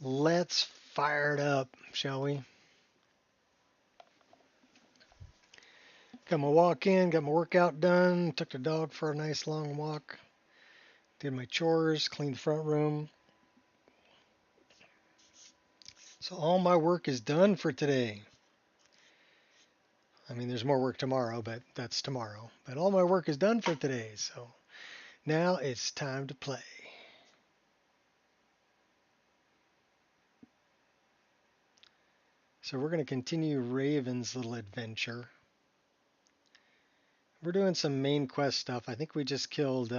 Let's fire it up, shall we? Got my walk in, got my workout done, took the dog for a nice long walk, did my chores, cleaned the front room. So all my work is done for today. I mean, there's more work tomorrow, but that's tomorrow. But all my work is done for today, so now it's time to play. So we're going to continue Raven's little adventure. We're doing some main quest stuff. I think we just killed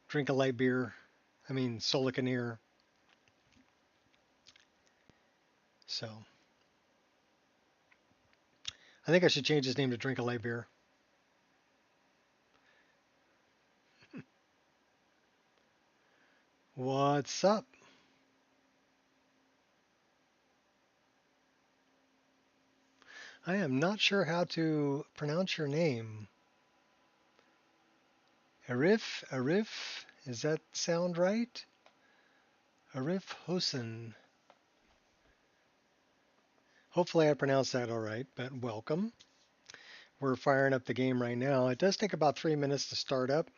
Drink a Light Beer. I mean, Solicaneer. So I think I should change his name to Drink a Light Beer. What's up? I am not sure how to pronounce your name. Arif? Does that sound right? Arif Hossein. Hopefully I pronounced that all right, but welcome. We're firing up the game right now. It does take about 3 minutes to start up.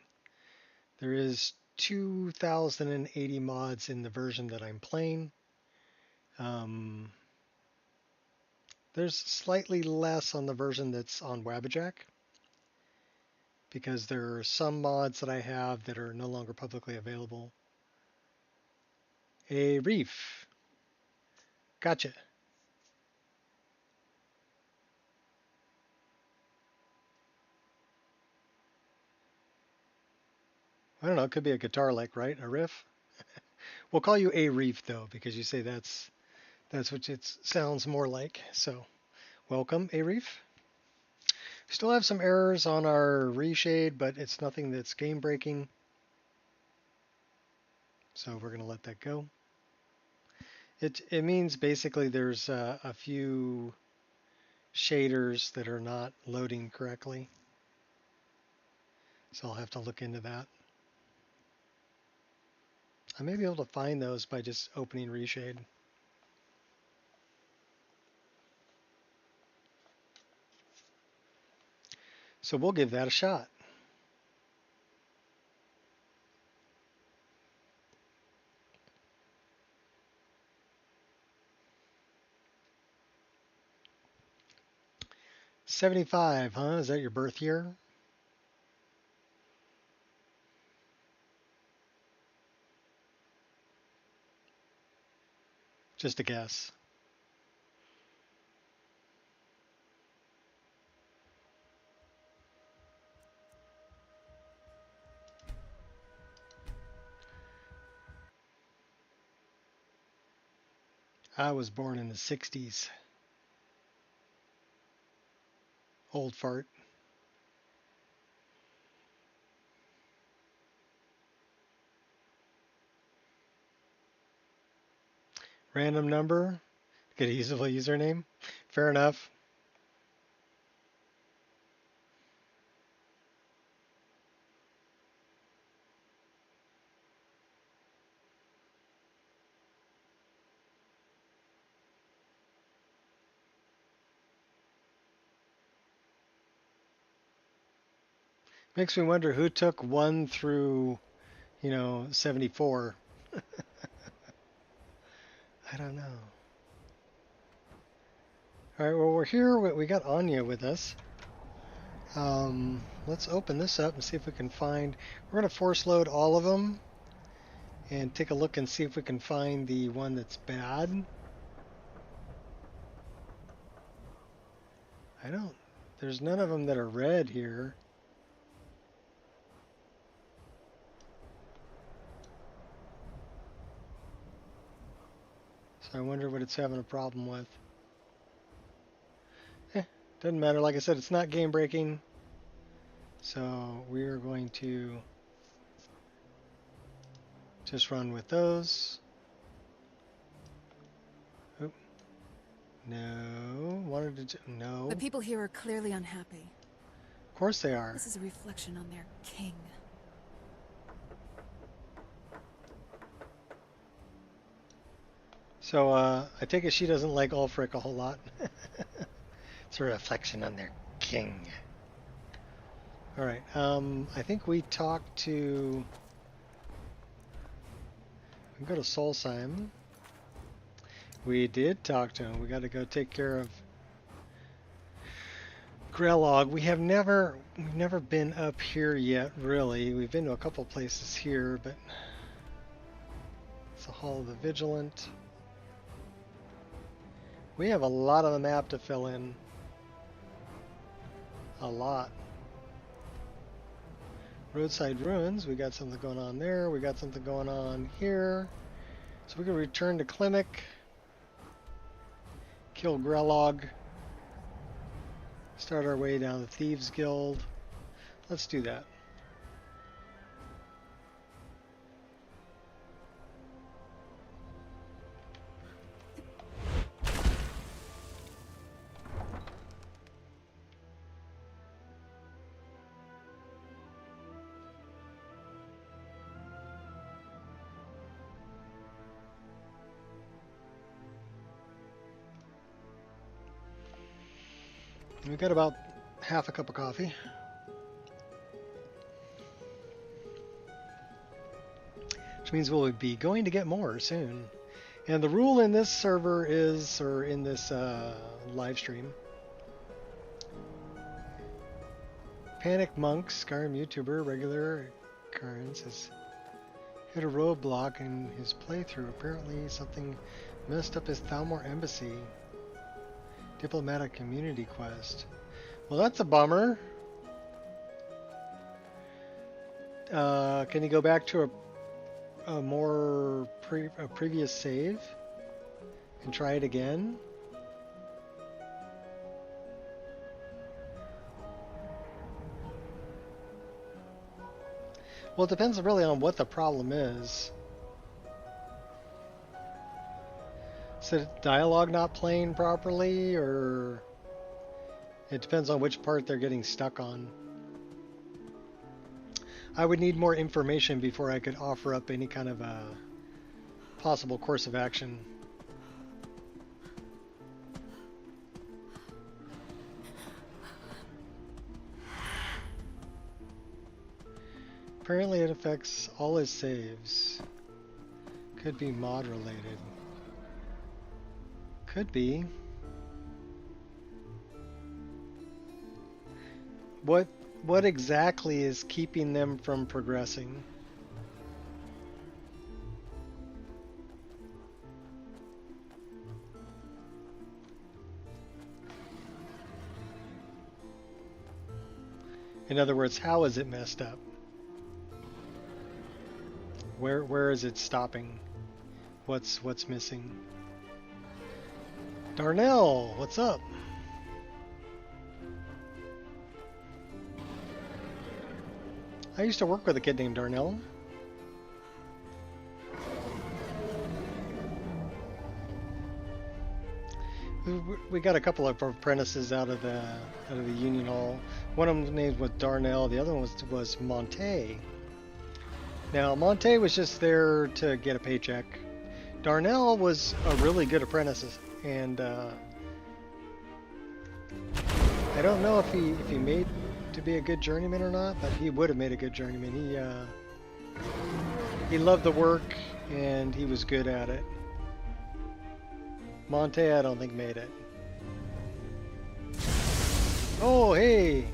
There is 2,080 mods in the version that I'm playing. There's slightly less on the version that's on Wabbajack because there are some mods that I have that are no longer publicly available. A reef. Gotcha. I don't know, it could be a guitar lick, right? A riff? We'll call you A Reef though, because you say that's what it sounds more like. So welcome, A Reef. Still have some errors on our reshade, but it's nothing that's game breaking. So we're gonna let that go. It means basically there's a few shaders that are not loading correctly. So I'll have to look into that. I may be able to find those by just opening reshade. So we'll give that a shot. '75, huh? Is that your birth year? Just a guess. I was born in the 60s. Old fart. Random number. Get a usable username. Fair enough. Makes me wonder who took 1 through, 74. I don't know. All right, well, we're here. We got Anya with us. Let's open this up and see if we can find... We're going to force load all of them and take a look and see if we can find the one that's bad. There's none of them that are red here. So I wonder what it's having a problem with. Doesn't matter. Like I said, it's not game breaking. So we are going to just run with those. Oop. No. No. The people here are clearly unhappy. Of course they are. This is a reflection on their king. So I take it she doesn't like Ulfric a whole lot. It's a reflection on their king. All right. I think we talked to. We go to Solsheim. We did talk to him. We got to go take care of Grelog. We've never been up here yet, really. We've been to a couple places here, but it's the Hall of the Vigilant. We have a lot of the map to fill in. A lot. Roadside Ruins, we got something going on there. We got something going on here. So we can return to Klimek. Kill Grelog. Start our way down the Thieves Guild. Let's do that. We've got about half a cup of coffee. Which means we'll be going to get more soon. And the rule in this server is, or in this live stream, Panic Monk, Skyrim YouTuber, regular occurrence, has hit a roadblock in his playthrough. Apparently something messed up his Thalmor embassy. Diplomatic community quest. Well, that's a bummer. Can you go back to a previous save and try it again? Well, it depends really on what the problem is. Is it dialogue not playing properly, or it depends on which part they're getting stuck on? I would need more information before I could offer up any kind of a possible course of action. Apparently it affects all his saves. Could be mod related. Could be. What exactly is keeping them from progressing? In other words, how is it messed up? Where is it stopping? What's missing? Darnell, what's up? I used to work with a kid named Darnell. We got a couple of apprentices out of the Union Hall. One of them's name was Darnell. The other one was Monte. Now Monte was just there to get a paycheck. Darnell was a really good apprentice, and I don't know if he made to be a good journeyman or not, but he would have made a good journeyman. He loved the work and he was good at it. Monte, I don't think made it. Oh, hey!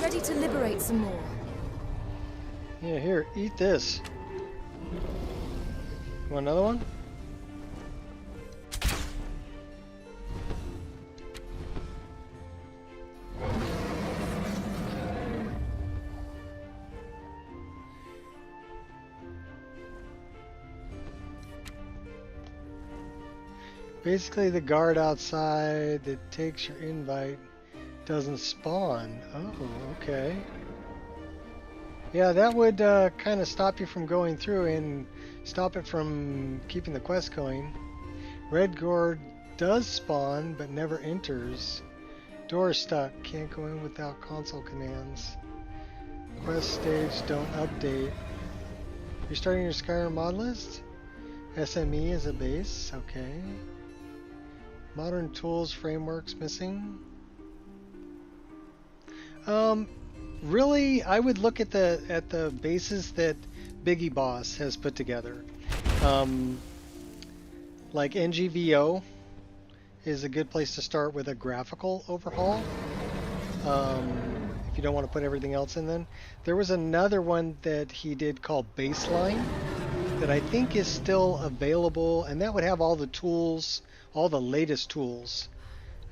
Ready to liberate some more. Yeah, here, eat this. Want another one? Basically, the guard outside that takes your invite doesn't spawn. Oh, okay. Yeah, that would kind of stop you from going through and stop it from keeping the quest going. Red guard does spawn, but never enters. Door stuck. Can't go in without console commands. Quest stage don't update. You're starting your Skyrim mod list? SME as a base, okay. Modern tools, frameworks missing. Really, I would look at the bases that Biggie Boss has put together. Like NGVO is a good place to start with a graphical overhaul. If you don't want to put everything else in, then there was another one that he did called Baseline that I think is still available, and that would have all the tools, all the latest tools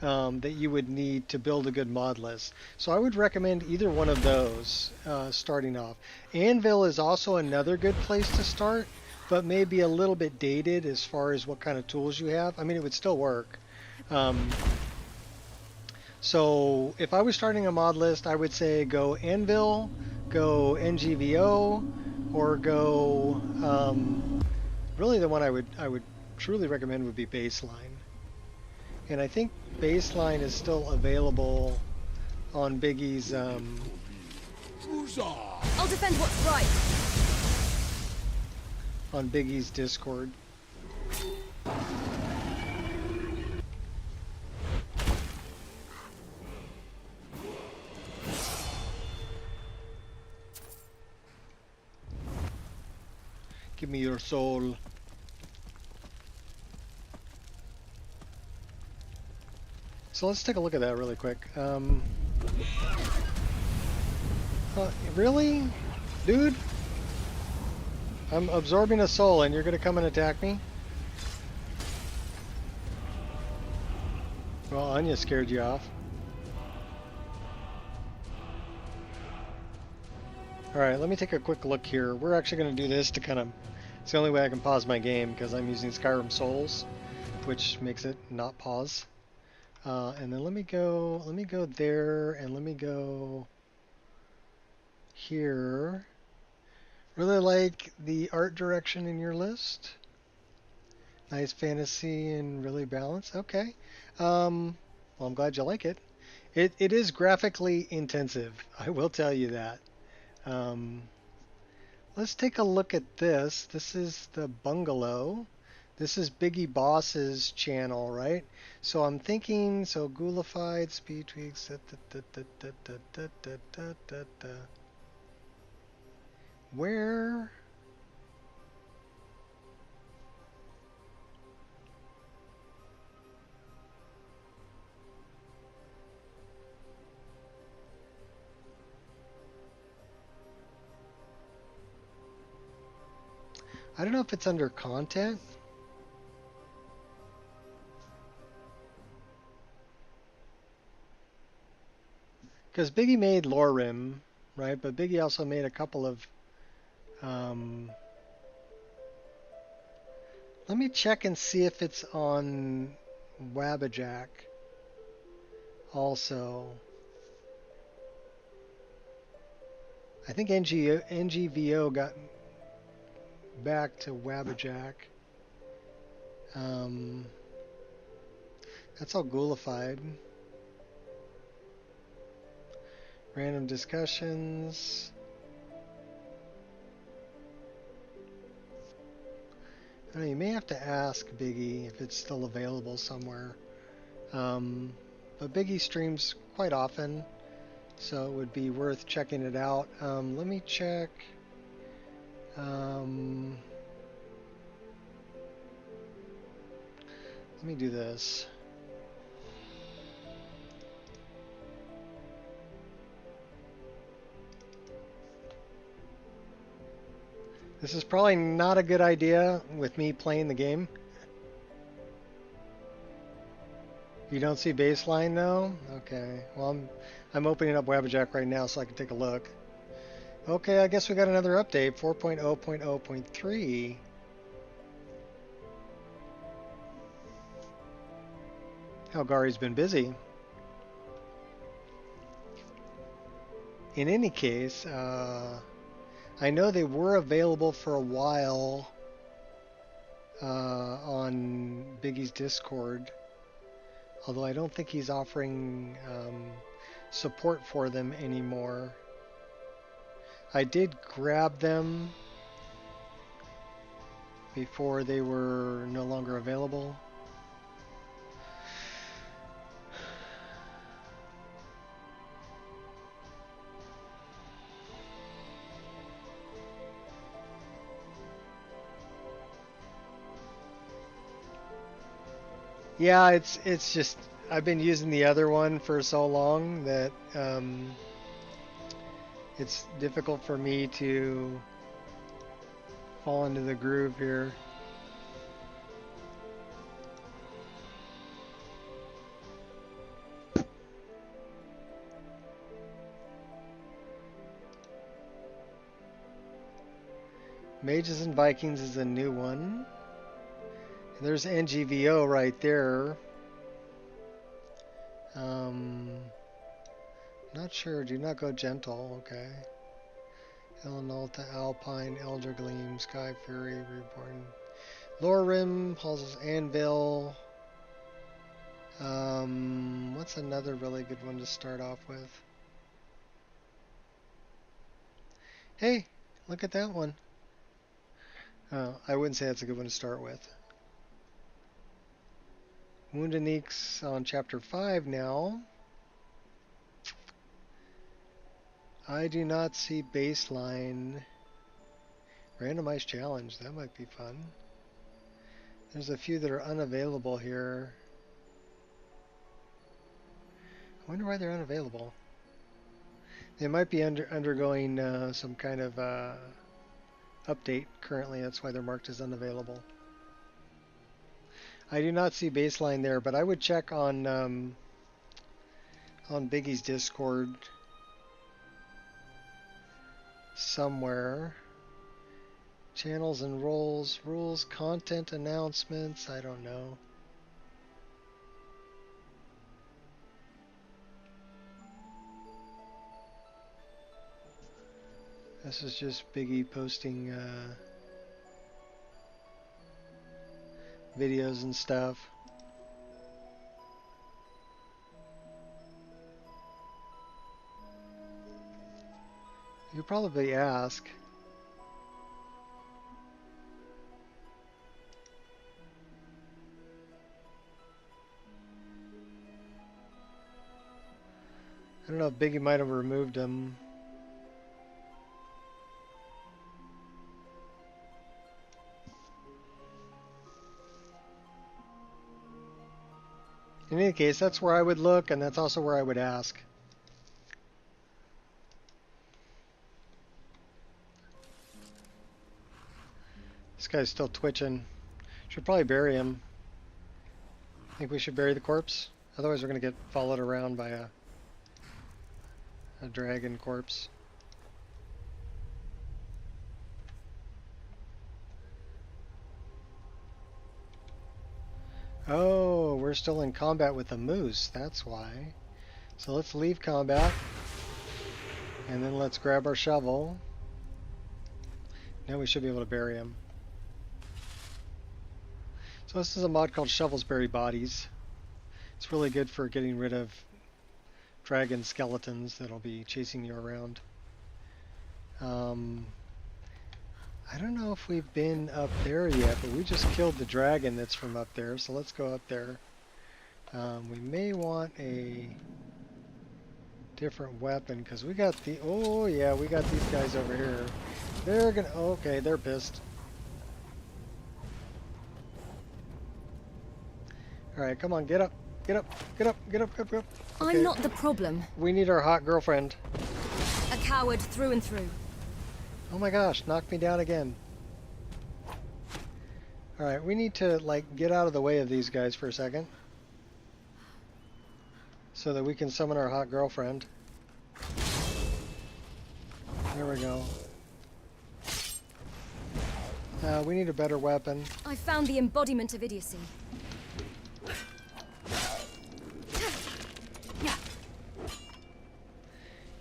that you would need to build a good mod list. So I would recommend either one of those starting off. Anvil is also another good place to start, but maybe a little bit dated as far as what kind of tools you have. I mean, it would still work. So if I was starting a mod list, I would say go Anvil, go NGVO, or go. Really, the one I would truly recommend would be Baseline. And I think Baseline is still available on Biggie's. I'll defend what's right. On Biggie's Discord. Give me your soul. So let's take a look at that really quick. Really? Dude? I'm absorbing a soul and you're gonna come and attack me? Well, Anya scared you off. Alright, let me take a quick look here. We're actually going to do this to kind of... It's the only way I can pause my game because I'm using Skyrim Souls, which makes it not pause. And then let me go there, and let me go here. Really like the art direction in your list. Nice fantasy and really balanced. Okay. Well, I'm glad you like it. It is graphically intensive. I will tell you that. Let's take a look at this. This is the bungalow. This is Biggie Boss's channel, right? So I'm thinking, so Ghoulified, speed tweaks, where? I don't know if it's under content. Because Biggie made Lorim, right? But Biggie also made a couple of... let me check and see if it's on Wabbajack also. I think NGVO got back to Wabbajack. That's all Ghoulified. Random discussions. I don't know, you may have to ask Biggie if it's still available somewhere. But Biggie streams quite often, so it would be worth checking it out. Let me check. Let me do this. This is probably not a good idea with me playing the game. You don't see baseline though? Okay. Well, I'm opening up Wabbajack right now so I can take a look. Okay, I guess we got another update, 4.0.0.3. Gari's been busy. In any case, I know they were available for a while on Biggie's Discord, although I don't think he's offering support for them anymore. I did grab them before they were no longer available. Yeah, it's just I've been using the other one for so long that it's difficult for me to fall into the groove here. Mages and Vikings is a new one. There's NGVO right there. Not sure. Do not go gentle. Okay. Elemental, Alpine, Elder Gleam, Sky Fury, Reborn, Lower Rim, Pulses, Anvil. What's another really good one to start off with? Hey, look at that one. Oh, I wouldn't say that's a good one to start with. Woundanique's on chapter 5 now. I do not see baseline. Randomized challenge, that might be fun. There's a few that are unavailable here. I wonder why they're unavailable. They might be undergoing some kind of update currently. That's why they're marked as unavailable. I do not see baseline there, but I would check on Biggie's Discord somewhere. Channels and roles, rules, content announcements. I don't know. This is just Biggie posting videos and stuff. You probably ask. I don't know if Biggie might have removed him. In any case, that's where I would look, and that's also where I would ask. This guy's still twitching. Should probably bury him. Think we should bury the corpse? Otherwise we're going to get followed around by a dragon corpse. Oh, we're still in combat with the moose. That's why. So let's leave combat. And then let's grab our shovel. Now we should be able to bury him. So this is a mod called Shovels Bury Bodies. It's really good for getting rid of dragon skeletons that'll be chasing you around. I don't know if we've been up there yet, but we just killed the dragon that's from up there, so let's go up there. We may want a different weapon, because we got the... Oh, yeah, we got these guys over here. They're gonna... Okay, they're pissed. Alright, come on, get up. Get up, get up, get up, get up, get up. Okay. I'm not the problem. We need our hot girlfriend. A coward through and through. Oh my gosh, knocked me down again. Alright, we need to, like, get out of the way of these guys for a second. So that we can summon our hot girlfriend. There we go. We need a better weapon. I found the embodiment of idiocy.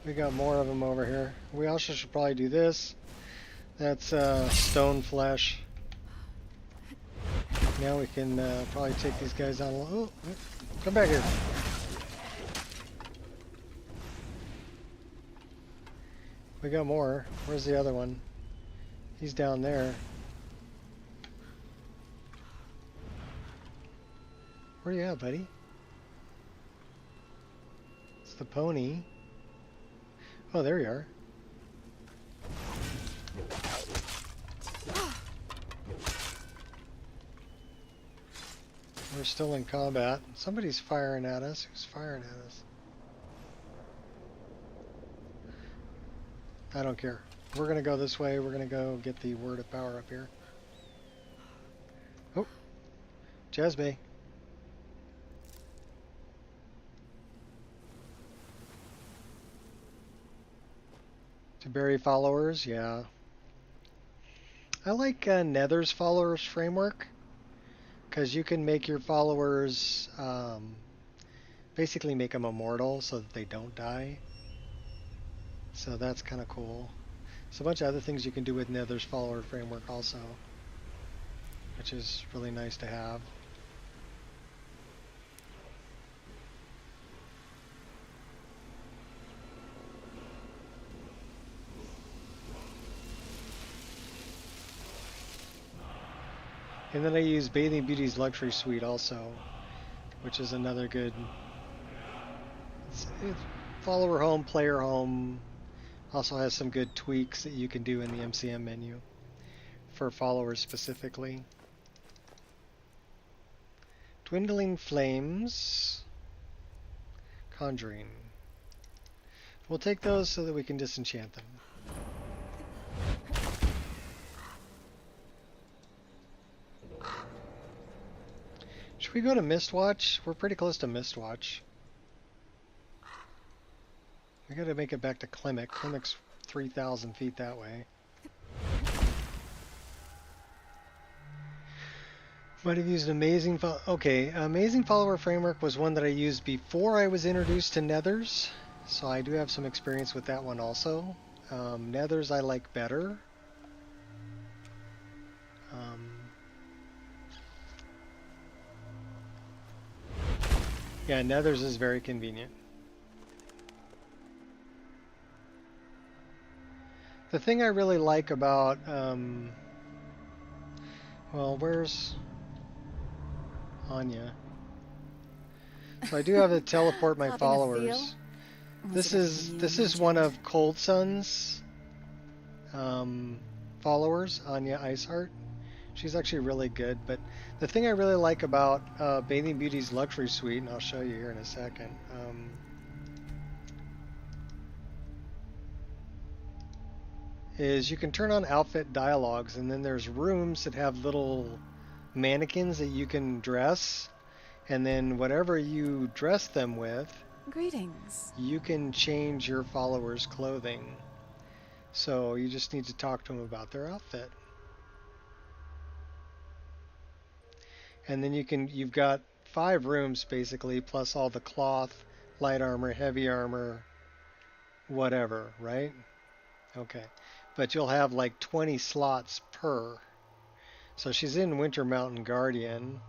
We got more of them over here. We also should probably do this. That's stone flesh. Now we can probably take these guys on. Oh, come back here. We got more. Where's the other one? He's down there. Where are you at, buddy? It's the pony. Oh, there you are. We're still in combat. Somebody's firing at us. Who's firing at us? I don't care. We're going to go this way. We're going to go get the word of power up here. Oh, Jazbay. To bury followers, yeah. I like Nether's followers framework because you can make your followers basically make them immortal so that they don't die. So that's kind of cool. There's a bunch of other things you can do with Nether's follower framework also, which is really nice to have. And then I use Bathing Beauty's Luxury Suite also, which is another good it's follower home, player home. Also has some good tweaks that you can do in the MCM menu for followers specifically. Dwindling Flames. Conjuring. We'll take those so that we can disenchant them. Should we go to Mistwatch? We're pretty close to Mistwatch. We gotta make it back to Klimek. Klimek's 3,000 feet that way. Might have used Amazing Amazing Follower Framework was one that I used before I was introduced to Nethers. So I do have some experience with that one also. Nethers I like better. Yeah, Nethers is very convenient. The thing I really like about, well, where's Anya? So I do have to teleport my followers. This is one of Cold Sun's followers, Anya Iceheart. She's actually really good, but the thing I really like about Bathing Beauty's Luxury Suite, and I'll show you here in a second, is you can turn on outfit dialogues, and then there's rooms that have little mannequins that you can dress, and then whatever you dress them with, Greetings. You can change your followers' clothing. So you just need to talk to them about their outfit. And then you've got 5 rooms basically, plus all the cloth, light armor, heavy armor, whatever, right? Okay. But you'll have like 20 slots per. So she's in Winter Mountain Guardian.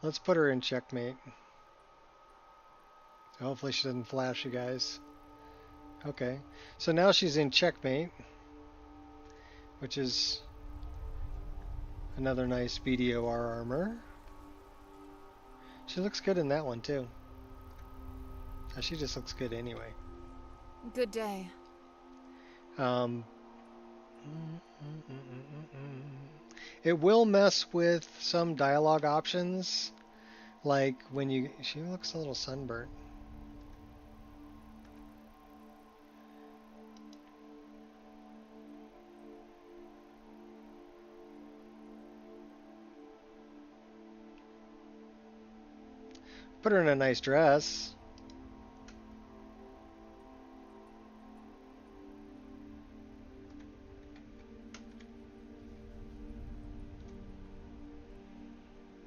Let's put her in Checkmate. Hopefully she doesn't flash you guys. Okay. So now she's in Checkmate, which is another nice BDOR armor. She looks good in that one too. She just looks good anyway. Good day. It will mess with some dialogue options, like when she looks a little sunburnt. Put her in a nice dress.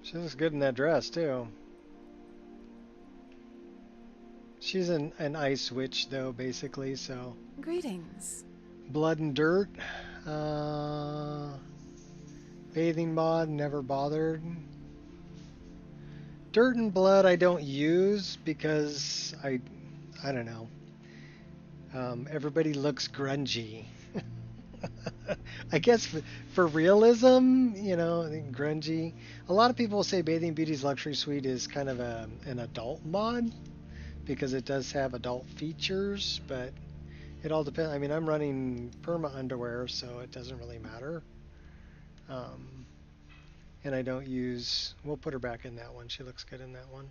She looks good in that dress too. She's an ice witch though, basically, so. Greetings. Blood and dirt. Bathing mod, never bothered. Dirt and blood I don't use because I don't know. Everybody looks grungy. I guess for realism, you know, I think grungy. A lot of people say Bathing Beauty's Luxury Suite is kind of an adult mod because it does have adult features, but it all depends. I mean, I'm running perma underwear, so it doesn't really matter. Um, and I don't use. We'll put her back in that one. She looks good in that one.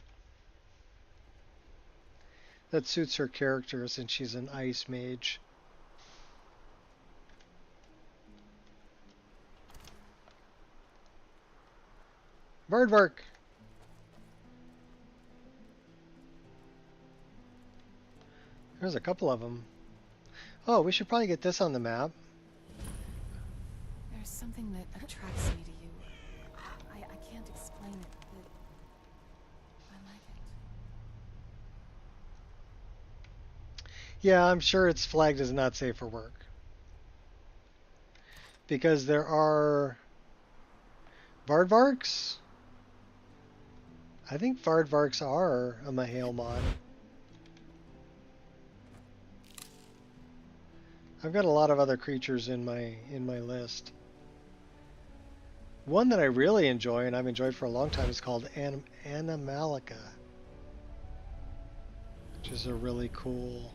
That suits her character since she's an ice mage. Birdvark! There's a couple of them. Oh, we should probably get this on the map. There's something that attracts me to you. I can't explain it, but I like it. Yeah, I'm sure it's flagged as not safe for work. Because there are Vardvarks? I think Vardvarks are a Mahale mod. I've got a lot of other creatures in my list. One that I really enjoy, and I've enjoyed for a long time, is called Animalica, which is a really cool.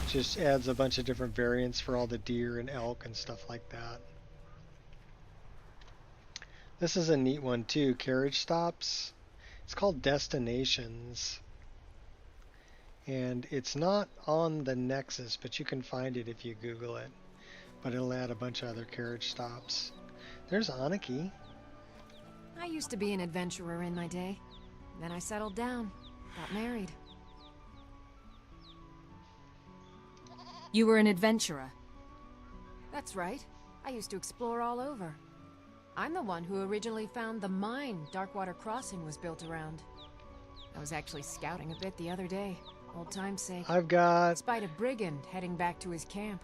Just adds a bunch of different variants for all the deer and elk and stuff like that. This is a neat one too. Carriage stops. It's called Destinations. And it's not on the Nexus, but you can find it if you Google it. But it'll add a bunch of other carriage stops. There's Aniki. I used to be an adventurer in my day. Then I settled down, got married. You were an adventurer? That's right. I used to explore all over. I'm the one who originally found the mine Darkwater Crossing was built around. I was actually scouting a bit the other day, old time's sake. I've got Spied a brigand heading back to his camp.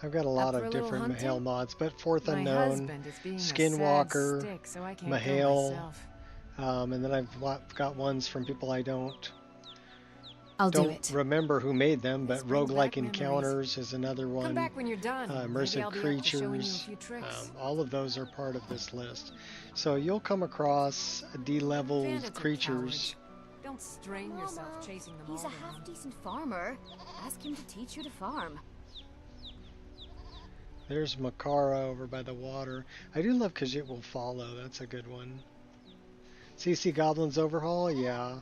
a lot Up for of a little different hunting? Mahale mods, but Fourth My Unknown, husband is being a Skinwalker, sad stick, so I can't go Mahale, myself. and then I've got ones from people I don't I'll do it. remember who made them, but This brings Roguelike back memories. Encounters is another Come one. back when you're done. Maybe Immersive I'll be up to showing you a Creatures, few tricks. all of those are part of this list. So you'll come across D-level Bandits are creatures. cowards. Don't strain yourself chasing them He's all a down. half-decent farmer. Ask him to teach you to farm. There's Makara over by the water. I do love Khajiit Will Follow. That's a good one. CC Goblins Overhaul, yeah.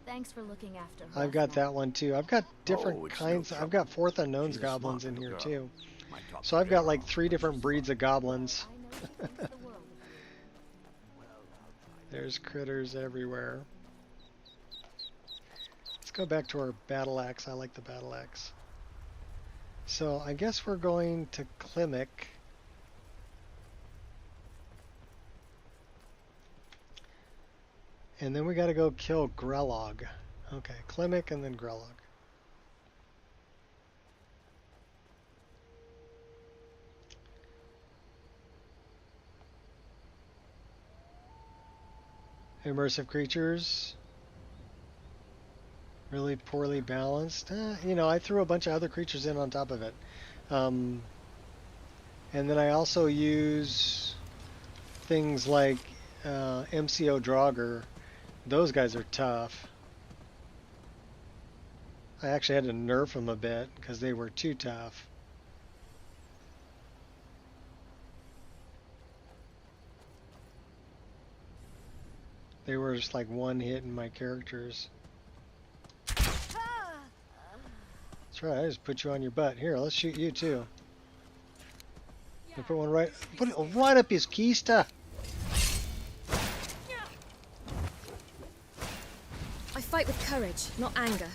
Thanks for looking after her. I've got that one too. I've got different it's kinds. no I've got trouble. Fourth Unknowns She's a goblins smart in here little girl. too. Might talk So to I've got Daryl. like 3 different She's breeds of goblins. I know she thinks the world of her. There's critters everywhere. Let's go back to our battle axe. I like the battle axe. So I guess we're going to Klimek. And then we got to go kill Grelog. Okay, Klimek and then Grelog. Immersive creatures. Really poorly balanced. You know, I threw a bunch of other creatures in on top of it. And then I also use things like MCO Draugr. Those guys are tough. I actually had to nerf them a bit because they were too tough. They were just like one hit in my characters. That's right, I just put you on your butt. Here, let's shoot you too. I put one right, put it right up his keister. I fight with courage, not anger.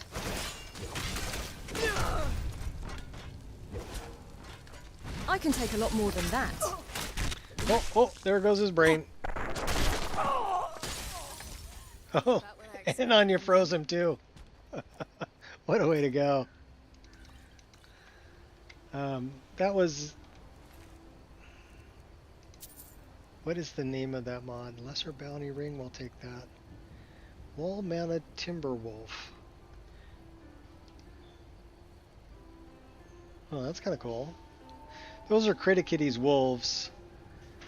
I can take a lot more than that. Oh, there goes his brain. Oh, and Anya froze him too. What a way to go. That was... What is the name of that mod? Lesser Bounty Ring, we'll take that. Wall-mounted Timberwolf. Oh, that's kind of cool. Those are Criticitty's wolves.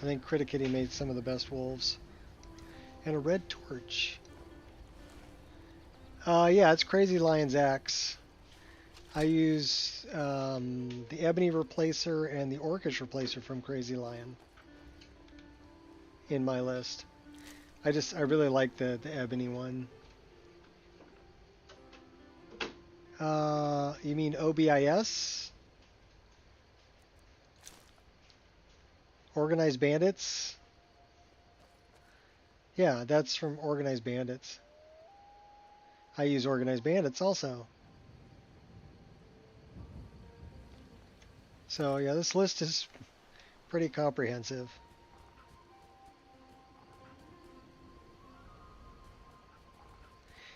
I think Criticitty made some of the best wolves. And a red torch. Yeah, it's Crazy Lion's axe. I use the Ebony Replacer and the Orcish Replacer from Crazy Lion in my list. I really like the Ebony one. You mean OBIS? Organized Bandits? Yeah, that's from Organized Bandits. I use Organized Bandits also. So yeah, this list is pretty comprehensive.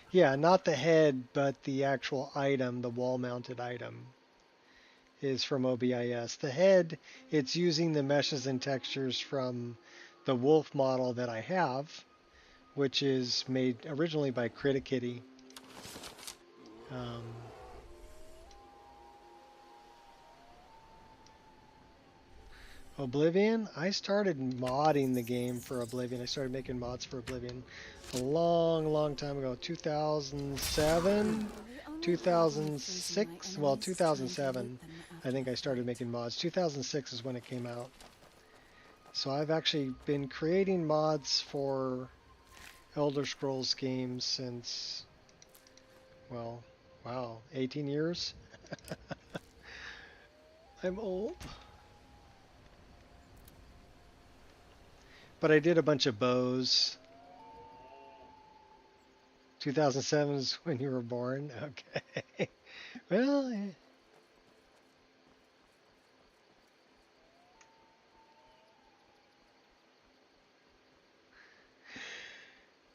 Yeah, not the head, but the actual item, the wall-mounted item, is from OBIS. The head, it's using the meshes and textures from the wolf model that I have, which is made originally by Criticitty. Oblivion, I started modding the game for Oblivion. I started making mods for Oblivion a long time ago. 2007, 2006, well, 2007, I think I started making mods. 2006 is when it came out. So I've actually been creating mods for Elder Scrolls games since, well, wow, 18 years? I'm old. But I did a bunch of bows. 2007 is when you were born? Okay. Well,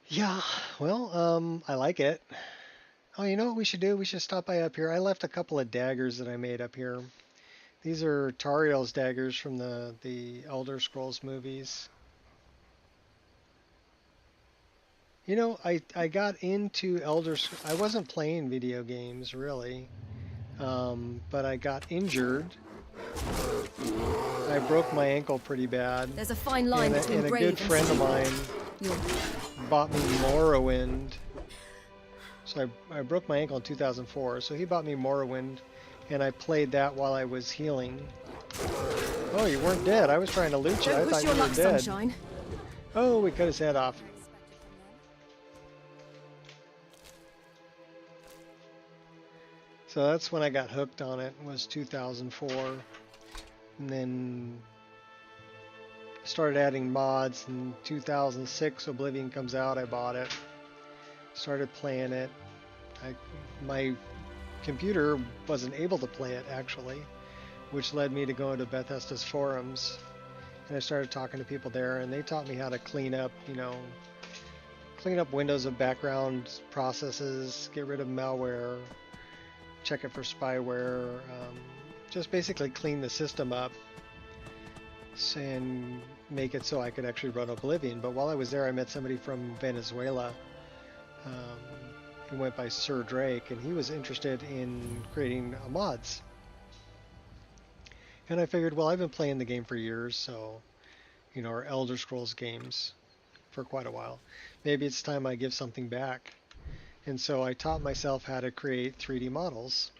yeah, well, I like it. Oh, you know what we should do? We should stop by up here. I left a couple of daggers that I made up here. These are Tariel's daggers from the Elder Scrolls movies. You know, I got into I wasn't playing video games, really, but I got injured. I broke my ankle pretty bad. There's a fine line between and a brave good friend of mine and bought me Morrowind. So I broke my ankle in 2004, so he bought me Morrowind, and I played that while I was healing. Oh, you weren't dead. I was trying to loot you. I thought you were dead. Sunshine. Oh, we cut his head off. So that's when I got hooked on it, was 2004. And then started adding mods. In 2006, Oblivion comes out, I bought it. Started playing it. My computer wasn't able to play it, actually, which led me to go into Bethesda's forums. And I started talking to people there, and they taught me how to clean up, clean up windows of background processes, get rid of malware, check it for spyware, just basically clean the system up and make it so I could actually run Oblivion. But while I was there, I met somebody from Venezuela who went by Sir Drake, and he was interested in creating mods. And I figured, well, I've been playing the game for years, so, or Elder Scrolls games for quite a while. Maybe it's time I give something back. And so I taught myself how to create 3D models.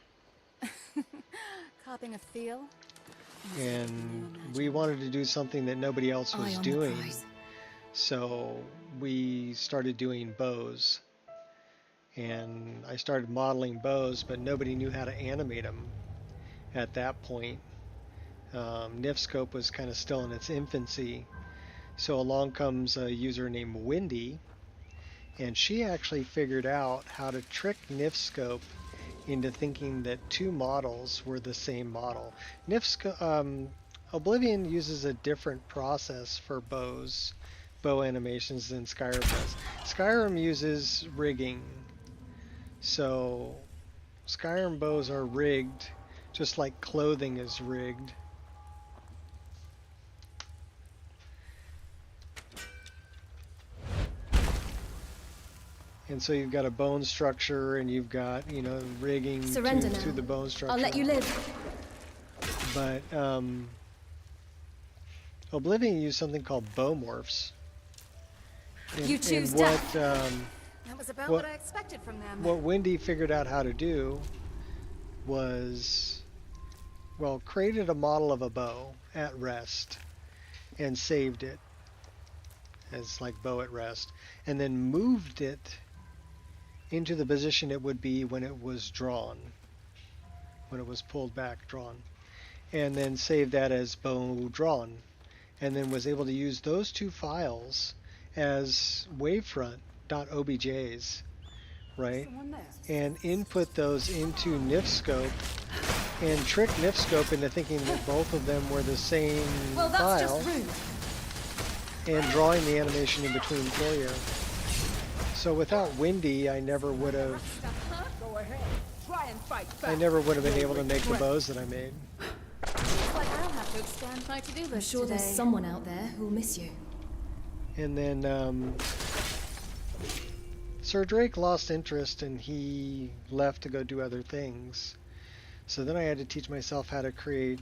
Copying a feel? And we wanted to do something that nobody else was doing. So we started doing bows. And I started modeling bows, but nobody knew how to animate them at that point. Nifscope was kind of still in its infancy. So along comes a user named Wendy, and she actually figured out how to trick Nifscope into thinking that two models were the same model. Oblivion uses a different process for bow animations than Skyrim does. Skyrim uses rigging. So Skyrim bows are rigged just like clothing is rigged. And so you've got a bone structure, and you've got, rigging to the bone structure. I'll let you live. But Oblivion used something called bow morphs. You choose and what death. That was about what what I expected from them. what Wendy figured out how to do was, well, created a model of a bow at rest and saved it as like bow at rest, and then moved it into the position it would be when it was drawn, when it was pulled back, drawn, and then saved that as bow drawn, and then was able to use those two files as wavefront.objs, right? And input those into NifScope and trick NifScope into thinking that both of them were the same Well, that's file just rude. and drawing the animation in between for you. So without Wendy, I never would have been able to make the bows that I made. Looks like I'll have to expand my to-do I'm list sure today. there's someone out there who'll miss you. And then Sir Drake lost interest and he left to go do other things. So then I had to teach myself how to create,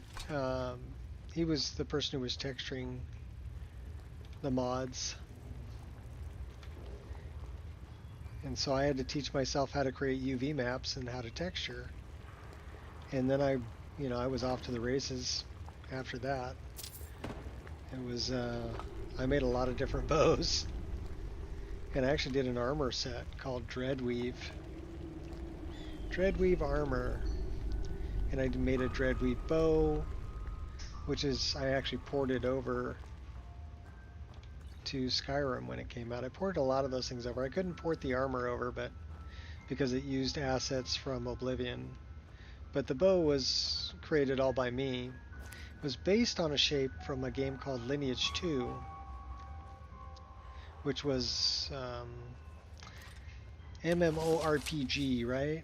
he was the person who was texturing the mods. And so I had to teach myself how to create UV maps and how to texture. And then I was off to the races after that. It was, I made a lot of different bows. And I actually did an armor set called Dreadweave. Dreadweave armor. And I made a Dreadweave bow, which is, I actually ported over to Skyrim when it came out. I ported a lot of those things over. I couldn't port the armor over, but because it used assets from Oblivion. But the bow was created all by me. It was based on a shape from a game called Lineage 2, which was MMORPG, right?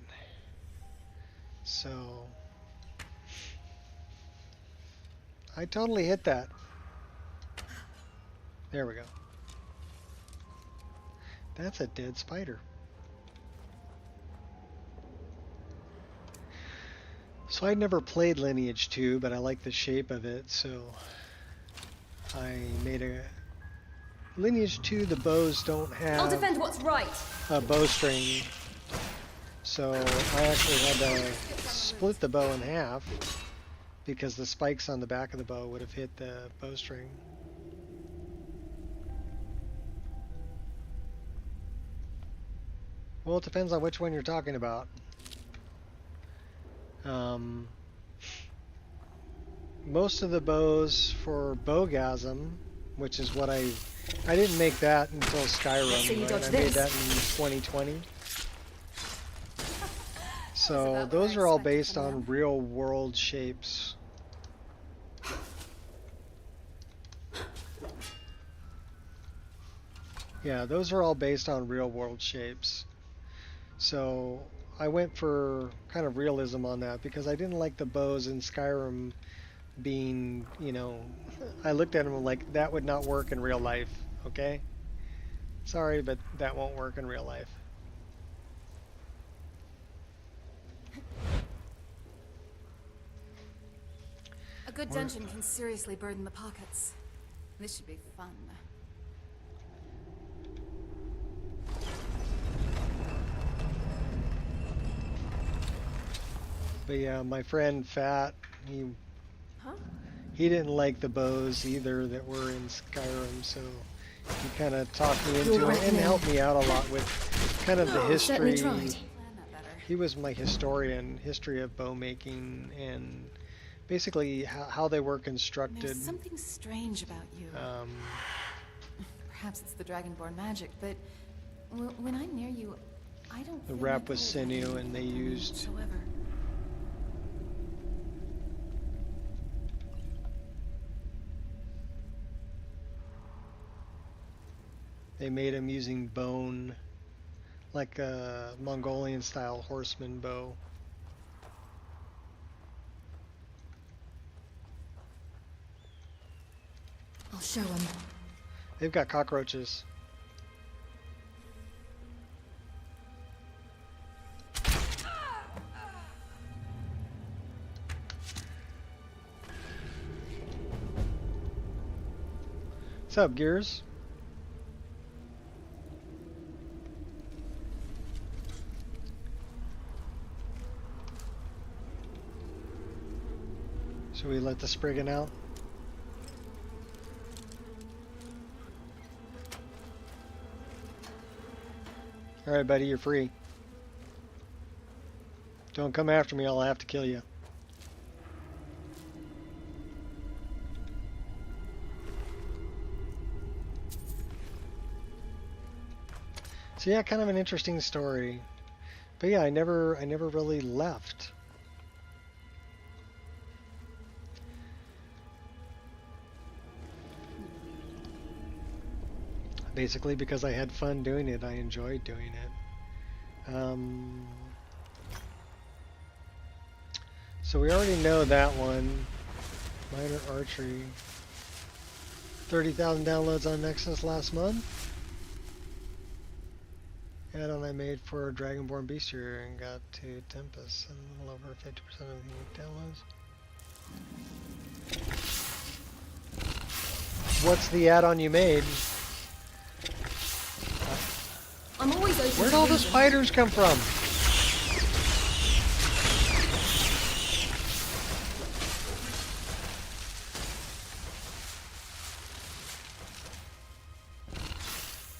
So I totally hit that. There we go. That's a dead spider. So I'd never played Lineage 2, but I like the shape of it, so I made a Lineage 2. The bows don't I'll have defend what's right. a bowstring, so I actually had to split the bow in half because the spikes on the back of the bow would have hit the bowstring. Well, it depends on which one you're talking about. Most of the bows for Bowgasm, which is what I didn't make that until Skyrim, you right? dodge I made this. that in 2020. So about what those I are all expected based from on them. real world shapes. Yeah, those are all based on real world shapes. So I went for kind of realism on that because I didn't like the bows in Skyrim being, I looked at them like that would not work in real life, okay? Sorry, but that won't work in real life. A good dungeon can seriously burden the pockets. This should be fun. But yeah, my friend Fat, Huh? he didn't like the bows either that were in Skyrim, so he kind of talked me into You're it right, and man. helped me out a lot with kind of the Certainly history. tried. Plan that better. He was my historian, history of bow making, and basically how they were constructed. There's something strange about you. Perhaps it's the Dragonborn magic, but when I'm near you, I don't The feel wrap like was I sinew, and they used whatsoever. They made him using bone, like a Mongolian-style horseman bow. I'll show him. They've got cockroaches. What's up, Gears? Should we let the Spriggan out? Alright, buddy, you're free. Don't come after me, I'll have to kill you. So yeah, kind of an interesting story. But yeah, I never really left. Basically because I had fun doing it, I enjoyed doing it. So we already know that one. Minor archery. 30,000 downloads on Nexus last month. Add-on I made for Dragonborn Bestiary and got to Tempest and a little over 50% of the downloads. What's the add-on you made? I'm always open. Where'd all the spiders come from?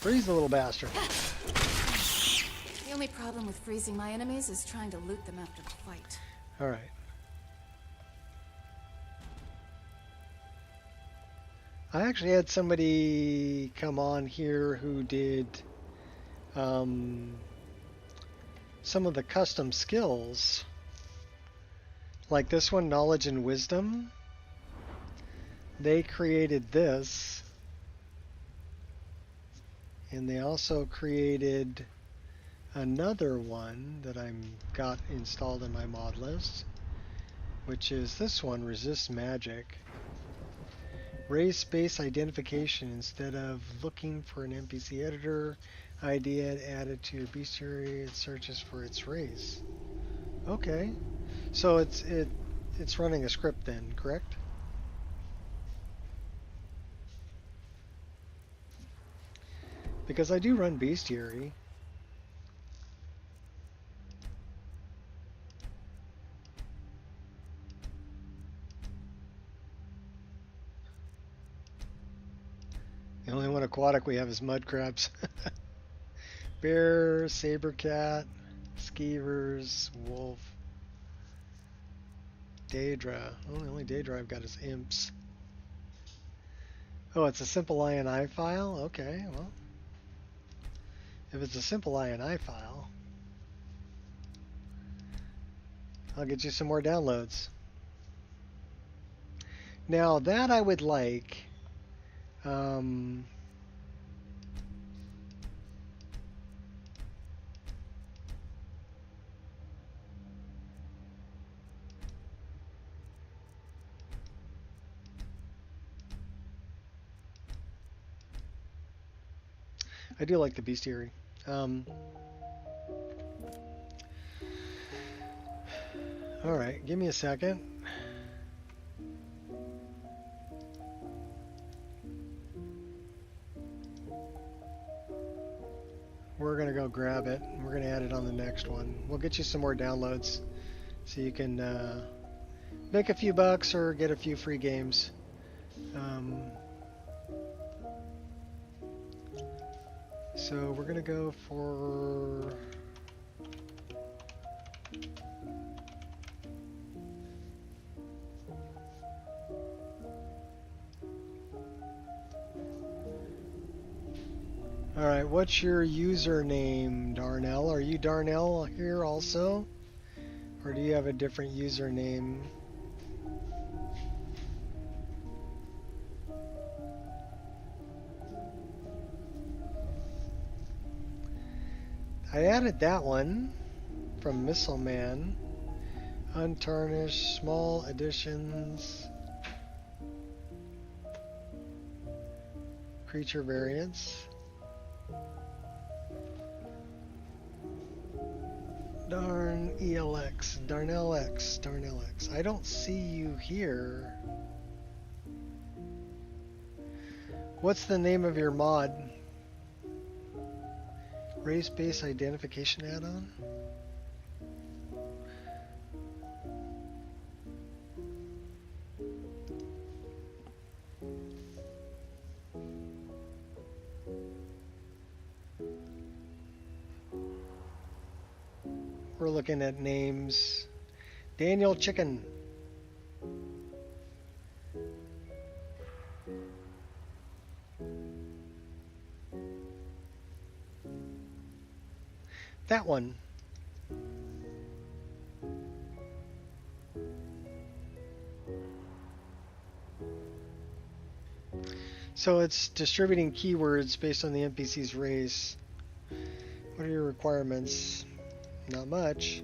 Freeze the little bastard. The only problem with freezing my enemies is trying to loot them after the fight. Alright. I actually had somebody come on here who did some of the custom skills. Like this one, Knowledge and Wisdom. They created this. And they also created another one that I'm got installed in my mod list, which is this one, Resist Magic. Race space identification. Instead of looking for an NPC editor ID added to your bestiary, it searches for its race. Okay, so it's running a script then, correct? Because I do run bestiary. The only one aquatic we have is mud crabs. Bear, saber cat, skeevers, wolf, Daedra. Oh, the only Daedra I've got is imps. Oh, it's a simple INI file? Okay, well. If it's a simple INI file, I'll get you some more downloads. Now that I would like, I do like the bestiary. Alright, give me a second. We're going to go grab it. We're going to add it on the next one. We'll get you some more downloads so you can make a few bucks or get a few free games. So we're going to go for... Alright, what's your username, Darnell? Are you Darnell here also? Or do you have a different username? I added that one from Missile Man. Untarnished, small editions, creature variants. Darn ELX, Darnell X, Darnell X. I don't see you here. What's the name of your mod? Race-based identification add-on? We're looking at names. Daniel Chicken. That one. So it's distributing keywords based on the NPC's race. What are your requirements? Not much.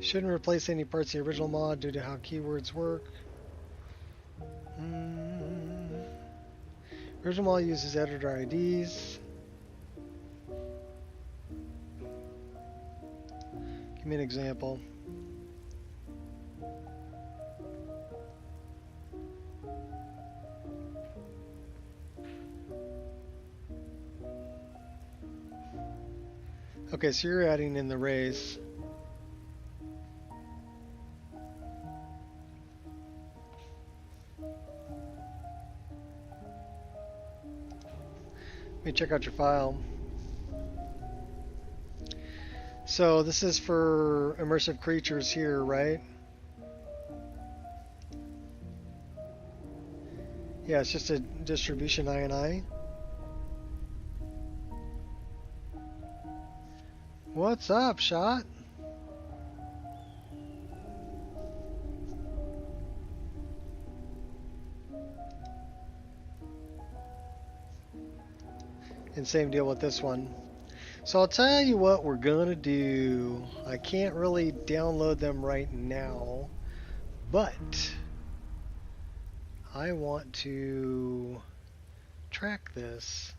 Shouldn't replace any parts of the original mod due to how keywords work. Original mod uses editor IDs. Give me an example. Okay, so you're adding in the race. Let me check out your file. So this is for immersive creatures here, right? Yeah, it's just a distribution INI. What's up, Shot? And same deal with this one. So I'll tell you what we're gonna do. I can't really download them right now, but I want to track this.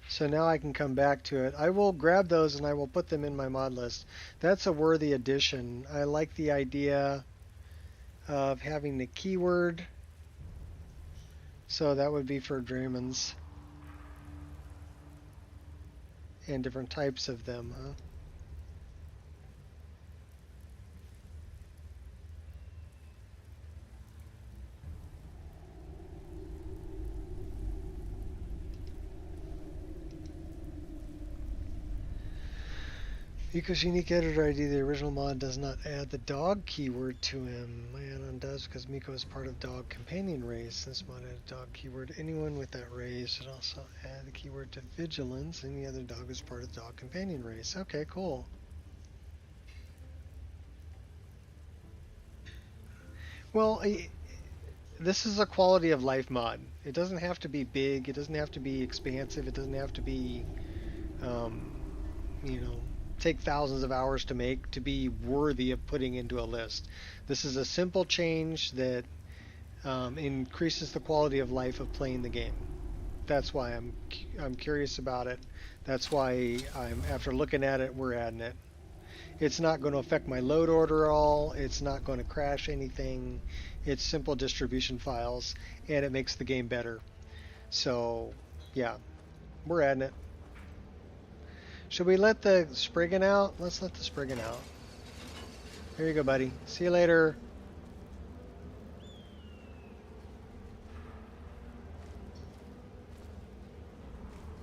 So now I can come back to it. I will grab those and I will put them in my mod list. That's a worthy addition. I like the idea of having the keyword. So that would be for Draymond's. And different types of them, huh? Nico's unique editor ID, the original mod does not add the dog keyword to him. My add-on does because Miko is part of dog companion race. This mod added dog keyword. Anyone with that race should also add the keyword to vigilance. Any other dog is part of dog companion race. Okay, cool. Well, this is a quality of life mod. It doesn't have to be big. It doesn't have to be expansive. It doesn't have to be, you know, take thousands of hours to make to be worthy of putting into a list. This is a simple change that increases the quality of life of playing the game. That's why I'm curious about it. That's why after looking at it, we're adding it. It's not going to affect my load order at all. It's not going to crash anything. It's simple distribution files, and it makes the game better. So, yeah, we're adding it. Should we let the Spriggan out? Let's let the Spriggan out. Here you go, buddy. See you later.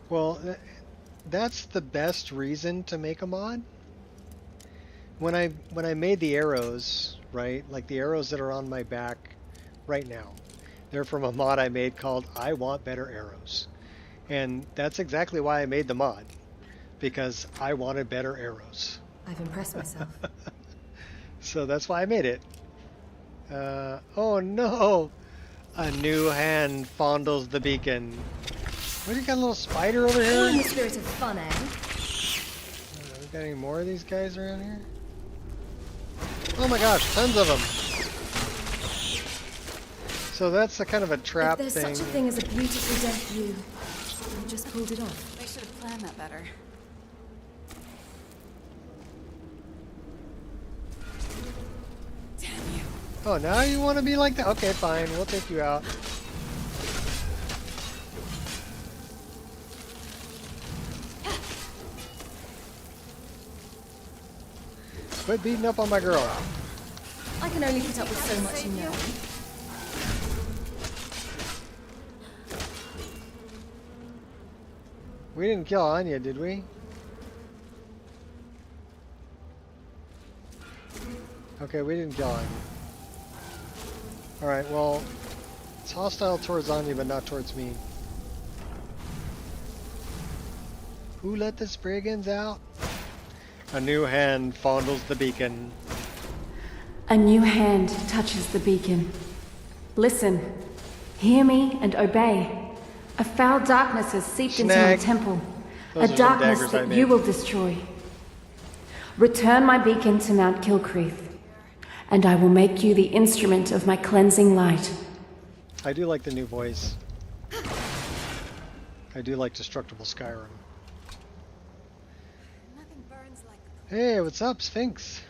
Well, that's the best reason to make a mod. When I made the arrows, right? Like the arrows that are on my back right now. They're from a mod I made called I Want Better Arrows. And that's exactly why I made the mod. Because I wanted better arrows. I've impressed myself. So that's why I made it. Oh no! A new hand fondles the beacon. What, you got a little spider over here? In the spirit of fun, eh? We got any more of these guys around here? Oh my gosh, tons of them! So that's a kind of a trap if there's thing. such a thing as a beautifully dead view, I just pulled it off. They should have planned that better. Oh, now you want to be like that? Okay, fine. We'll take you out. Quit beating up on my girl. I can only put up with so much now. We didn't kill Anya, did we? Okay, we didn't kill Anya. Alright, well, it's hostile towards Anya, but not towards me. Who let the Spriggans out? A new hand fondles the beacon. A new hand touches the beacon. Listen, hear me and obey. A foul darkness has seeped into my temple. Those A are some darkness daggers I that made. you will destroy. Return my beacon to Mount Kilcreath, and I will make you the instrument of my cleansing light. I do like the new voice. I do like Destructible Skyrim. Nothing burns like Hey, what's up, Sphinx?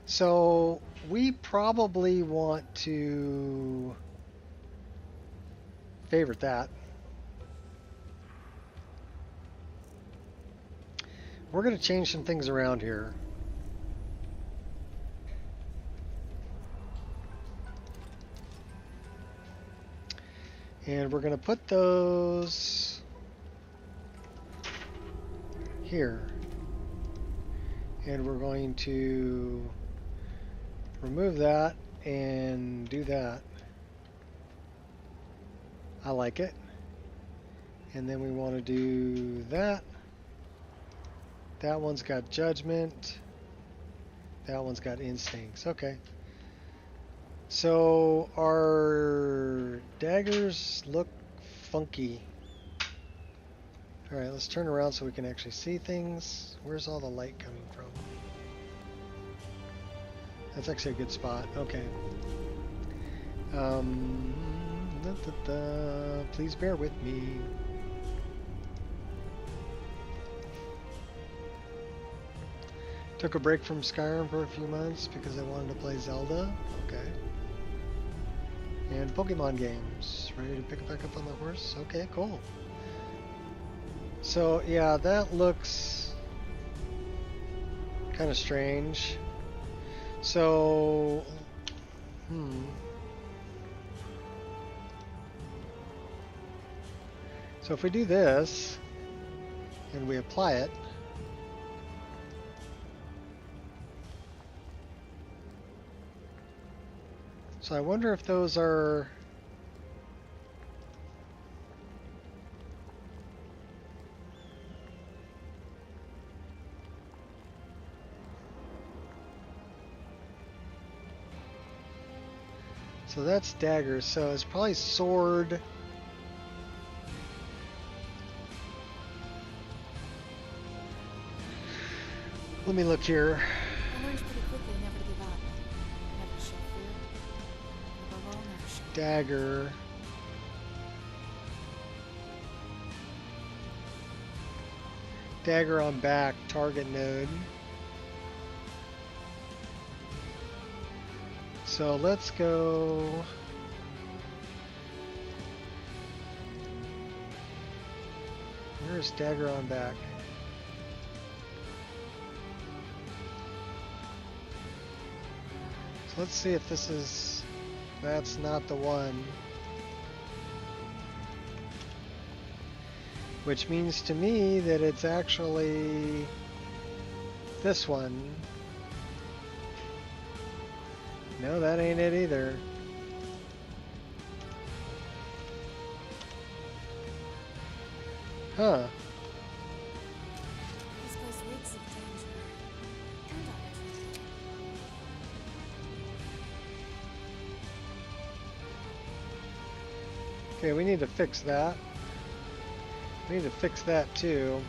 So, we probably want to favorite that. We're going to change some things around here. And we're going to put those here. And we're going to remove that and do that. I like it. And then we want to do that. That one's got judgment. That one's got instincts. Okay. So our daggers look funky. Alright, let's turn around so we can actually see things. Where's all the light coming from? That's actually a good spot. Okay. Please bear with me. Took a break from Skyrim for a few months because I wanted to play Zelda. Okay. And Pokemon games. Ready to pick it back up on the horse? Okay, cool. So, yeah, that looks kind of strange. So, So if we do this, and we apply it, so I wonder if those are... So that's dagger, so it's probably sword. Let me look here. I learned pretty quickly never to give up. Never show fear. Above all, never show Dagger. Dagger on back, target node. So let's go. Where's dagger on back? So let's see if this is, that's not the one. Which means to me that it's actually this one. No, that ain't it either. Huh. This place reeks of danger and opportunity. Okay, we need to fix that. We need to fix that too.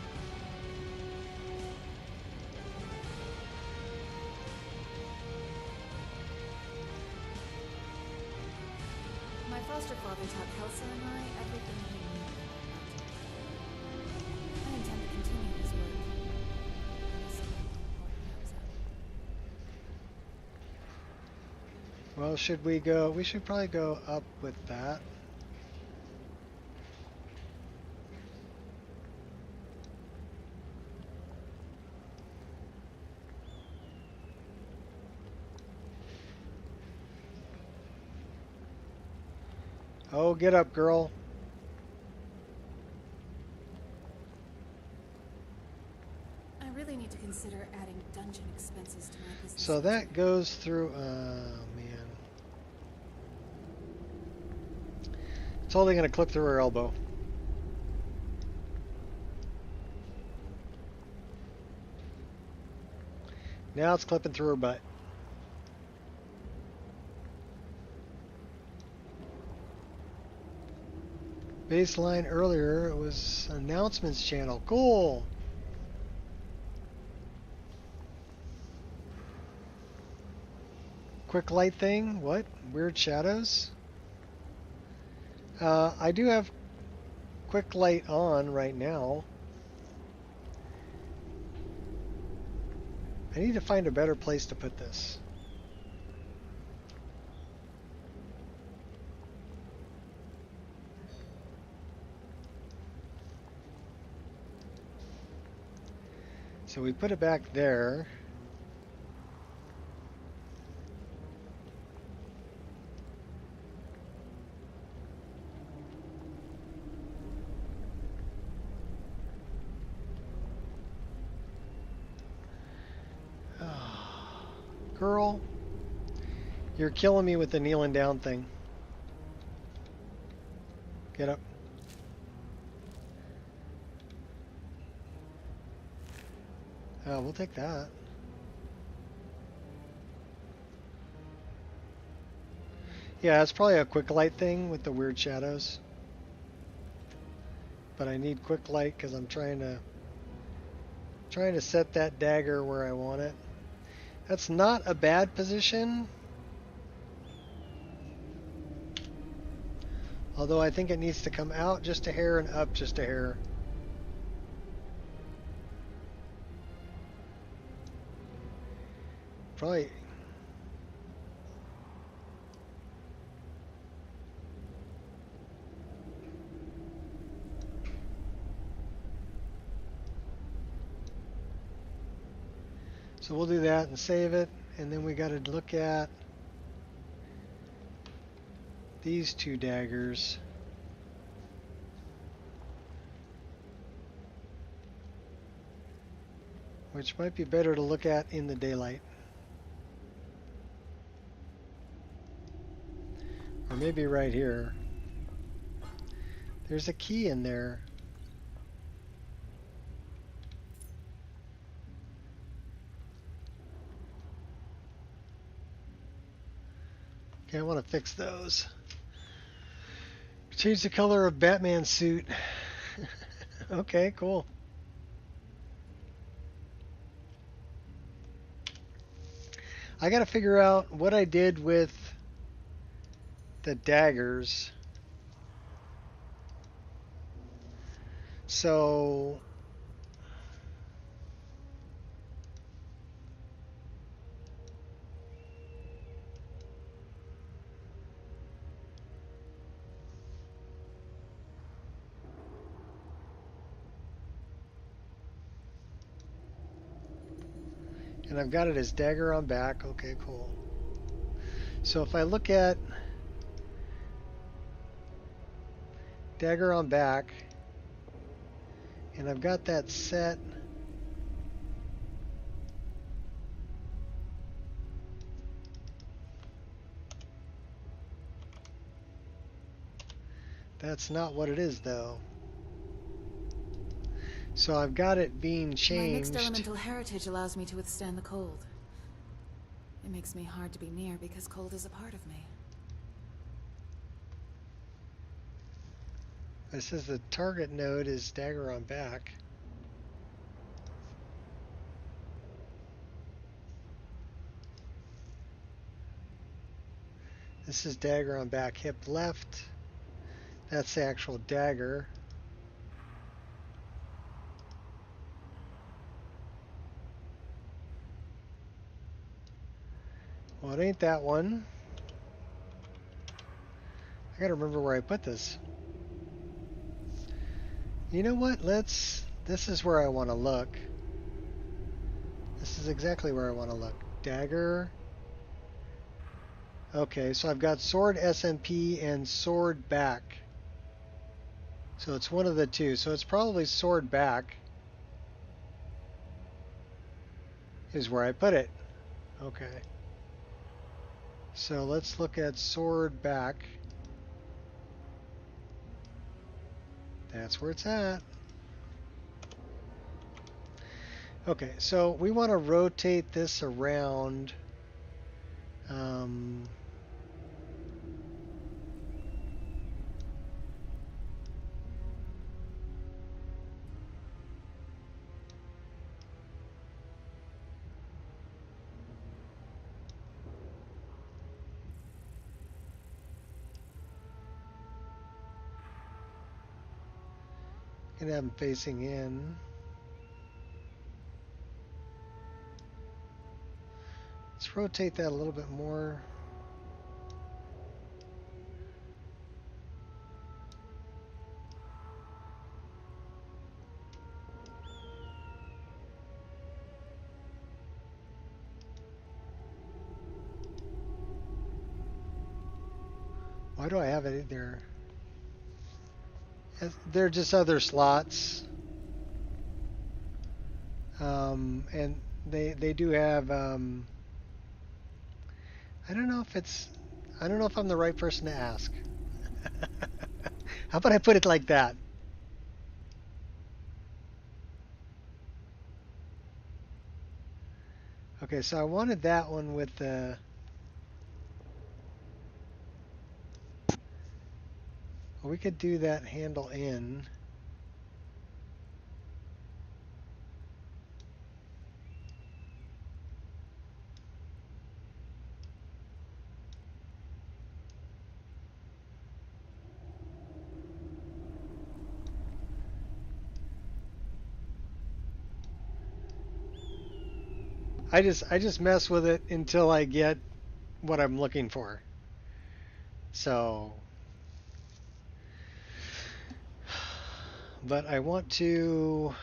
My foster father taught Kelsa and I everything we knew about magic. I intend to continue his work. When the sun important comes Well, should we go? We should probably go up with that. Oh, get up, girl. I really need to consider adding dungeon expenses to my business. So that goes through, man. It's only going to clip through her elbow. Now it's clipping through her butt. Baseline earlier, it was announcements channel. Cool. Quick light thing. What? Weird shadows? I do have quick light on right now. I need to find a better place to put this. So we put it back there. Girl, you're killing me with the kneeling down thing. Get up. Oh, we'll take that. Yeah, it's probably a quick light thing with the weird shadows. But I need quick light because I'm trying to set that dagger where I want it. That's not a bad position. Although I think it needs to come out just a hair and up just a hair. Probably. So we'll do that and save it, and then we got to look at these two daggers. Which might be better to look at in the daylight. Or maybe right here. There's a key in there. Okay, I want to fix those. Change the color of Batman's suit. Okay, cool. I got to figure out what I did with the daggers. So and I've got it as dagger on back. Okay, cool. So if I look at dagger on back, and I've got that set. That's not what it is, though. So I've got it being changed. My mixed elemental heritage allows me to withstand the cold. It makes me hard to be near because cold is a part of me. It says the target node is dagger on back. This is dagger on back, hip left. That's the actual dagger. Well, it ain't that one. I gotta remember where I put this. You know what? This is where I want to look. This is exactly where I want to look. Dagger. Okay, so I've got sword SMP and sword back. So it's one of the two. So it's probably sword back is where I put it. Okay. So let's look at sword back. That's where it's at. Okay, so we want to rotate this around. Gonna have them facing in. Let's rotate that a little bit more. Why do I have it there? They're just other slots. And they do have, I don't know if I'm the right person to ask. How about I put it like that? Okay, so I wanted that one with the, well, we could do that handle in. I just mess with it until I get what I'm looking for. So, but I want to,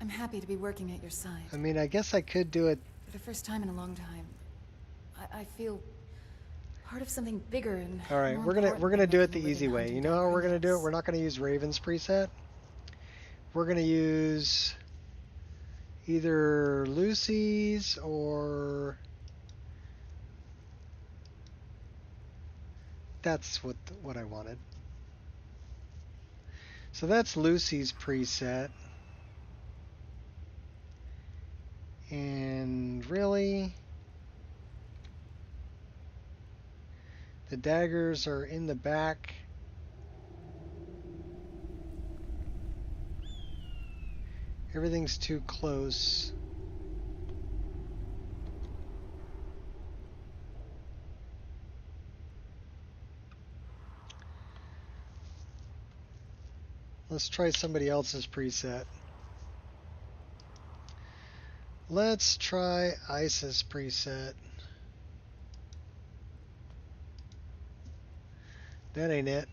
I'm happy to be working at your side. I mean, I guess I could do it. For the first time in a long time, I feel part of something bigger and All right, more we're gonna important do than it the making a easy living way. hunting You know down how we're gonna do it? criminals. We're not gonna use Raven's preset. We're gonna use either Lucy's or that's what I wanted. So that's Lucy's preset. And really, the daggers are in the back. Everything's too close. Let's try somebody else's preset. Let's try Asus preset. That ain't it.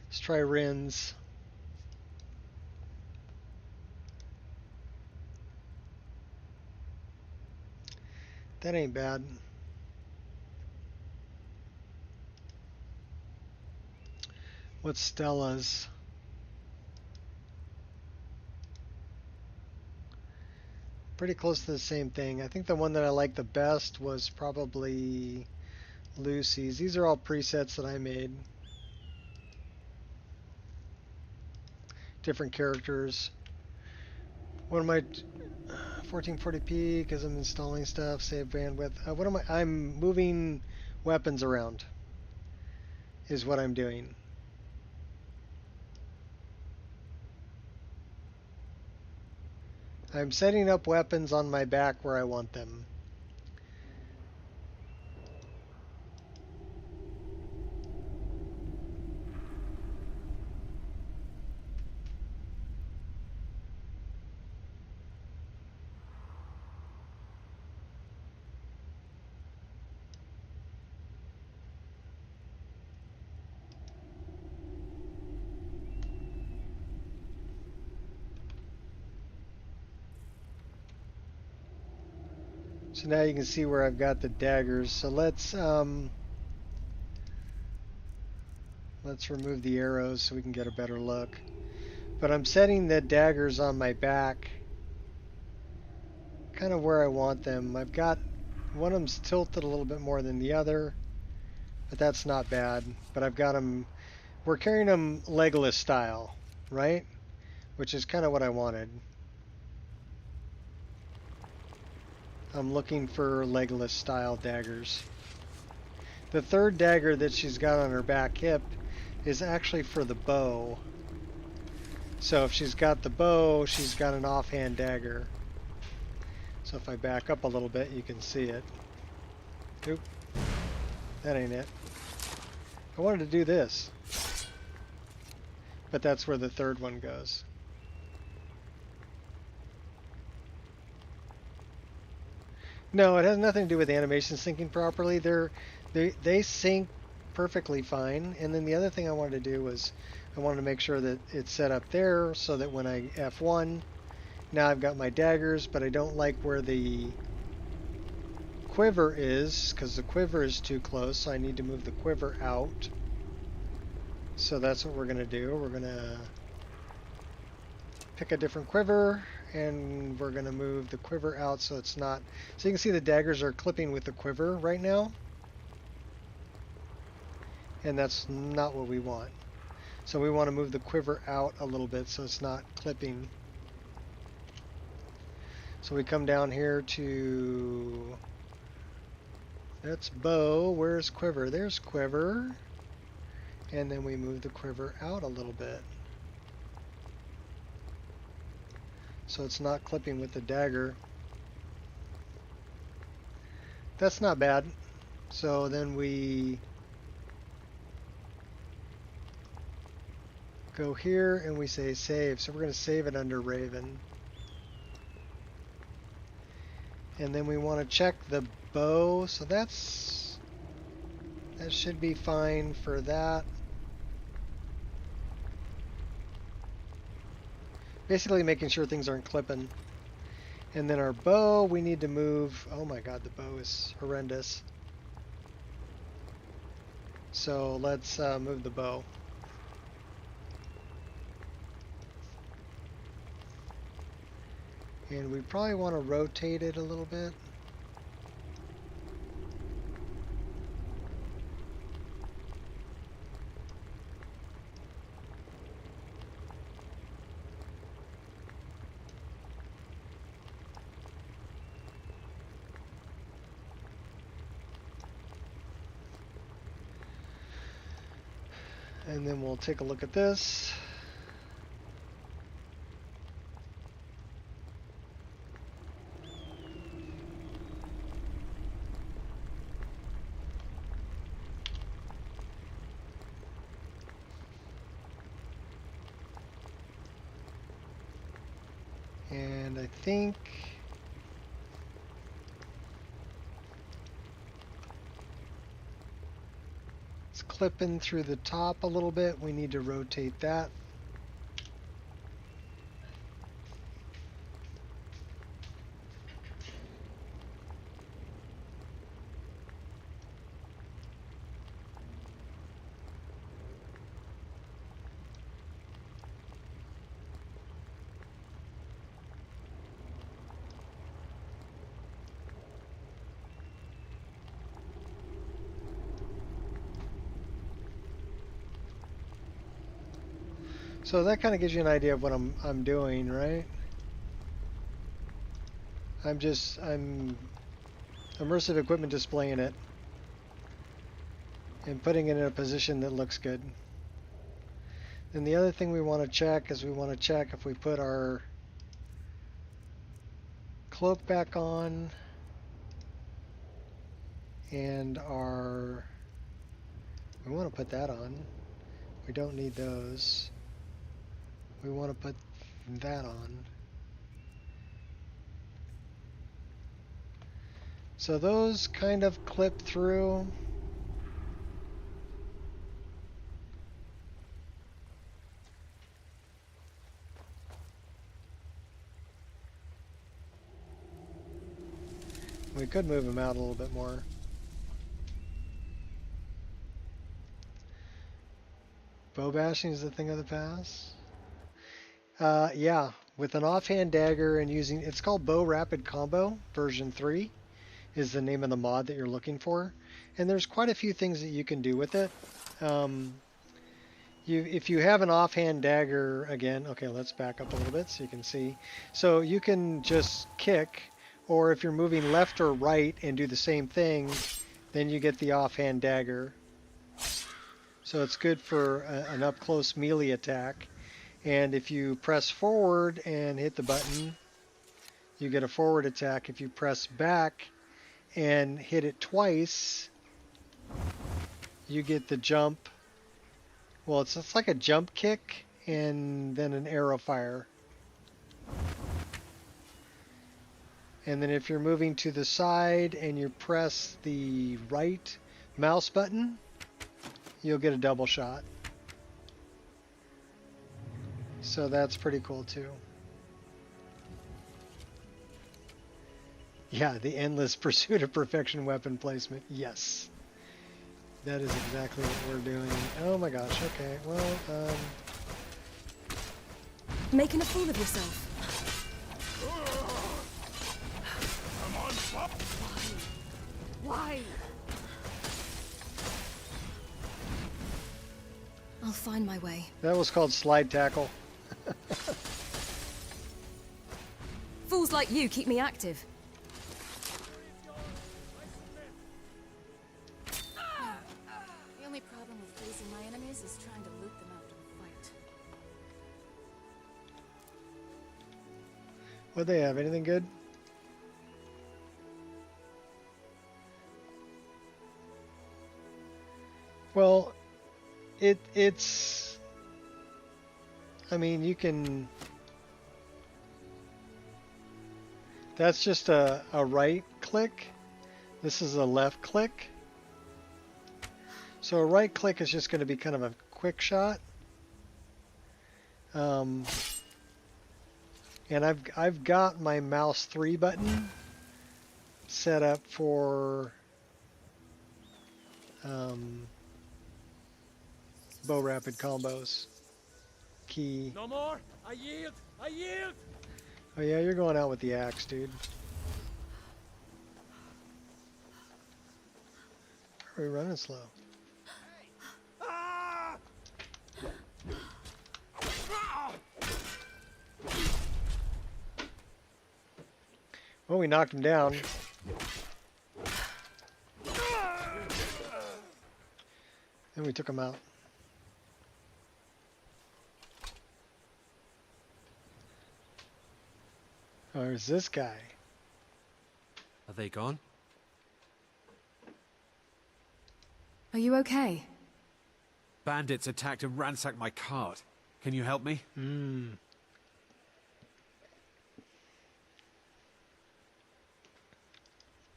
Let's try Rin's. That ain't bad. What's Stella's? Pretty close to the same thing. I think the one that I liked the best was probably Lucy's. These are all presets that I made. Different characters. What am I? 1440p because I'm installing stuff. Save bandwidth. What am I? I'm moving weapons around. Is what I'm doing. I'm setting up weapons on my back where I want them. So now you can see where I've got the daggers. So let's remove the arrows so we can get a better look. But I'm setting the daggers on my back kind of where I want them. I've got one of them's tilted a little bit more than the other, but that's not bad. But I've got them, we're carrying them legless style, right? Which is kind of what I wanted. I'm looking for legless style daggers. The third dagger that she's got on her back hip is actually for the bow. So if she's got the bow, she's got an offhand dagger. So if I back up a little bit, you can see it. Oop, that ain't it. I wanted to do this, but that's where the third one goes. No, it has nothing to do with animation syncing properly. They sync perfectly fine. And then the other thing I wanted to do was I wanted to make sure that it's set up there so that when I F1, now I've got my daggers, but I don't like where the quiver is because the quiver is too close, so I need to move the quiver out. So that's what we're going to do. We're going to pick a different quiver, and we're going to move the quiver out so it's not... So you can see the daggers are clipping with the quiver right now. And that's not what we want. So we want to move the quiver out a little bit so it's not clipping. So we come down here to... That's bow. Where's quiver? There's quiver. And then we move the quiver out a little bit. So it's not clipping with the dagger. That's not bad. So then we go here and we say save. So we're going to save it under Raven. And then we want to check the bow. So that should be fine for that. Basically making sure things aren't clipping. And then our bow, we need to move. Oh my god, the bow is horrendous. So let's move the bow. And we probably want to rotate it a little bit. And then we'll take a look at this. And I think it's clipping through the top a little bit. We need to rotate that. So that kind of gives you an idea of what I'm doing, right? I'm immersive equipment displaying it and putting it in a position that looks good. And the other thing we want to check is we want to check if we put our cloak back on and we want to put that on. We don't need those. We want to put that on. So those kind of clip through. We could move him out a little bit more. Bow bashing is the thing of the past. Yeah, with an offhand dagger and using, it's called Bow Rapid Combo version 3 is the name of the mod that you're looking for. And there's quite a few things that you can do with it. If you have an offhand dagger, again, okay, let's back up a little bit so you can see. So you can just kick, or if you're moving left or right and do the same thing, then you get the offhand dagger. So it's good for an up-close melee attack. And if you press forward and hit the button, you get a forward attack. If you press back and hit it twice, you get the jump. Well, it's like a jump kick and then an arrow fire. And then if you're moving to the side and you press the right mouse button, you'll get a double shot. So that's pretty cool too. Yeah, the endless pursuit of perfection weapon placement. Yes. That is exactly what we're doing. Oh my gosh, okay. Well, Making a fool of yourself. Come on, stop! Why? I'll find my way. that was called slide tackle. Fools like you keep me active. The only problem with facing my enemies is trying to loot them after the fight. What'd they have? Anything good? Well, it's, I mean, you can, that's just a right click. This is a left click. So a right click is just going to be kind of a quick shot. And I've got my mouse 3 button set up for bow rapid combos. Key. No more! I yield! I yield! Oh yeah, you're going out with the axe, dude. Are we running slow? Ah! Well, we knocked him down. And we took him out. Oh, there's this guy. Are they gone? Are you okay? Bandits attacked and ransacked my cart. Can you help me?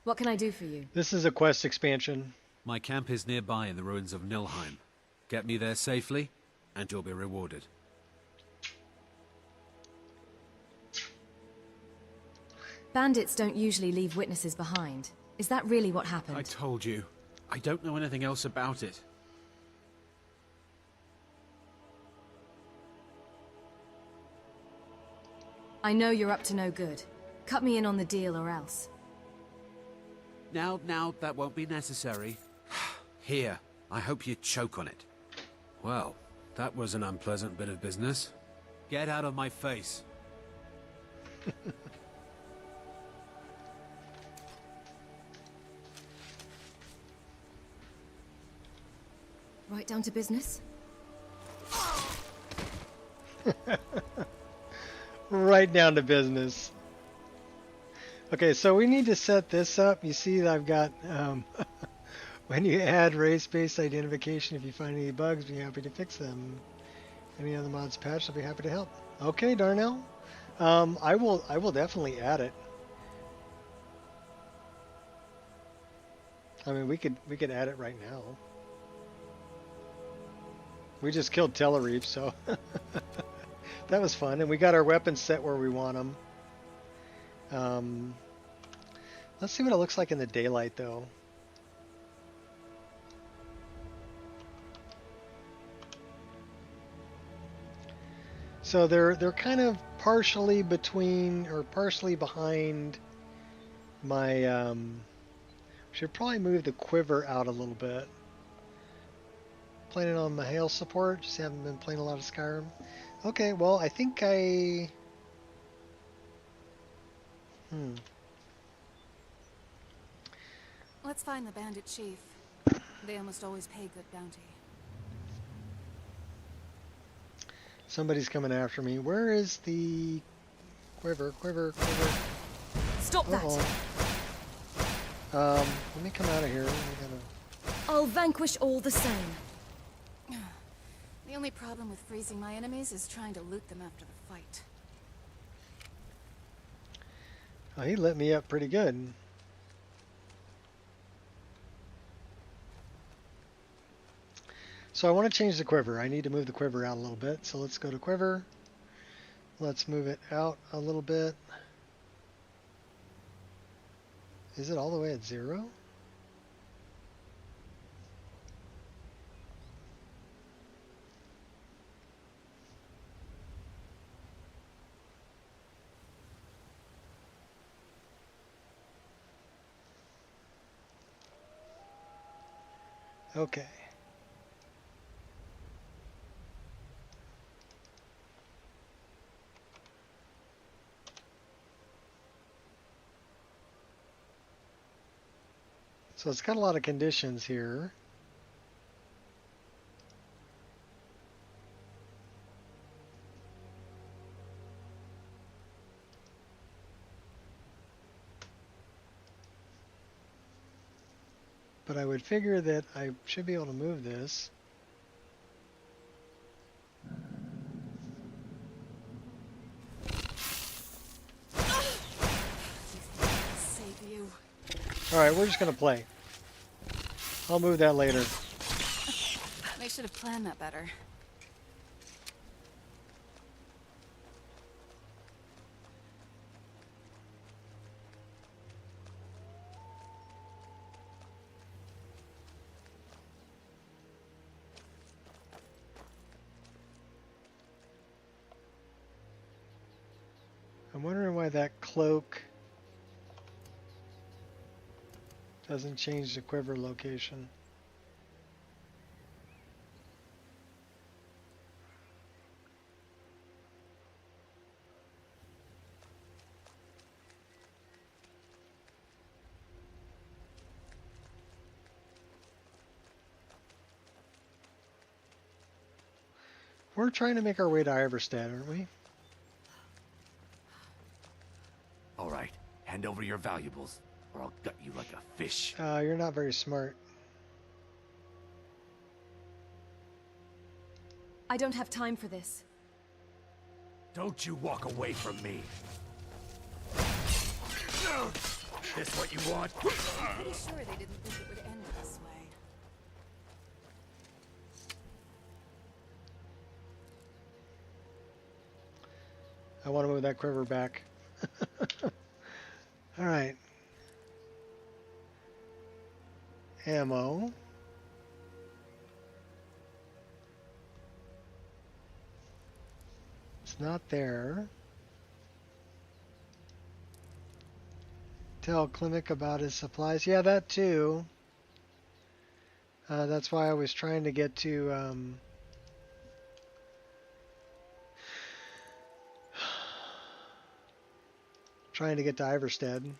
What can I do for you? This is a quest expansion. My camp is nearby in the ruins of Nilheim. Get me there safely, and you'll be rewarded. Bandits don't usually leave witnesses behind. Is that really what happened? I told you. I don't know anything else about it. I know you're up to no good. Cut me in on the deal or else. Now, that won't be necessary. Here, I hope you choke on it. Well, that was an unpleasant bit of business. Get out of my face. Right down to business? Right down to business. Okay, so we need to set this up. You see that I've got, when you add race-based identification, if you find any bugs, be happy to fix them. Any other mods patched, I'll be happy to help. Okay, Darnell. I will definitely add it. I mean, we could add it right now. We just killed Tellarif, so that was fun, and we got our weapons set where we want them. Let's see what it looks like in the daylight, though. So they're kind of partially between or partially behind my. Should probably move the quiver out a little bit. Playing on my hail support. Just haven't been playing a lot of Skyrim. Okay, well I think I. Let's find the bandit chief. They almost always pay good bounty. Somebody's coming after me. Where is the quiver? Quiver. Stop that! Let me come out of here. I'll vanquish all the same. The only problem with freezing my enemies is trying to loot them after the fight. Oh, he lit me up pretty good. So I want to change the quiver. I need to move the quiver out a little bit. So let's go to quiver. Let's move it out a little bit. Is it all the way at 0? Okay. So it's got a lot of conditions here. But I would figure that I should be able to move this. Save you. Alright, we're just going to play. I'll move that later. They should have planned that better. I'm wondering why that cloak doesn't change the quiver location. We're trying to make our way to Iverstead, aren't we? All right, hand over your valuables, or I'll gut you like a fish. You're not very smart. I don't have time for this. Don't you walk away from me. This what you want? I'm pretty sure they didn't think it would end this way. I want to move that quiver back. All right. Ammo. It's not there. Tell Klimek about his supplies. Yeah, that too. That's why I was trying to get to... trying to get to Iverstead.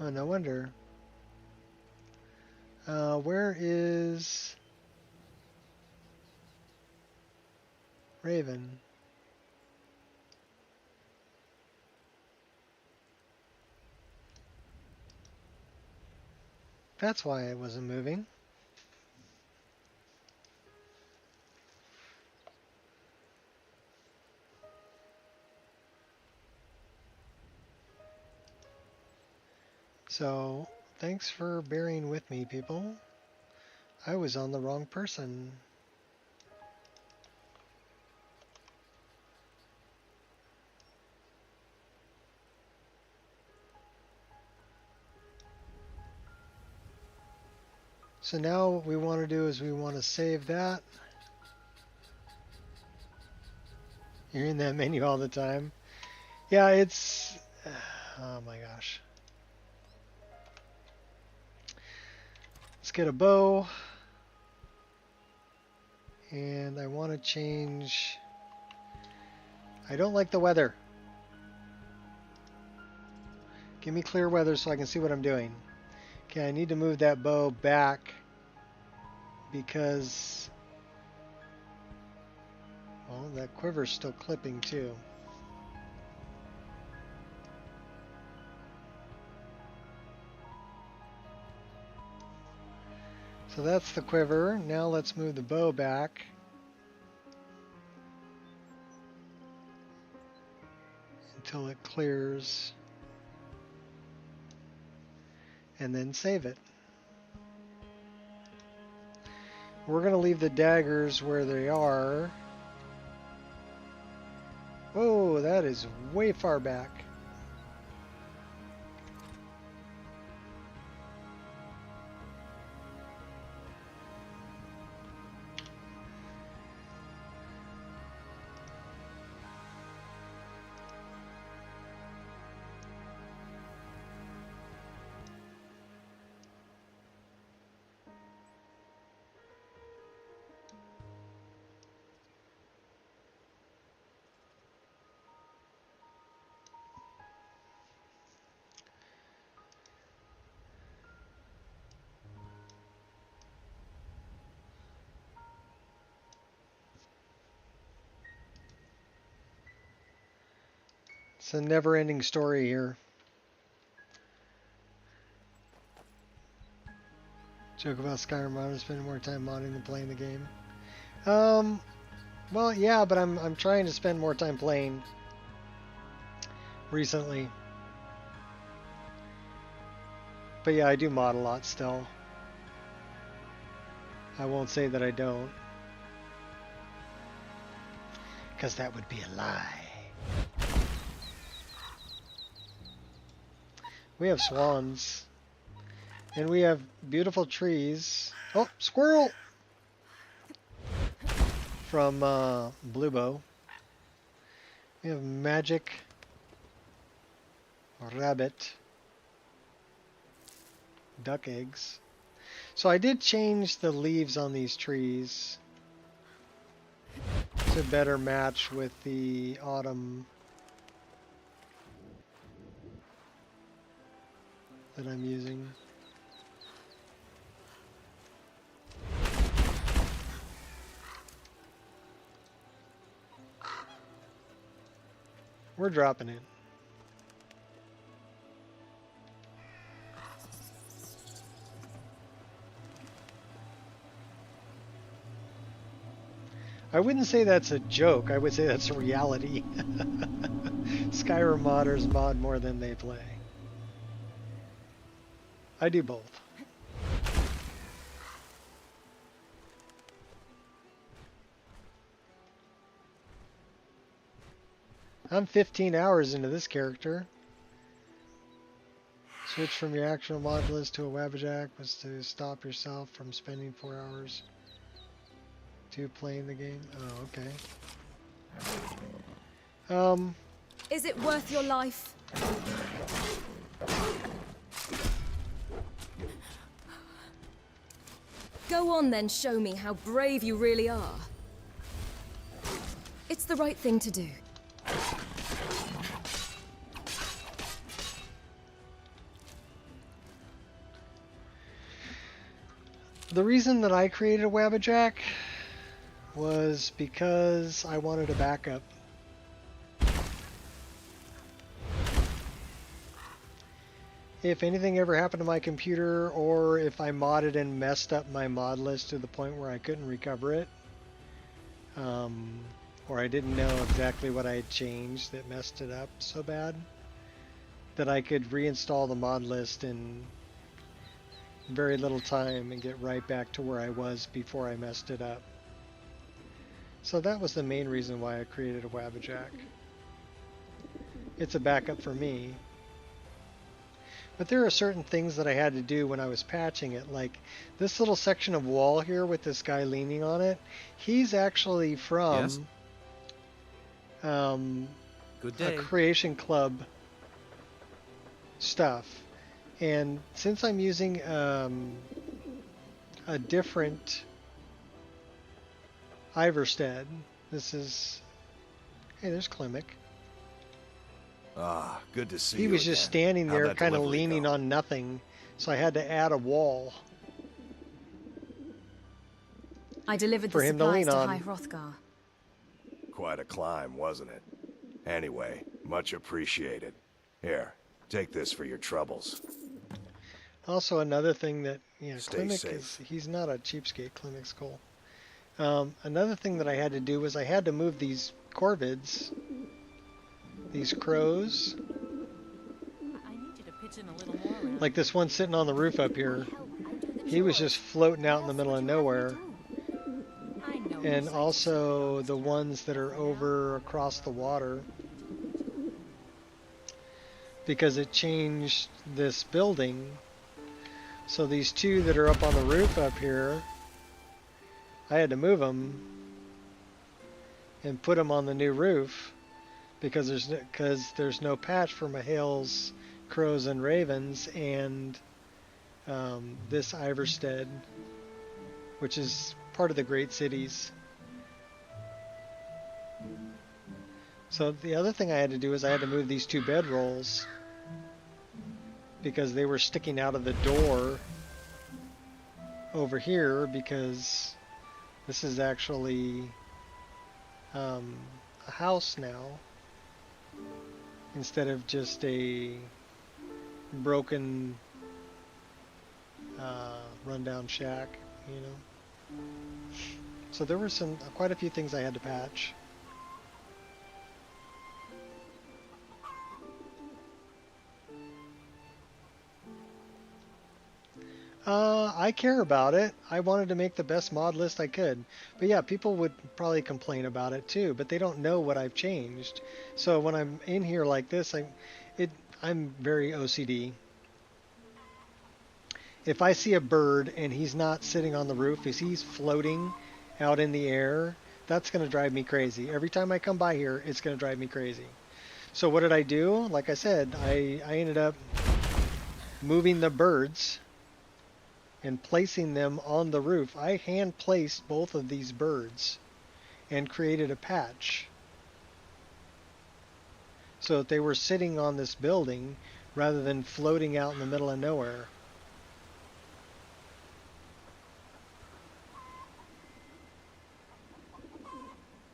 Oh, no wonder. Where is Raven? That's why I wasn't moving. So, thanks for bearing with me, people. I was on the wrong person. So now what we want to do is we want to save that. You're in that menu all the time. Yeah, it's... oh my gosh. Let's get a bow. And I want to change... I don't like the weather. Give me clear weather so I can see what I'm doing. Okay, I need to move that bow back because... well, that quiver's still clipping too. So that's the quiver. Now let's move the bow back. Until it clears. And then save it. We're going to leave the daggers where they are. Oh, that is way far back. It's a never-ending story here. Joke about Skyrim modding, spending more time modding than playing the game. Well, yeah, but I'm trying to spend more time playing recently. But yeah, I do mod a lot still. I won't say that I don't. Because that would be a lie. We have swans. And we have beautiful trees. Oh, squirrel! From Blue Bow. We have magic rabbit. Duck eggs. So I did change the leaves on these trees to better match with the autumn that I'm using. We're dropping it. I wouldn't say that's a joke. I would say that's a reality. Skyrim modders mod more than they play. I do both. I'm 15 hours into this character. Switch from your actual mod list to a Wabbajack was to stop yourself from spending 4 hours to playing the game. Oh, okay. Is it worth your life? Go on then, show me how brave you really are. It's the right thing to do. The reason that I created a Wabbajack was because I wanted a backup. if anything ever happened to my computer, or if I modded and messed up my mod list to the point where I couldn't recover it, or I didn't know exactly what I had changed that messed it up so bad, that I could reinstall the mod list in very little time and get right back to where I was before I messed it up. So that was the main reason why I created a Wabbajack. It's a backup for me. But there are certain things that I had to do when I was patching it, like this little section of wall here with this guy leaning on it. He's actually from Yes? Good a day. Creation Club stuff. And since I'm using a different Iverstead, this is... Hey, there's Klimek. Ah, good to see He you was just again. standing How'd there that kind of delivery leaning go? on nothing, so I had to add a wall I delivered for the him to supplies lean to on. High Hrothgar. Quite a climb, wasn't it? Anyway, much appreciated. Here, take this for your troubles. Also, another thing that, yeah, Stay Klimek safe. he's not a cheapskate. Klimek's cool. Another thing that I had to do was I had to move these corvids, these crows, I need you to pitch in a little more around. like this one sitting on the roof up here. He was just floating out in the middle of nowhere. I know. And also the ones that are over across the water, because it changed this building. So these two that are up on the roof up here, I had to move them and put them on the new roof because there's no patch for Mahale's crows and ravens and this Iverstead, which is part of the Great Cities. So the other thing I had to do is I had to move these two bedrolls because they were sticking out of the door over here, because this is actually a house now instead of just a broken rundown shack, you know. So there were quite a few things I had to patch. I care about it. I wanted to make the best mod list I could. But yeah, people would probably complain about it too, but they don't know what I've changed. So when I'm in here like this, I'm very OCD. If I see a bird and he's not sitting on the roof, if he's floating out in the air, that's going to drive me crazy. Every time I come by here, it's going to drive me crazy. So what did I do? Like I said, I ended up moving the birds and placing them on the roof. I hand placed both of these birds and created a patch so that they were sitting on this building rather than floating out in the middle of nowhere.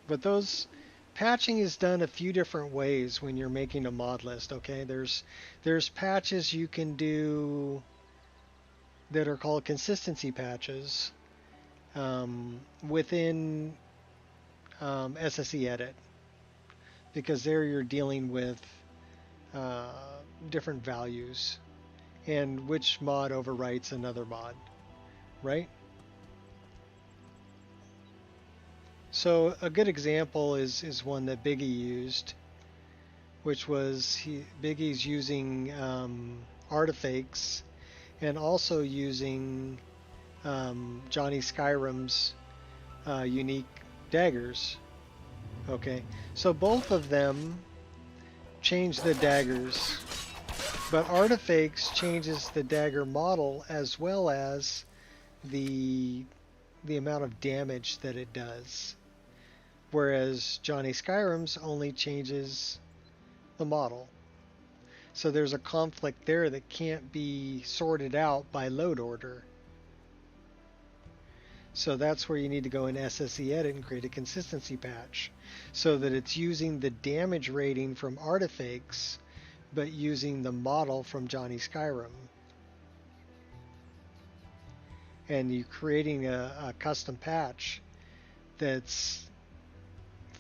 But those patching is done a few different ways when you're making a mod list, okay? There's patches you can do that are called consistency patches within SSE Edit, because there you're dealing with different values and which mod overwrites another mod, right? So a good example is one that Biggie used, which was Biggie's using artifacts and also using Johnny Skyrimed's unique daggers. Okay, so both of them change the daggers, but artifacts changes the dagger model as well as the amount of damage that it does, whereas Johnny Skyrimed's only changes the model. So there's a conflict there that can't be sorted out by load order. So that's where you need to go in SSE Edit and create a consistency patch so that it's using the damage rating from artifacts but using the model from Johnny Skyrim. And you creating a custom patch that's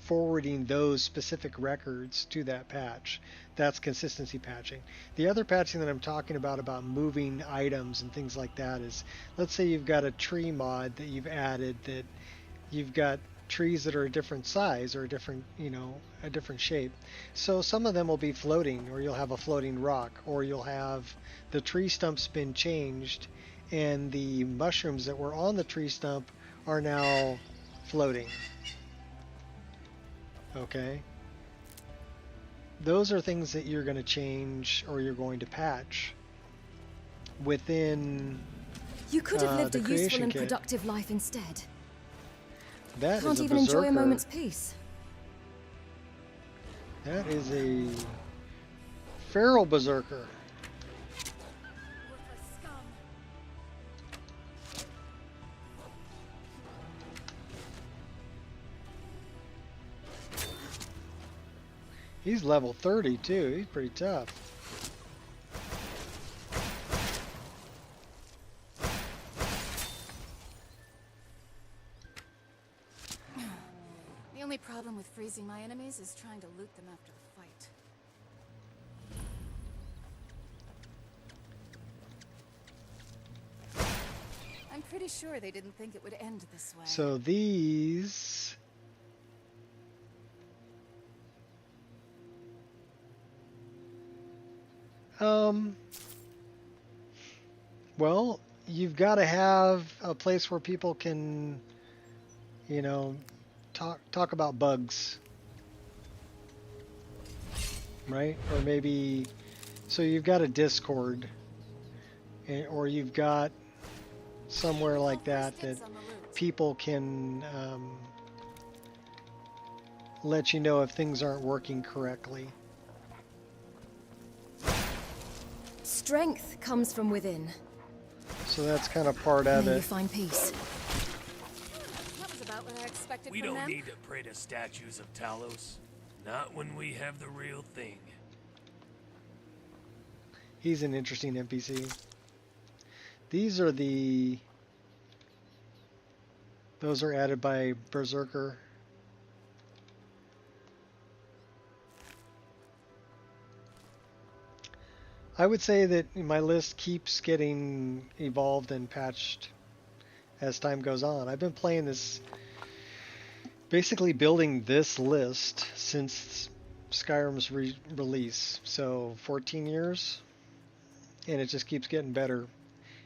forwarding those specific records to that patch. That's consistency patching. The other patching that I'm talking about moving items and things like that is, let's say you've got a tree mod that you've added that you've got trees that are a different size or a different, a different shape. So some of them will be floating, or you'll have a floating rock, or you'll have the tree stump's been changed and the mushrooms that were on the tree stump are now floating. Okay? Those are things that you're going to change or you're going to patch within You could have lived the a useful creation and kit. productive life instead. That Can't is a even enjoy a berserker. moment's peace. That is a feral berserker. He's level 30 too. He's pretty tough. The only problem with freezing my enemies is trying to loot them after the fight. I'm pretty sure they didn't think it would end this way. So these... well, you've got to have a place where people can, talk about bugs, right? Or maybe, so you've got a Discord, or you've got somewhere like that that people can let you know if things aren't working correctly. Strength comes from within. So that's kind of part of May you it. find peace. That was about what I expected We from don't them. need to pray to statues of Talos. Not when we have the real thing. He's an interesting NPC. These are those are added by Berserker. I would say that my list keeps getting evolved and patched as time goes on. I've been playing this, basically building this list since Skyrim's release. So 14 years, and it just keeps getting better.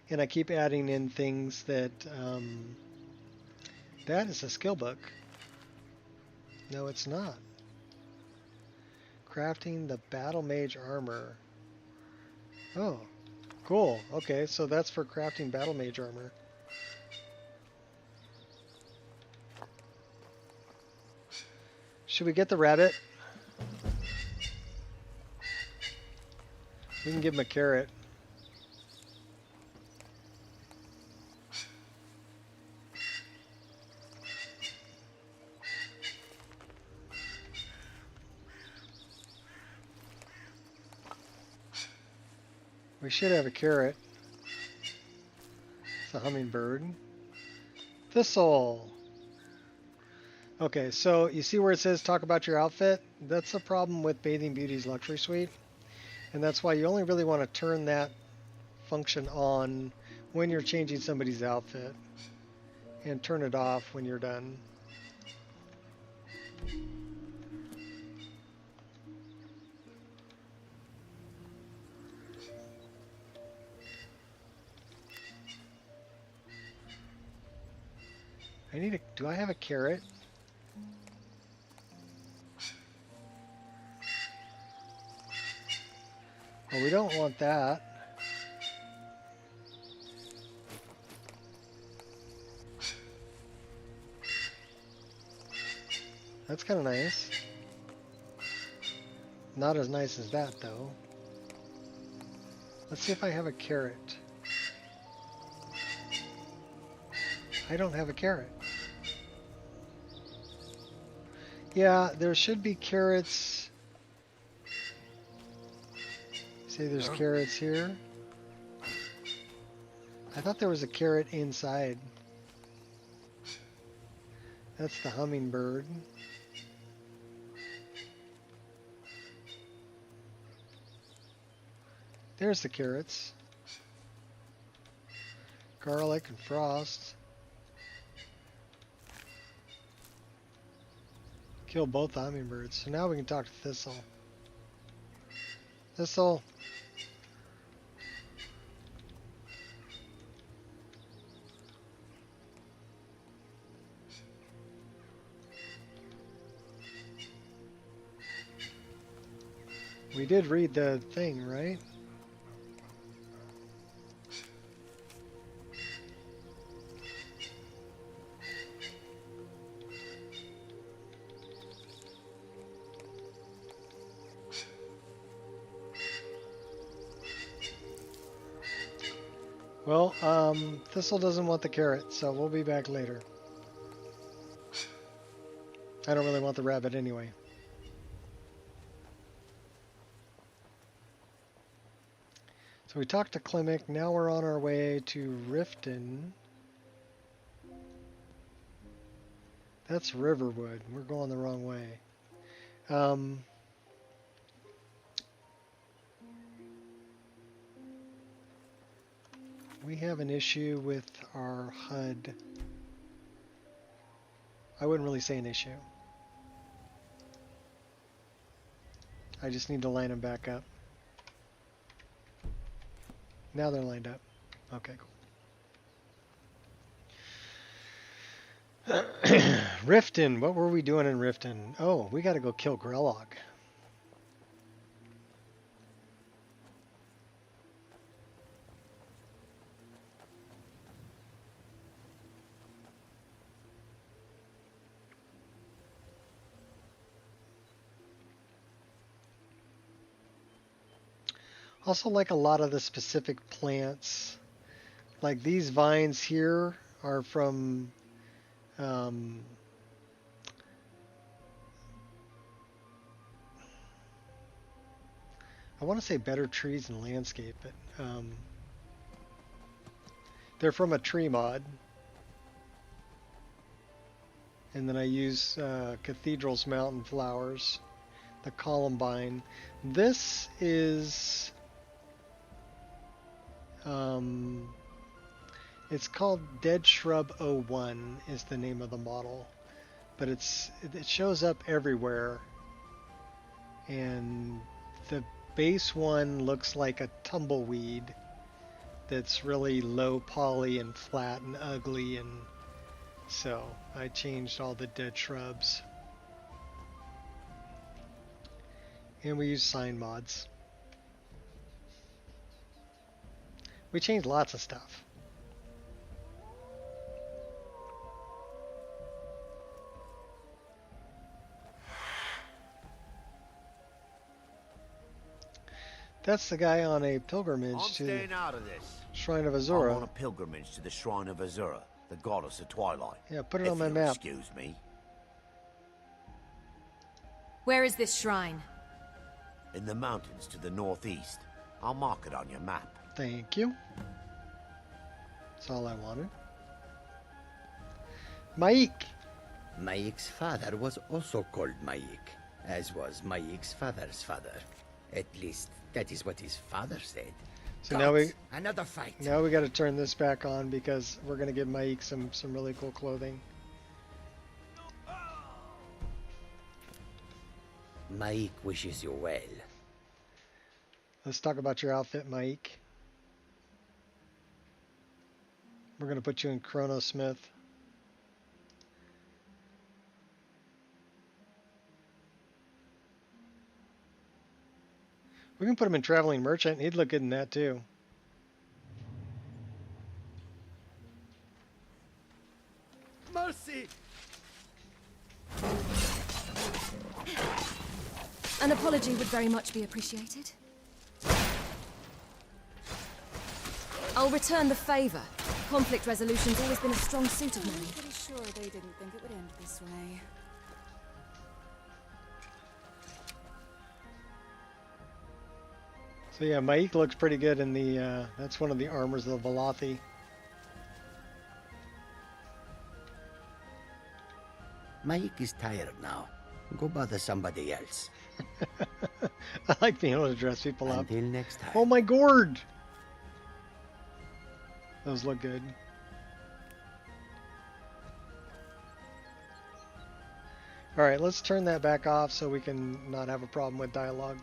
And I keep adding in things that, that is a skill book. No, it's not. Crafting the Battle Mage armor. Oh, cool. Okay, so that's for crafting Battle Mage armor. Should we get the rabbit? We can give him a carrot. We should have a carrot. It's a hummingbird. Thistle. Okay, so you see where it says talk about your outfit? That's the problem with Bathing Beauty's luxury suite. And that's why you only really want to turn that function on when you're changing somebody's outfit. And turn it off when you're done. I need a, do I have a carrot? Well, we don't want that. That's kind of nice. Not as nice as that, though. Let's see if I have a carrot. I don't have a carrot. Yeah, there should be carrots See, there's carrots here. I thought there was a carrot inside. That's the hummingbird. There's the carrots. Garlic and frost. Kill both the hummingbirds. So now we can talk to Thistle. Thistle. We did read the thing, right? Well, Thistle doesn't want the carrot, so we'll be back later. I don't really want the rabbit anyway. So we talked to Klimek, now we're on our way to Riften. That's Riverwood, we're going the wrong way. We have an issue with our HUD. I wouldn't really say an issue. I just need to line them back up. Now they're lined up. Okay, cool. Riften, what were we doing in Riften? Oh, we gotta go kill Grelog. Also, like a lot of the specific plants, like these vines here are from I want to say Better Trees and Landscape, but they're from a tree mod. And then I use Cathedral's Mountain Flowers, the Columbine. This is it's called Dead Shrub 01 is the name of the model, but it shows up everywhere, and the base one looks like a tumbleweed that's really low poly and flat and ugly, and so I changed all the dead shrubs, and we use sign mods. We changed lots of stuff. That's the guy on a pilgrimage to the Shrine of Azura. I'm on a pilgrimage to the Shrine of Azura, the goddess of twilight. Yeah, put it on my map. Excuse me. Where is this shrine? In the mountains to the northeast. I'll mark it on your map. Thank you. That's all I wanted. Maik. Maik's father was also called Maik, as was Maik's father's father. At least, that is what his father said. So now we another fight. Now we got to turn this back on because we're gonna give Maik some really cool clothing. Maik wishes you well. Let's talk about your outfit, Maik. We're gonna put you in Chronosmith. We can put him in Traveling Merchant. He'd look good in that too. Mercy! An apology would very much be appreciated. I'll return the favor. Conflict resolution's always been a strong suit of mine. I'm pretty sure they didn't think it would end this way. So yeah, Maik looks pretty good in the, that's one of the armors of the Velothi. Mike is tired now. Go bother somebody else. I like being able to dress people up. Until next time. Oh my gourd! Those look good. Alright, let's turn that back off so we can not have a problem with dialogue.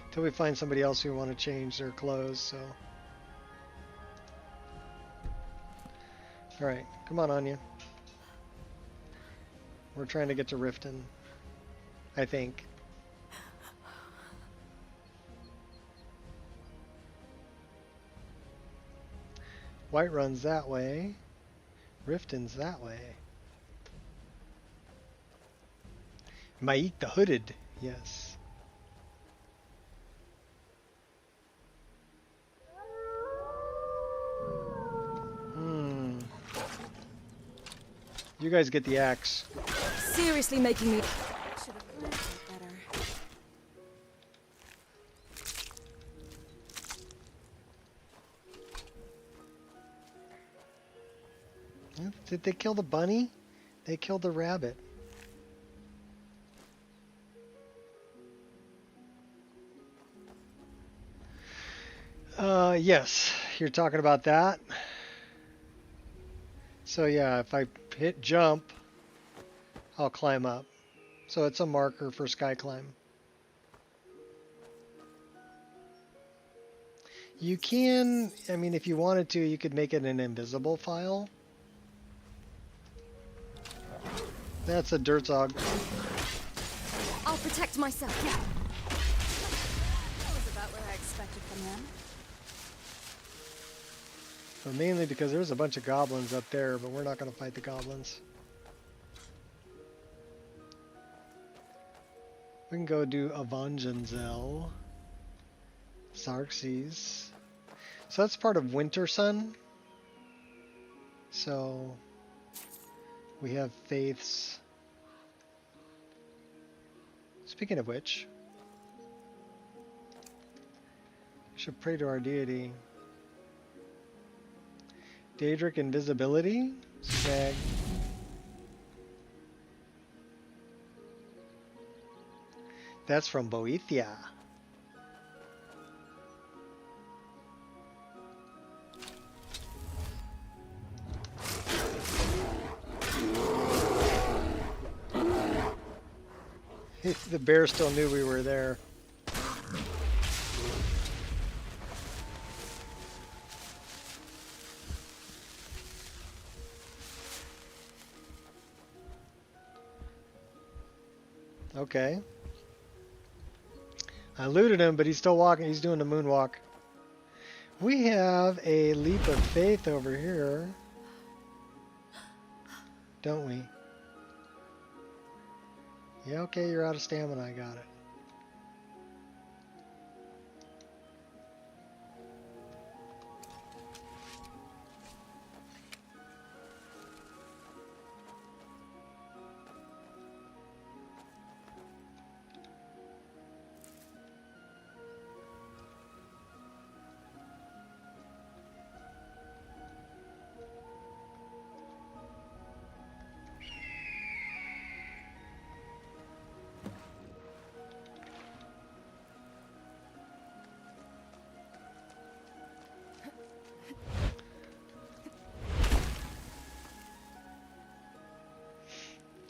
Until we find somebody else who want to change their clothes, so. Alright, come on, Anya. We're trying to get to Riften, I think. Whiterun's that way. Riften's that way. Maik the Hooded, yes. You guys get the axe. Seriously making me... Should have planned it better. Did they kill the bunny? They killed the rabbit. Yes, you're talking about that. So yeah, if I hit jump, I'll climb up. So it's a marker for sky climb. You can, I mean, if you wanted to, you could make it an invisible file. That's a dirt zog. I'll protect myself. That was about what I expected from them. But mainly because there's a bunch of goblins up there, but we're not going to fight the goblins. We can go do Avangenzel. Xarxes. So that's part of Winter Sun. So we have faiths. Speaking of which, we should pray to our deity. Daedric invisibility. Snag. That's from Boethia. The bear still knew we were there. Okay. I looted him, but he's still walking. He's doing the moonwalk. We have a leap of faith over here. Don't we? Yeah, okay, you're out of stamina. I got it.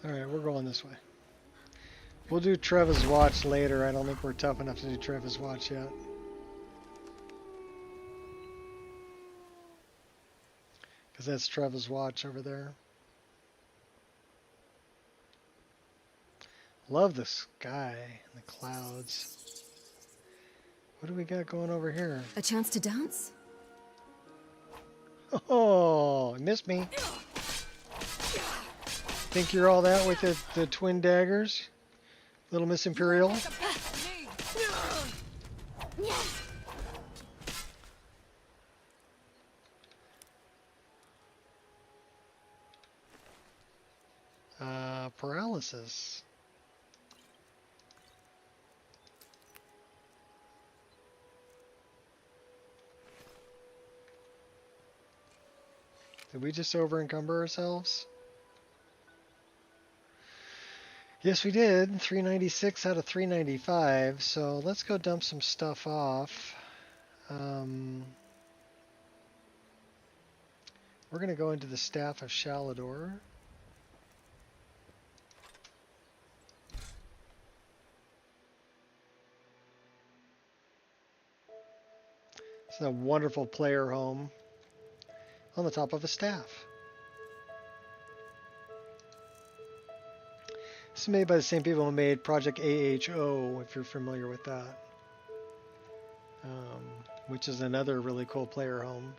Alright, we're going this way. We'll do Treva's Watch later. I don't think we're tough enough to do Treva's Watch yet. Because that's Treva's Watch over there. Love the sky and the clouds. What do we got going over here? A chance to dance? Oh, missed me. Think you're all that with the twin daggers? Little Miss Imperial? Paralysis. Did we just over encumber ourselves? Yes, we did. 396 out of 395. So let's go dump some stuff off. We're going to go into the Staff of Shalador. It's a wonderful player home on the top of a staff. This is made by the same people who made Project AHO, if you're familiar with that, which is another really cool player home.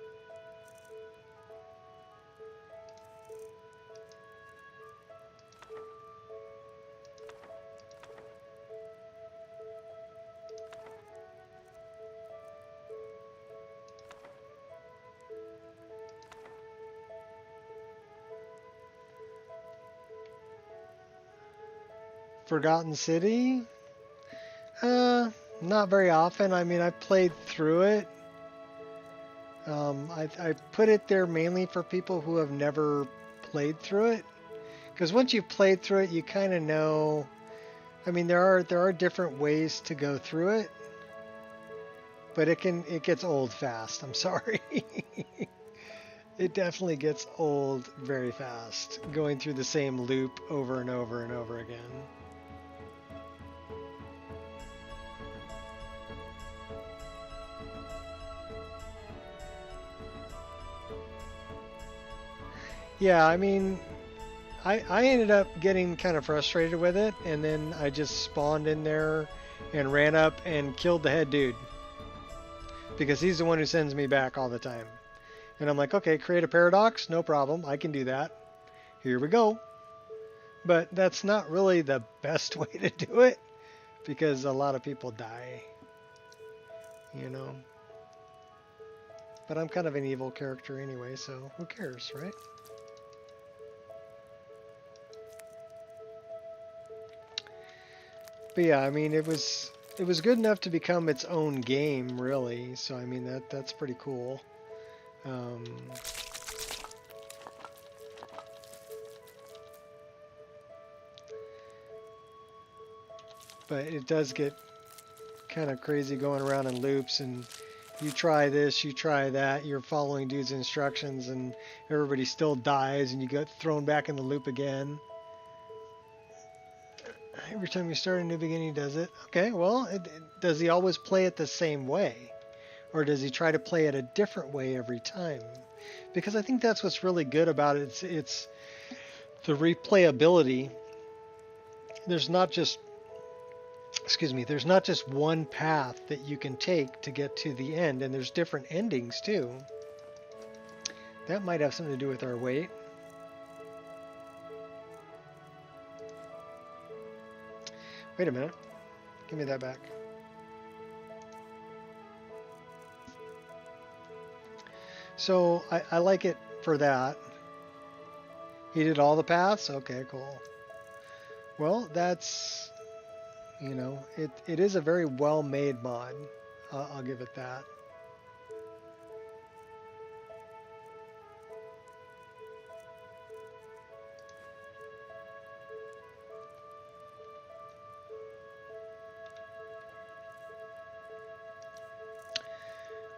Forgotten City? Not very often. I mean, I played through it. I put it there mainly for people who have never played through it. Because once you've played through it, you kind of know. I mean, there are different ways to go through it, but it gets old fast. I'm sorry. It definitely gets old very fast, going through the same loop over and over and over again. Yeah, I mean, I ended up getting kind of frustrated with it, and then I just spawned in there and ran up and killed the head dude. Because he's the one who sends me back all the time. And I'm like, okay, create a paradox, no problem, I can do that. Here we go. But that's not really the best way to do it, because a lot of people die, you know. But I'm kind of an evil character anyway, so who cares, right? But yeah, I mean, it was good enough to become its own game, really. So I mean, that's pretty cool. But it does get kind of crazy going around in loops, and you try this, you try that, you're following dude's instructions, and everybody still dies, and you get thrown back in the loop again. Every time you start a new beginning, does it? Okay, well, does he always play it the same way? Or does he try to play it a different way every time? Because I think that's what's really good about it. It's the replayability. There's not just, there's not just one path that you can take to get to the end, and there's different endings too. That might have something to do with our weight. Wait a minute. Give me that back. So I like it for that. He did all the paths? Okay, cool. Well, that's, you know, it is a very well-made mod. I'll give it that.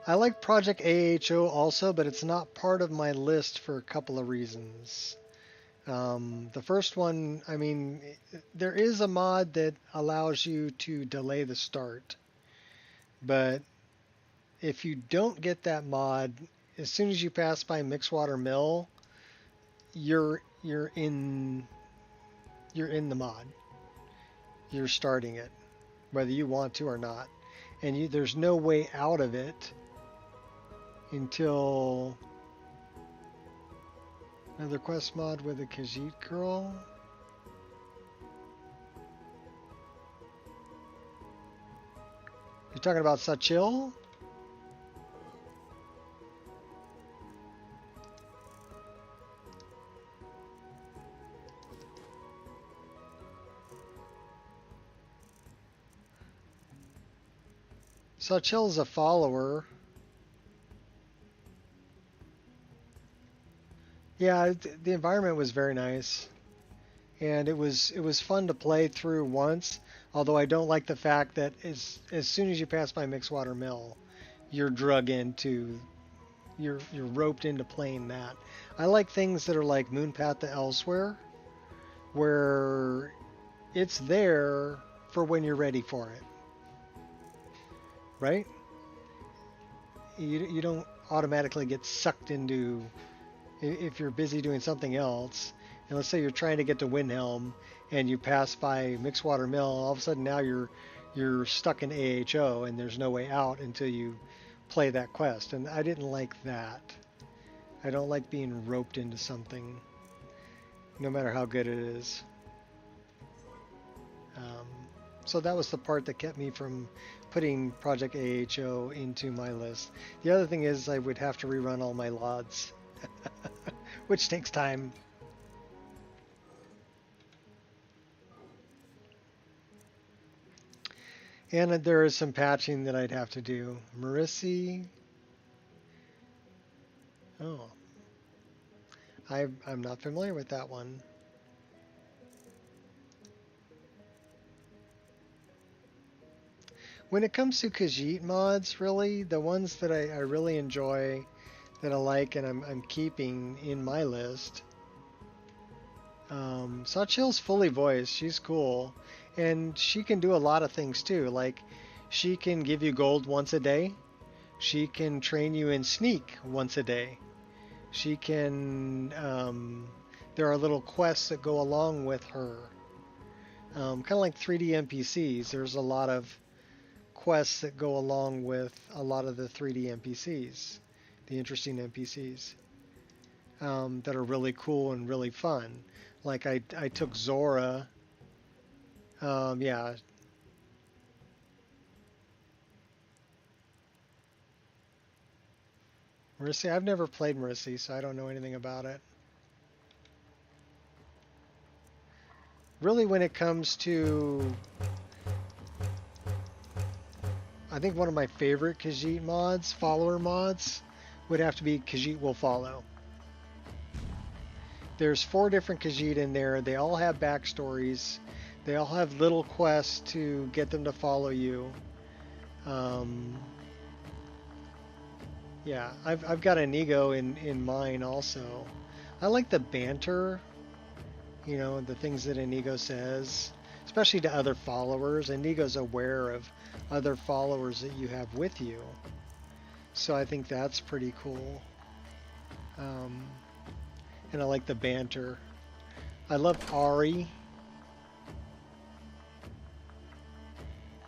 I like Project AHO also, but it's not part of my list for a couple of reasons. The first one, I mean, there is a mod that allows you to delay the start, but if you don't get that mod, as soon as you pass by Mixwater Mill, you're in the mod. You're starting it, whether you want to or not, and there's no way out of it until another quest mod with a Khajiit girl. You're talking about Sachil? Sachil's a follower. Yeah, the environment was very nice, and it was fun to play through once. Although I don't like the fact that as soon as you pass by Mixwater Mill, you're drug into you're roped into playing that. I like things that are like Moonpath to Elsewhere, where it's there for when you're ready for it, right? You don't automatically get sucked into if you're busy doing something else. And let's say you're trying to get to Windhelm and you pass by Mixwater Mill, all of a sudden now you're stuck in AHO and there's no way out until you play that quest. And I didn't like that. I don't like being roped into something, no matter how good it is. So that was the part that kept me from putting Project AHO into my list. The other thing is I would have to rerun all my LODs, which takes time. And there is some patching that I'd have to do. Marissi. Oh. I'm not familiar with that one. When it comes to Khajiit mods, really, the ones that I really enjoy, that I like, and I'm keeping in my list. Sachil's fully voiced. She's cool. And she can do a lot of things too. Like, she can give you gold once a day. She can train you in sneak once a day. She can... there are little quests that go along with her. Kind of like 3D NPCs. There's a lot of quests that go along with a lot of the 3D NPCs. The interesting NPCs. That are really cool and really fun. Like I took Zora. Yeah. Marissi, I've never played Marissi, so I don't know anything about it. Really, when it comes to... I think one of my favorite Khajiit mods, follower mods, would have to be Khajiit Will Follow. There's 4 different Khajiit in there. They all have backstories. They all have little quests to get them to follow you. Yeah, I've got Inigo in mine also. I like the banter, you know, the things that Inigo says, especially to other followers. Inigo's aware of other followers that you have with you. So I think that's pretty cool. And I like the banter. I love Ari.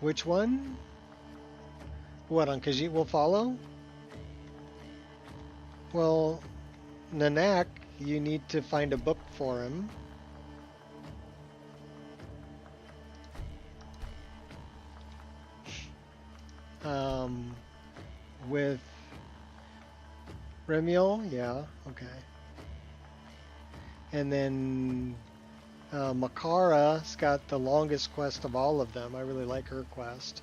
Which one? What, on Khajiit Will Follow? Well, Nanak, you need to find a book for him. With Remiel, yeah, okay. And then Makara's got the longest quest of all of them. I really like her quest.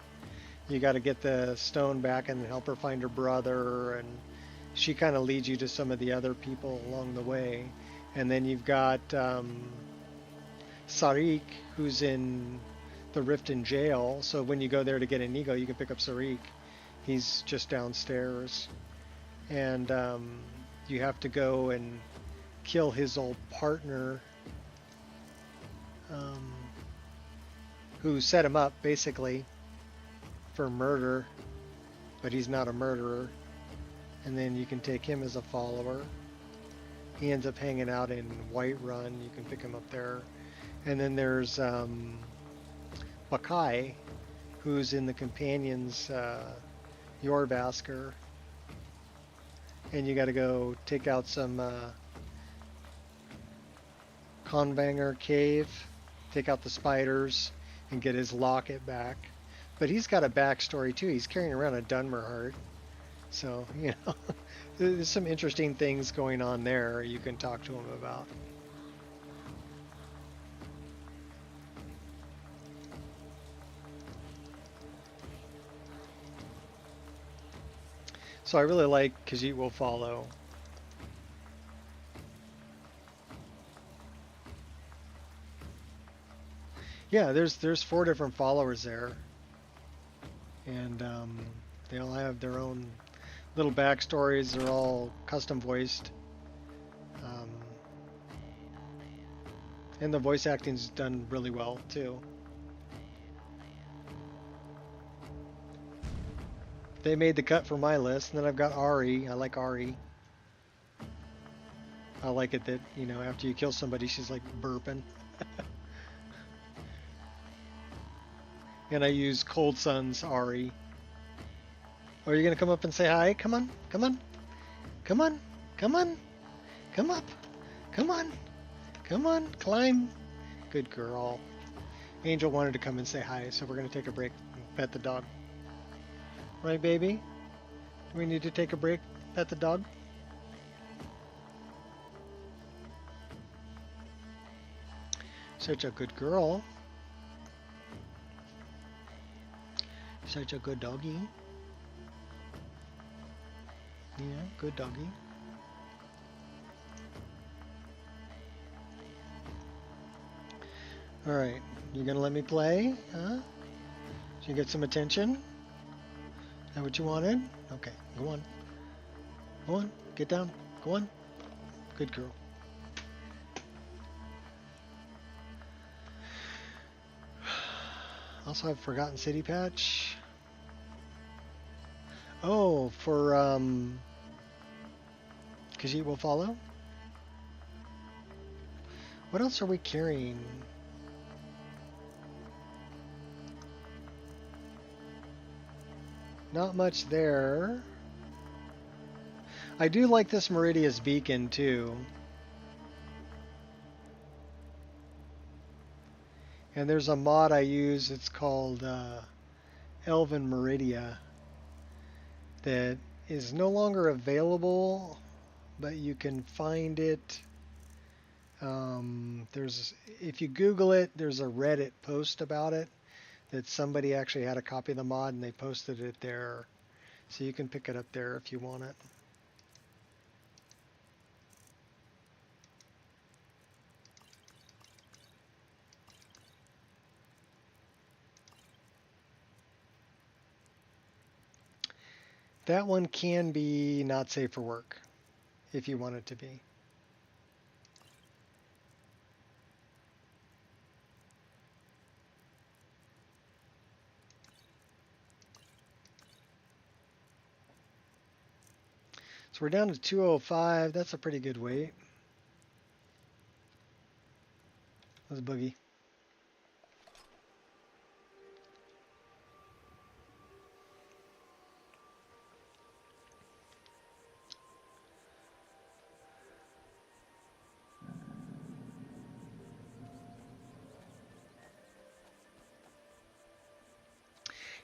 You got to get the stone back and help her find her brother, and she kind of leads you to some of the other people along the way. And then you've got Sarik, who's in the Riften jail. So when you go there to get Inigo, you can pick up Sarik. He's just downstairs. And you have to go and kill his old partner, who set him up basically for murder, but he's not a murderer. And then you can take him as a follower. He ends up hanging out in Whiterun. You can pick him up there. And then there's Bakai, who's in the Companions, Yorvasker. And you got to go take out some Convanger cave, take out the spiders, and get his locket back. But he's got a backstory too. He's carrying around a Dunmer heart. So, you know, there's some interesting things going on there you can talk to him about. So I really like Khajiit Will Follow. Yeah, there's 4 different followers there, and they all have their own little backstories. They're all custom voiced, um, and the voice acting's done really well too. They made the cut for my list, and then I've got Ari. I like Ari. I like it that, you know, after you kill somebody, she's like burping. And I use Cold Sun's Ari. Oh, are you gonna come up and say hi? Come on, come on, come on, come on, come up, come on, come on, climb. Good girl. Angel wanted to come and say hi, so we're gonna take a break and pet the dog. Right, baby? We need to take a break, pet the dog. Such a good girl. Such a good doggy. Yeah, good doggy. Alright, you gonna let me play? Huh? Did you get some attention? Is that what you wanted? Okay, go on. Go on, get down. Go on. Good girl. Also have Forgotten City patch. Oh, for Khajiit will follow. What else are we carrying? Not much there. I do like this Meridius beacon too. And there's a mod I use, it's called Elven Meridia, that is no longer available, but you can find it. If you Google it, there's a Reddit post about it, that somebody actually had a copy of the mod and they posted it there. So you can pick it up there if you want it. That one can be not safe for work, if you want it to be. So we're down to 205. That's a pretty good weight. Let's boogie.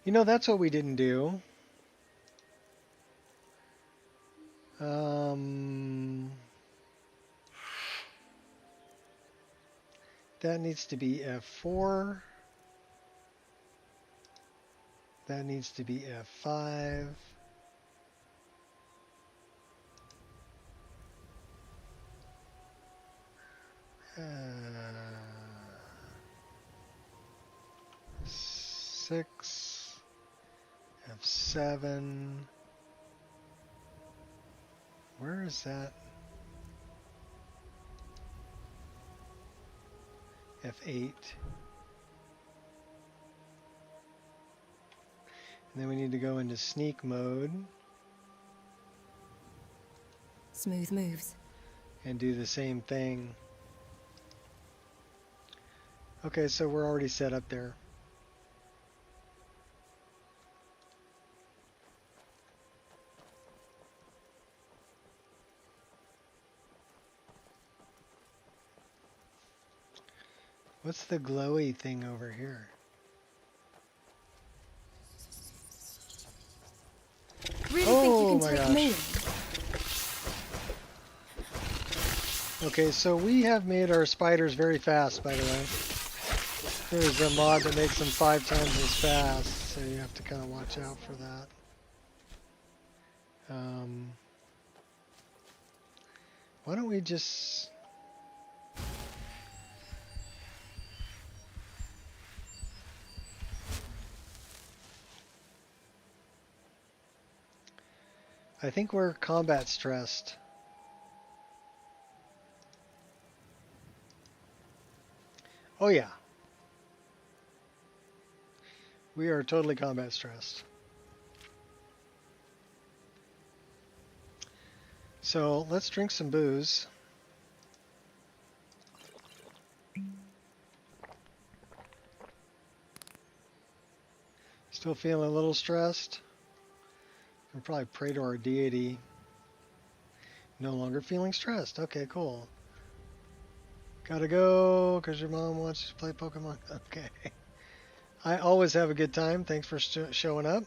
You know, that's what we didn't do. That needs to be F4. That needs to be F5. F6. F7. Where is that? F8. And then we need to go into sneak mode. Smooth moves. And do the same thing. Okay, so we're already set up there. What's the glowy thing over here? Really think you can take me? Okay, so we have made our spiders very fast, by the way. There's a mod that makes them 5 times as fast, so you have to kind of watch out for that. Why don't we just... I think we're combat stressed. Oh yeah. We are totally combat stressed. So let's drink some booze. Still feeling a little stressed. We'll probably pray to our deity. No longer feeling stressed. Okay, cool. Gotta go because your mom wants you to play Pokemon. Okay. I always have a good time. Thanks for showing up.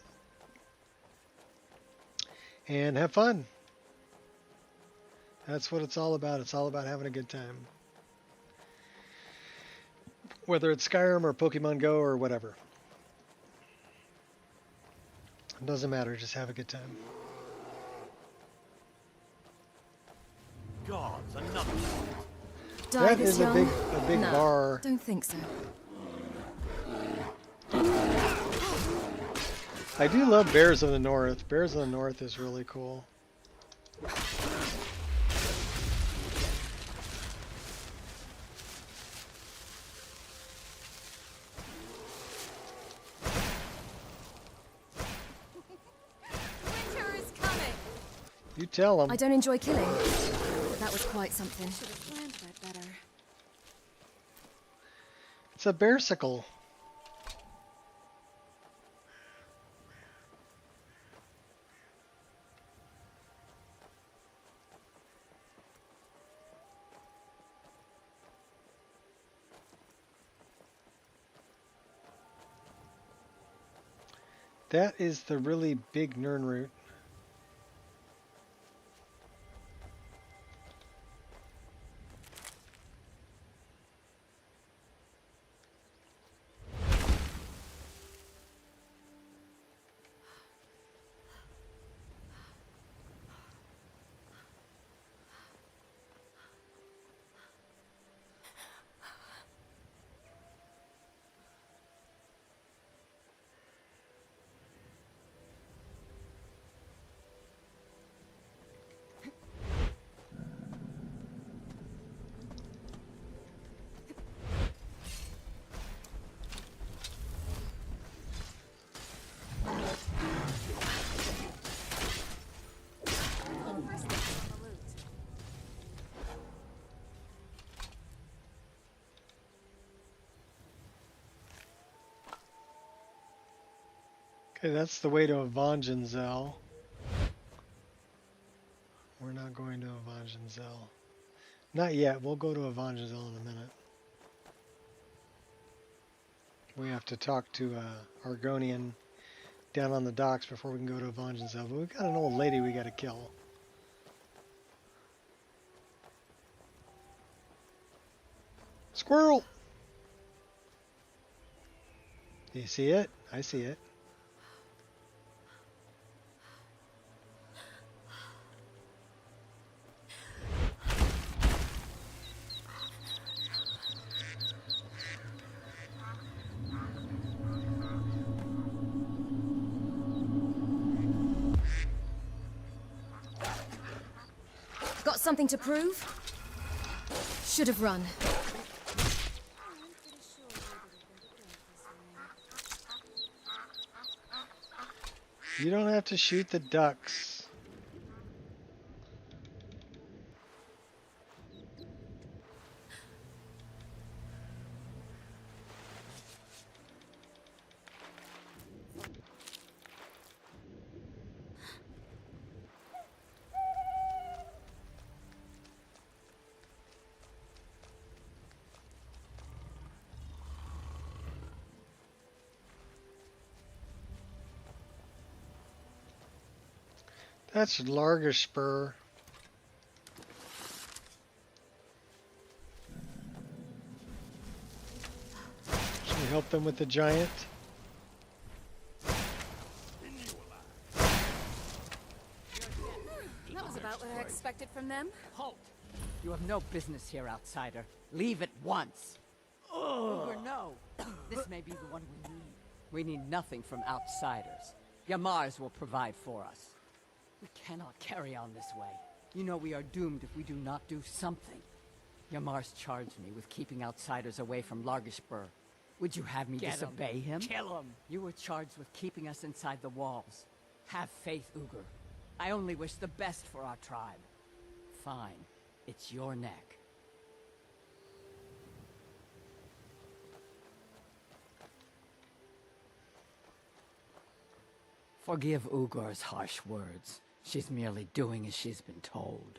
And have fun. That's what it's all about. It's all about having a good time. Whether it's Skyrim or Pokemon Go or whatever. It doesn't matter. Just have a good time. Gods, another Die That this is young? a big No, bar. don't think so. I do love Bears of the North. Bears of the North is really cool. Winter is coming. You tell them. I don't enjoy killing. But that was quite something. Should have planned that better. It's a bearsicle. That is the really big Nern root. Okay, that's the way to Evangenzel. We're not going to Evangenzel. Not yet. We'll go to Evangenzel in a minute. We have to talk to Argonian down on the docks before we can go to Evangenzel. But we've got an old lady we got to kill. Squirrel! Do you see it? I see it. Got something to prove? Should have run. You don't have to shoot the ducks. That's Largerspur. Should we help them with the giant? That was about what I expected from them. Halt! You have no business here, outsider. Leave at once. Or no. This may be the one we need. We need nothing from outsiders. Yamar's will provide for us. We cannot carry on this way. You know we are doomed if we do not do something. Yamar's charged me with keeping outsiders away from Largashbur. Would you have me disobey him? Kill him! You were charged with keeping us inside the walls. Have faith, Ugur. I only wish the best for our tribe. Fine. It's your neck. Forgive Ugur's harsh words. She's merely doing as she's been told.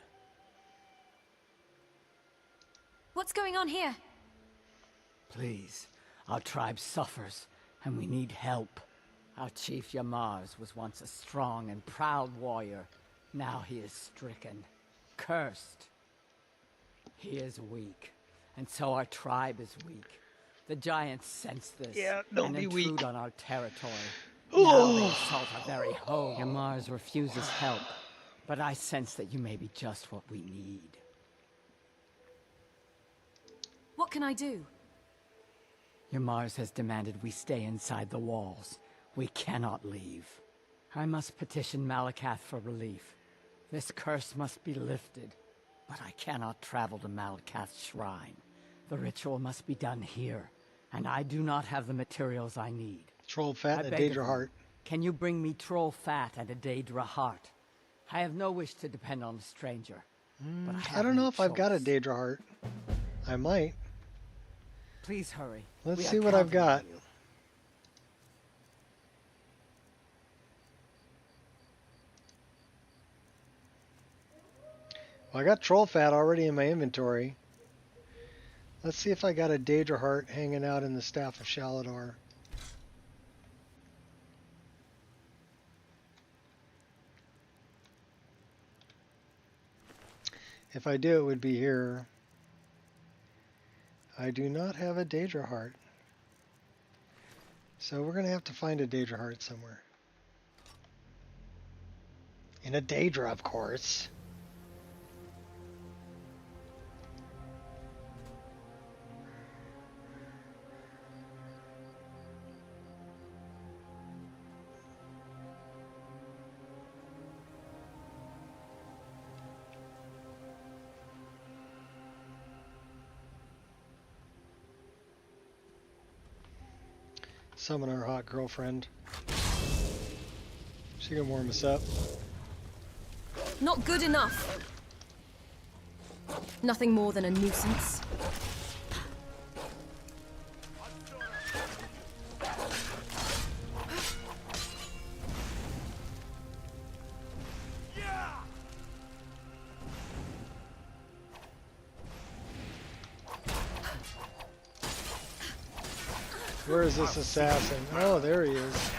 What's going on here? Please, our tribe suffers, and we need help. Our chief Yamars was once a strong and proud warrior. Now he is stricken, cursed. He is weak, and so our tribe is weak. The giants sense this and intrude on our territory. Now they assault our very home. Yamars refuses help, but I sense that you may be just what we need. What can I do? Yamars has demanded we stay inside the walls. We cannot leave. I must petition Malakath for relief. This curse must be lifted, but I cannot travel to Malakath's shrine. The ritual must be done here, and I do not have the materials I need. Troll fat and a beg of Daedra you, heart. Can you bring me troll fat and a Daedra heart? I have no wish to depend on a stranger. But I don't know if I've got a Daedra heart. I might. Please hurry. Let's see what I've got. Well, I got troll fat already in my inventory. Let's see if I got a Daedra heart hanging out in the Staff of Shaladar. If I do, it would be here. I do not have a Daedra heart. So we're going to have to find a Daedra heart somewhere. In a Daedra, of course. Summon our hot girlfriend. She can warm us up. Not good enough. Nothing more than a nuisance. Where is this assassin? Oh, there he is.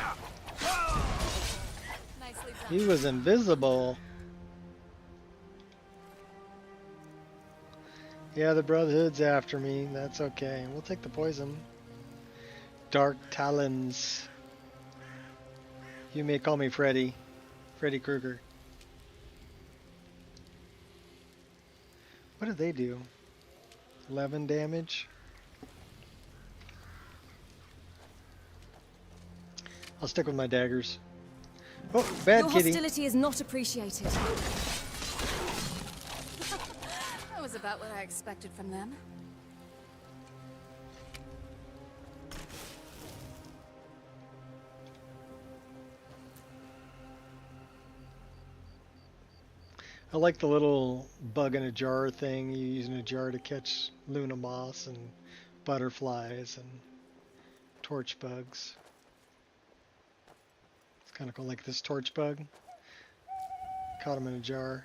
He was invisible. Yeah, the Brotherhood's after me. That's okay. We'll take the poison. Dark Talons. You may call me Freddy. Freddy Krueger. What did they do? 11 damage? I'll stick with my daggers. Oh, bad Your kitty. hostility is not appreciated. That was about what I expected from them. I like the little bug in a jar thing you use in a jar to catch Luna moths and butterflies and torch bugs. It's kind of cool, like this torch bug. Caught him in a jar.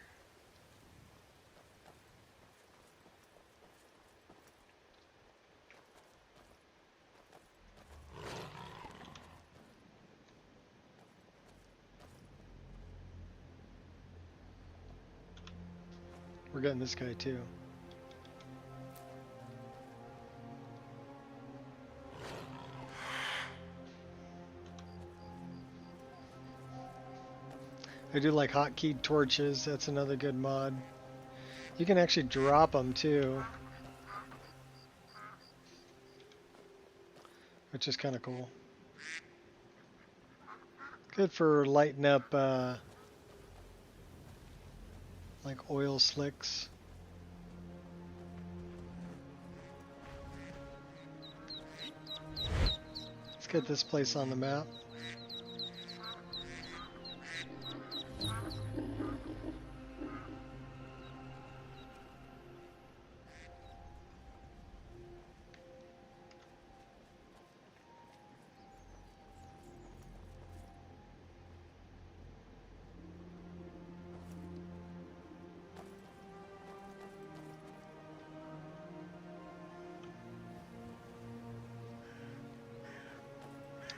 We're getting this guy too. I do like hotkeyed torches. That's another good mod. You can actually drop them too, which is kind of cool. Good for lighting up like oil slicks. Let's get this place on the map.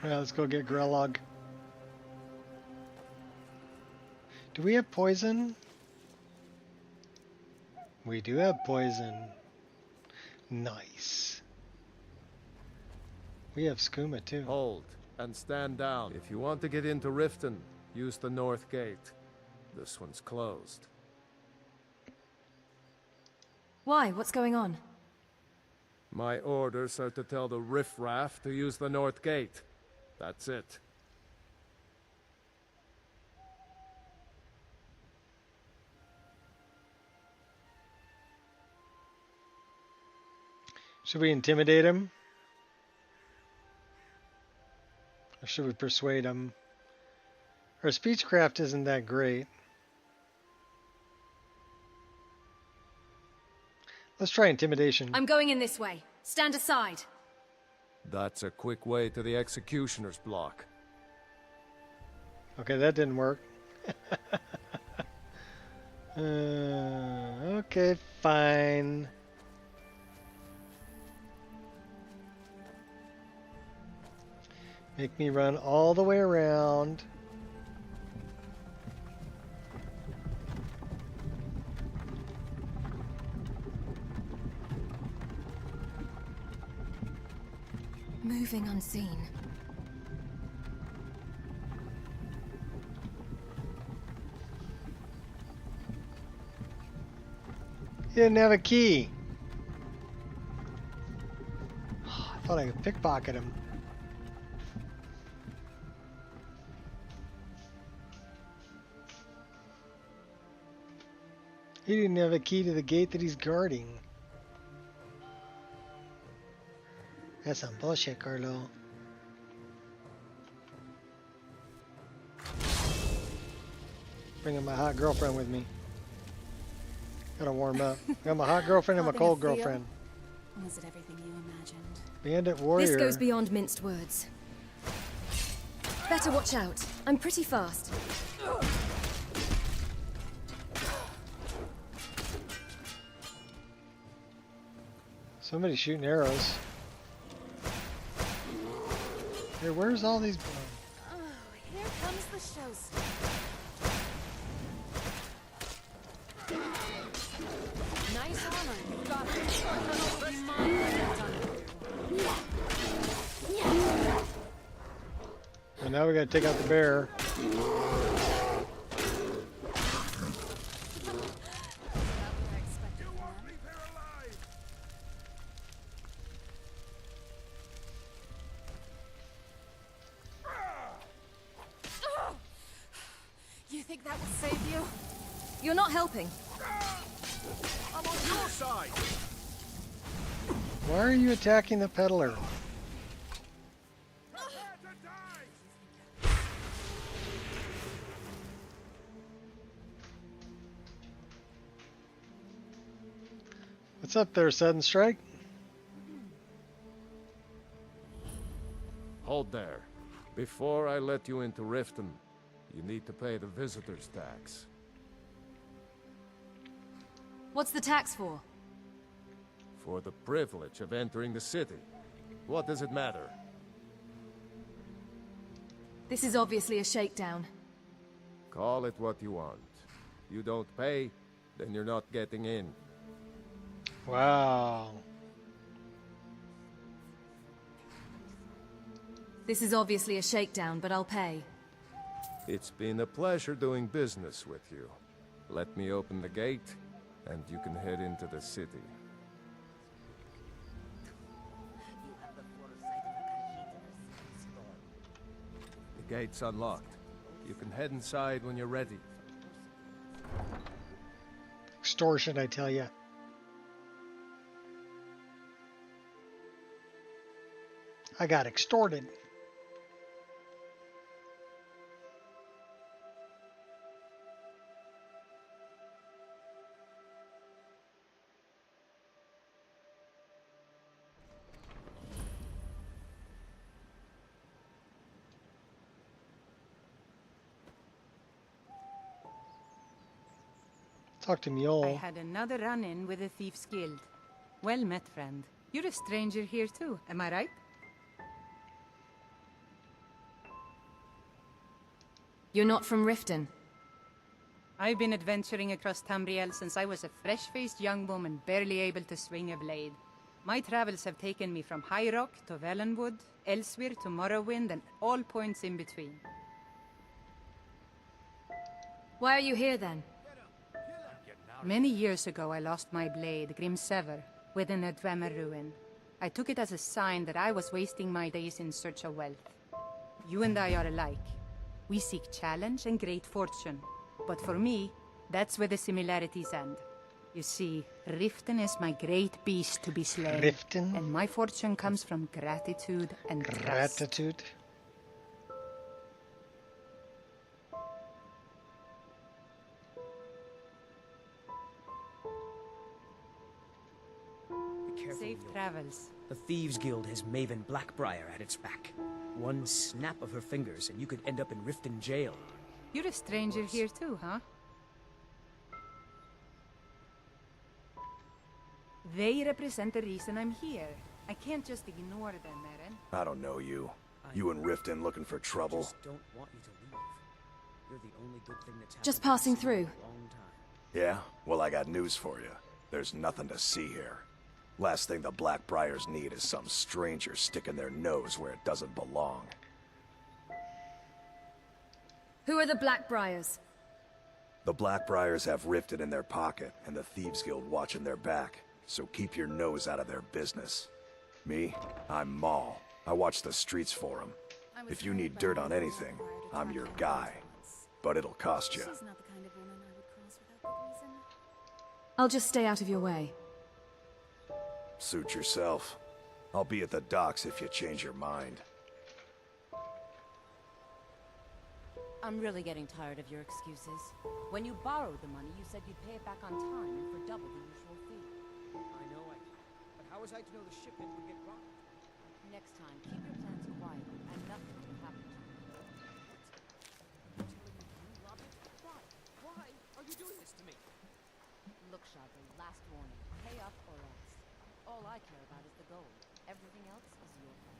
Yeah, let's go get Grelog. Do we have poison? We do have poison. Nice. We have skooma too. Hold and stand down. If you want to get into Riften, use the north gate. This one's closed. Why? What's going on? My orders are to tell the riffraff to use the north gate. That's it. Should we intimidate him? Or should we persuade him? Our speechcraft isn't that great. Let's try intimidation. I'm going in this way. Stand aside. That's a quick way to the executioner's block. Okay, that didn't work. Okay, fine. Make me run all the way around. Moving unseen. He didn't have a key. I thought I could pickpocket him. He didn't have a key to the gate that he's guarding. That's some bullshit, Carlo. Bringing my hot girlfriend with me. Gotta warm up. Got my hot girlfriend and my cold girlfriend. Was it everything you imagined? Bandit warrior. This goes beyond minced words. Better watch out. I'm pretty fast. Somebody shooting arrows. Hey, where's all these? Oh, here comes the showstopper. Nice armor. You got it. I don't mind what you've done. And now we gotta take out the bear. You think that will save you? You're not helping. I'm on your side. Why are you attacking the peddler? What's up there, Sudden Strike? Hold there. Before I let you into Riften, you need to pay the visitor's tax. What's the tax for? For the privilege of entering the city. What does it matter? This is obviously a shakedown. Call it what you want. You don't pay, then you're not getting in. Wow. This is obviously a shakedown, but I'll pay. It's been a pleasure doing business with you. Let me open the gate, and you can head into the city. The gate's unlocked. You can head inside when you're ready. extortion, I tell you. I got extorted. Talk to me, I all. had another run-in with the Thieves Guild. Well met, friend. You're a stranger here too, am I right? You're not from Riften? I've been adventuring across Tamriel since I was a fresh-faced young woman barely able to swing a blade. My travels have taken me from High Rock to Valenwood, elsewhere to Morrowind, and all points in between. Why are you here then? Many years ago I lost my blade, Grimsever, within a Dwemer ruin. I took it as a sign that I was wasting my days in search of wealth. You and I are alike. We seek challenge and great fortune. But for me, that's where the similarities end. You see, Riften is my great beast to be slain. Riften? And my fortune comes from gratitude and trust. Gratitude? Safe travels. The Thieves Guild has Maven Blackbriar at its back. One snap of her fingers and you could end up in Riften jail. You're a stranger here too, huh? They represent the reason I'm here. I can't just ignore them, Eren. I don't know you. You and Riften looking for trouble? I just don't want you to leave. You're the only good thing that's happened Just passing to us in a through. long time. Yeah? Well, I got news for you. There's nothing to see here. Last thing the Blackbriars need is some stranger sticking their nose where it doesn't belong. Who are the Blackbriars? The Blackbriars have Riften in their pocket, and the Thieves Guild watching their back. So keep your nose out of their business. Me? I'm Maul. I watch the streets for them. If you need dirt on anything, I'm your guy. But it'll cost you. She's not the kind of woman I would cross without good reason. I'll just stay out of your way. Suit yourself. I'll be at the docks if you change your mind. I'm really getting tired of your excuses. When you borrowed the money, you said you'd pay it back on time and for double the usual fee. I know I did. But how was I to know the shipment would get robbed? Next time, keep your plans quiet and nothing will happen to you. You're telling me you robbed it? Why? Why are you doing this to me? Look, Shadley, last warning. Pay up or else. All I care about is the gold. Everything else is your fault.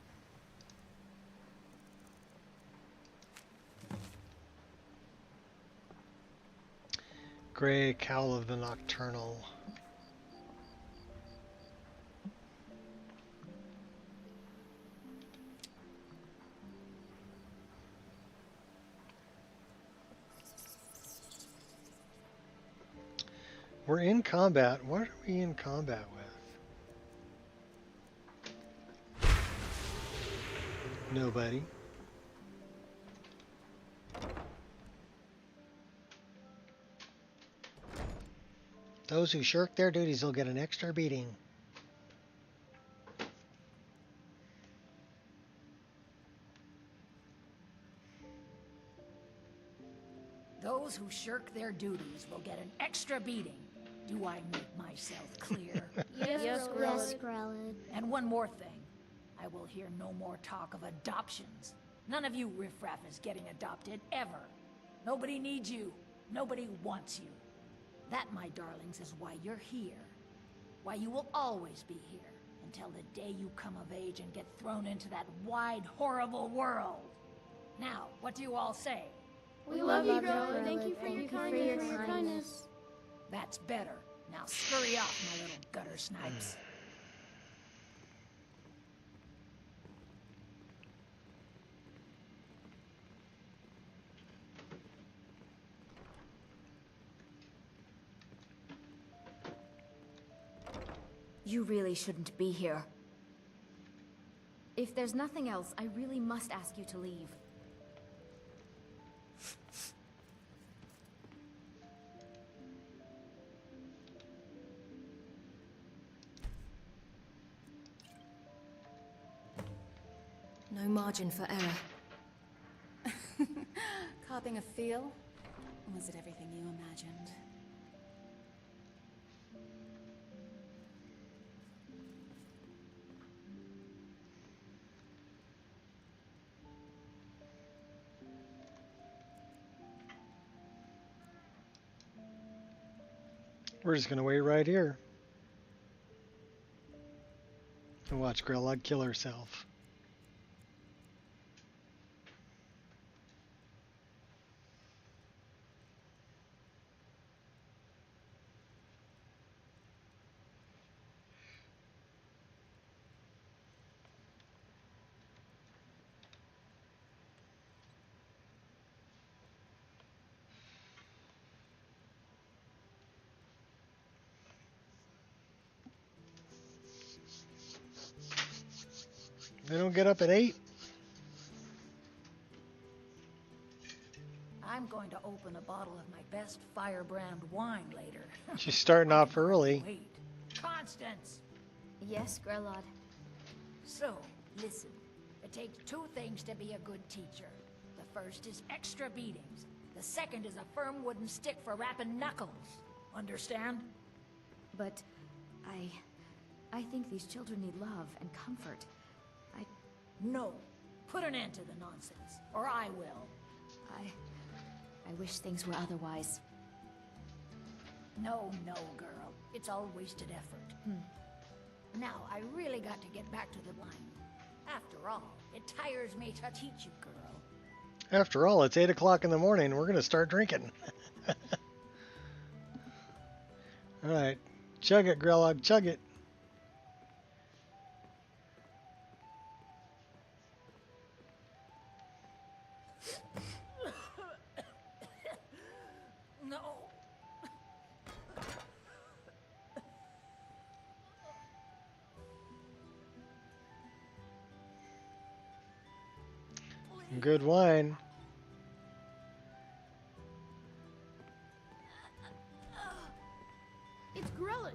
Grey Cowl of the Nocturnal. We're in combat. What are we in combat with? Nobody. Those who shirk their duties will get an extra beating. Those who shirk their duties will get an extra beating. Do I make myself clear? Yes, Skrellin. And one more thing. I will hear no more talk of adoptions. None of you riffraff is getting adopted, ever. Nobody needs you. Nobody wants you. That, my darlings, is why you're here. Why you will always be here. Until the day you come of age and get thrown into that wide, horrible world. Now, what do you all say? We love you, Grella. Thank you for your kindness. That's better. Now scurry off, my little gutter snipes. You really shouldn't be here. If there's nothing else, I really must ask you to leave. No margin for error. Copping a feel? Was it everything you imagined? We're just gonna wait right here and watch Grillog kill herself. They don't get up at 8. I'm going to open a bottle of my best firebrand wine later. She's starting off early. Wait. Constance! Yes, Grelod. So, listen. It takes two things to be a good teacher. The first is extra beatings. The second is a firm wooden stick for rapping knuckles. Understand? But I think these children need love and comfort. No. Put an end to the nonsense, or I will. I wish things were otherwise. No, girl. It's all wasted effort. Now, I really got to get back to the wine. After all, it tires me to teach you, girl. After all, it's 8 o'clock in the morning. We're gonna start drinking. All right, chug it, Grillog, chug it. No. Good wine. It's Grelod.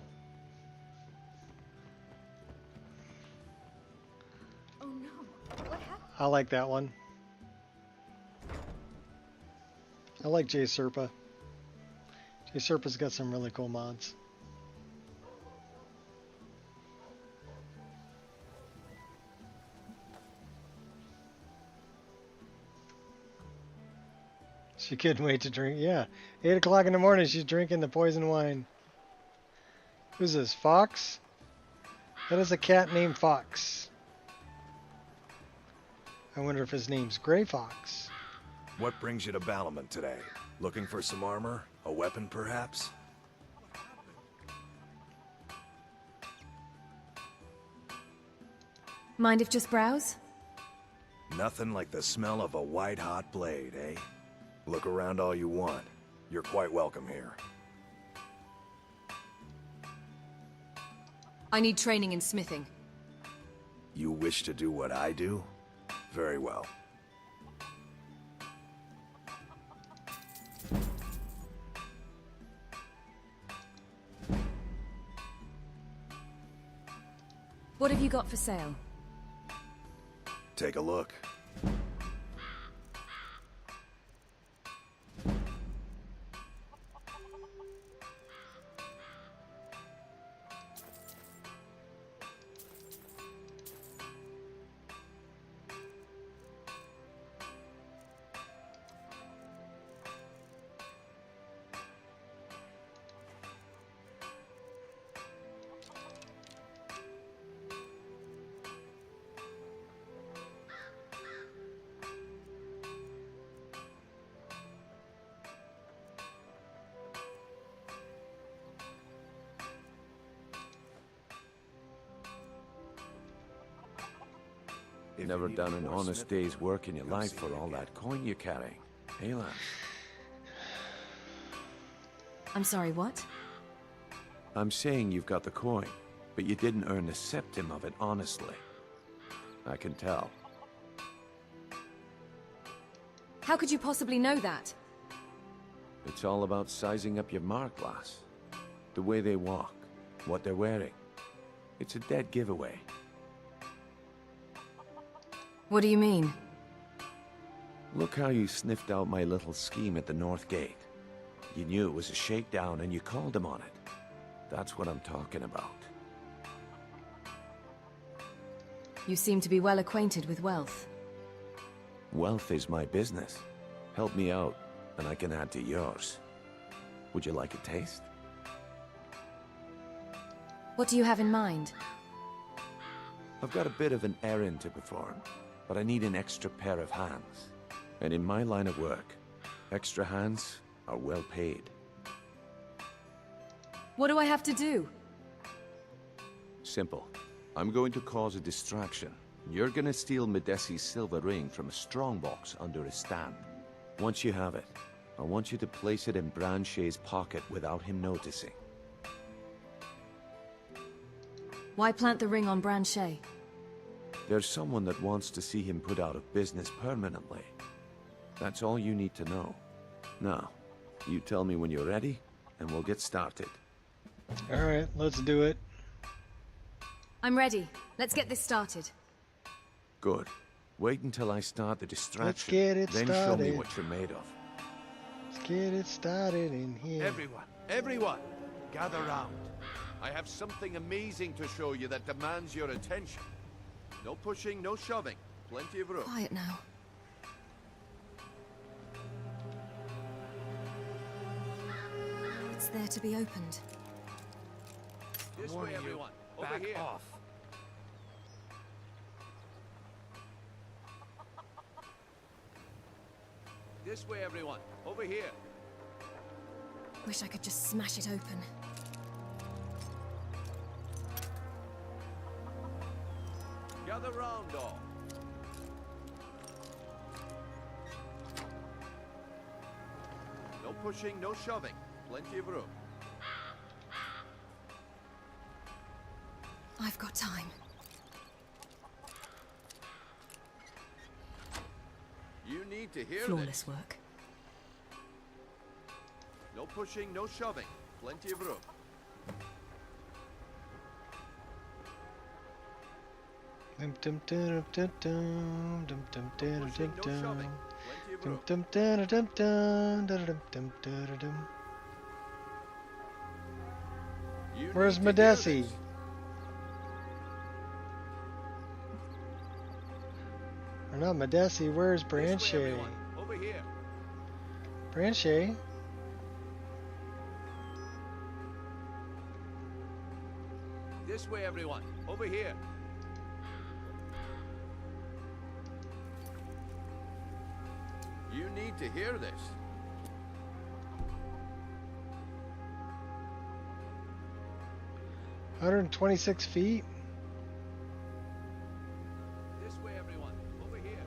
Oh no. What happened? I like that one. I like J Serpa. J Serpa's got some really cool mods. She couldn't wait to drink. Yeah, 8 o'clock in the morning, she's drinking the poison wine. Who's this, Fox? That is a cat named Fox. I wonder if his name's Gray Fox. What brings you to Balamon today? Looking for some armor? A weapon, perhaps? Mind if just browse? Nothing like the smell of a white-hot blade, eh? Look around all you want. You're quite welcome here. I need training in smithing. You wish to do what I do? Very well. What have you got for sale? Take a look. You've never done an honest day's work in your life for all that coin you're carrying. Hey, lad. I'm sorry, what? I'm saying you've got the coin, but you didn't earn a septim of it honestly. I can tell. How could you possibly know that? It's all about sizing up your mark, lass. The way they walk, what they're wearing. It's a dead giveaway. What do you mean? Look how you sniffed out my little scheme at the North Gate. You knew it was a shakedown and you called him on it. That's what I'm talking about. You seem to be well acquainted with wealth. Wealth is my business. Help me out, and I can add to yours. Would you like a taste? What do you have in mind? I've got a bit of an errand to perform, but I need an extra pair of hands. And in my line of work, extra hands are well paid. What do I have to do? Simple. I'm going to cause a distraction. You're gonna steal Medesi's silver ring from a strongbox under a stand. Once you have it, I want you to place it in Branche's pocket without him noticing. Why plant the ring on Branche? There's someone that wants to see him put out of business permanently. That's all you need to know. Now, you tell me when you're ready, and we'll get started. Alright, let's do it. I'm ready. Let's get this started. Good. Wait until I start the distraction. Let's get it then started. show me what you're made of. Let's get it started in here. Everyone, gather round. I have something amazing to show you that demands your attention. No pushing, no shoving. Plenty of room. Quiet now. It's there to be opened. This way, everyone. Over here. off. This way, everyone. Over here. Wish I could just smash it open. Gather round, all. No pushing, no shoving. Plenty of room. I've got time. You need to hear Flawless this. work. No pushing, no shoving. Plenty of room. Dum dum dum dum dum dum dum dum Pushing, no dum shoving. dum Plenty of room. dum dum dum dum dum dum dum dum. You Where's need to hear Medesi? this. Or not Medesi, where's This way, Branche? everyone. Over here. Branche? This way, everyone. Over here. You need to hear this. $126 feet? This way, everyone. Over here.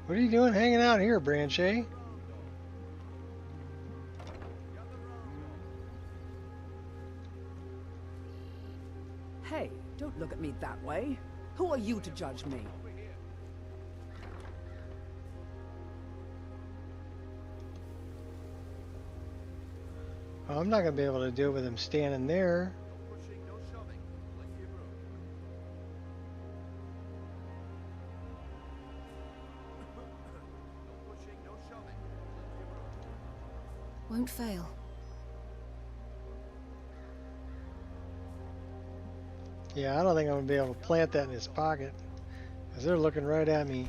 What are you doing hanging out here, Branche? Hey, don't look at me that way. Who are you to judge me? Oh, I'm not going to be able to do it with him standing there. No pushing, no shoving. Plenty of room. No pushing, no shoving. Plenty of room. Won't fail. Yeah, I don't think I'm going to be able to plant that in his pocket. Because they're looking right at me.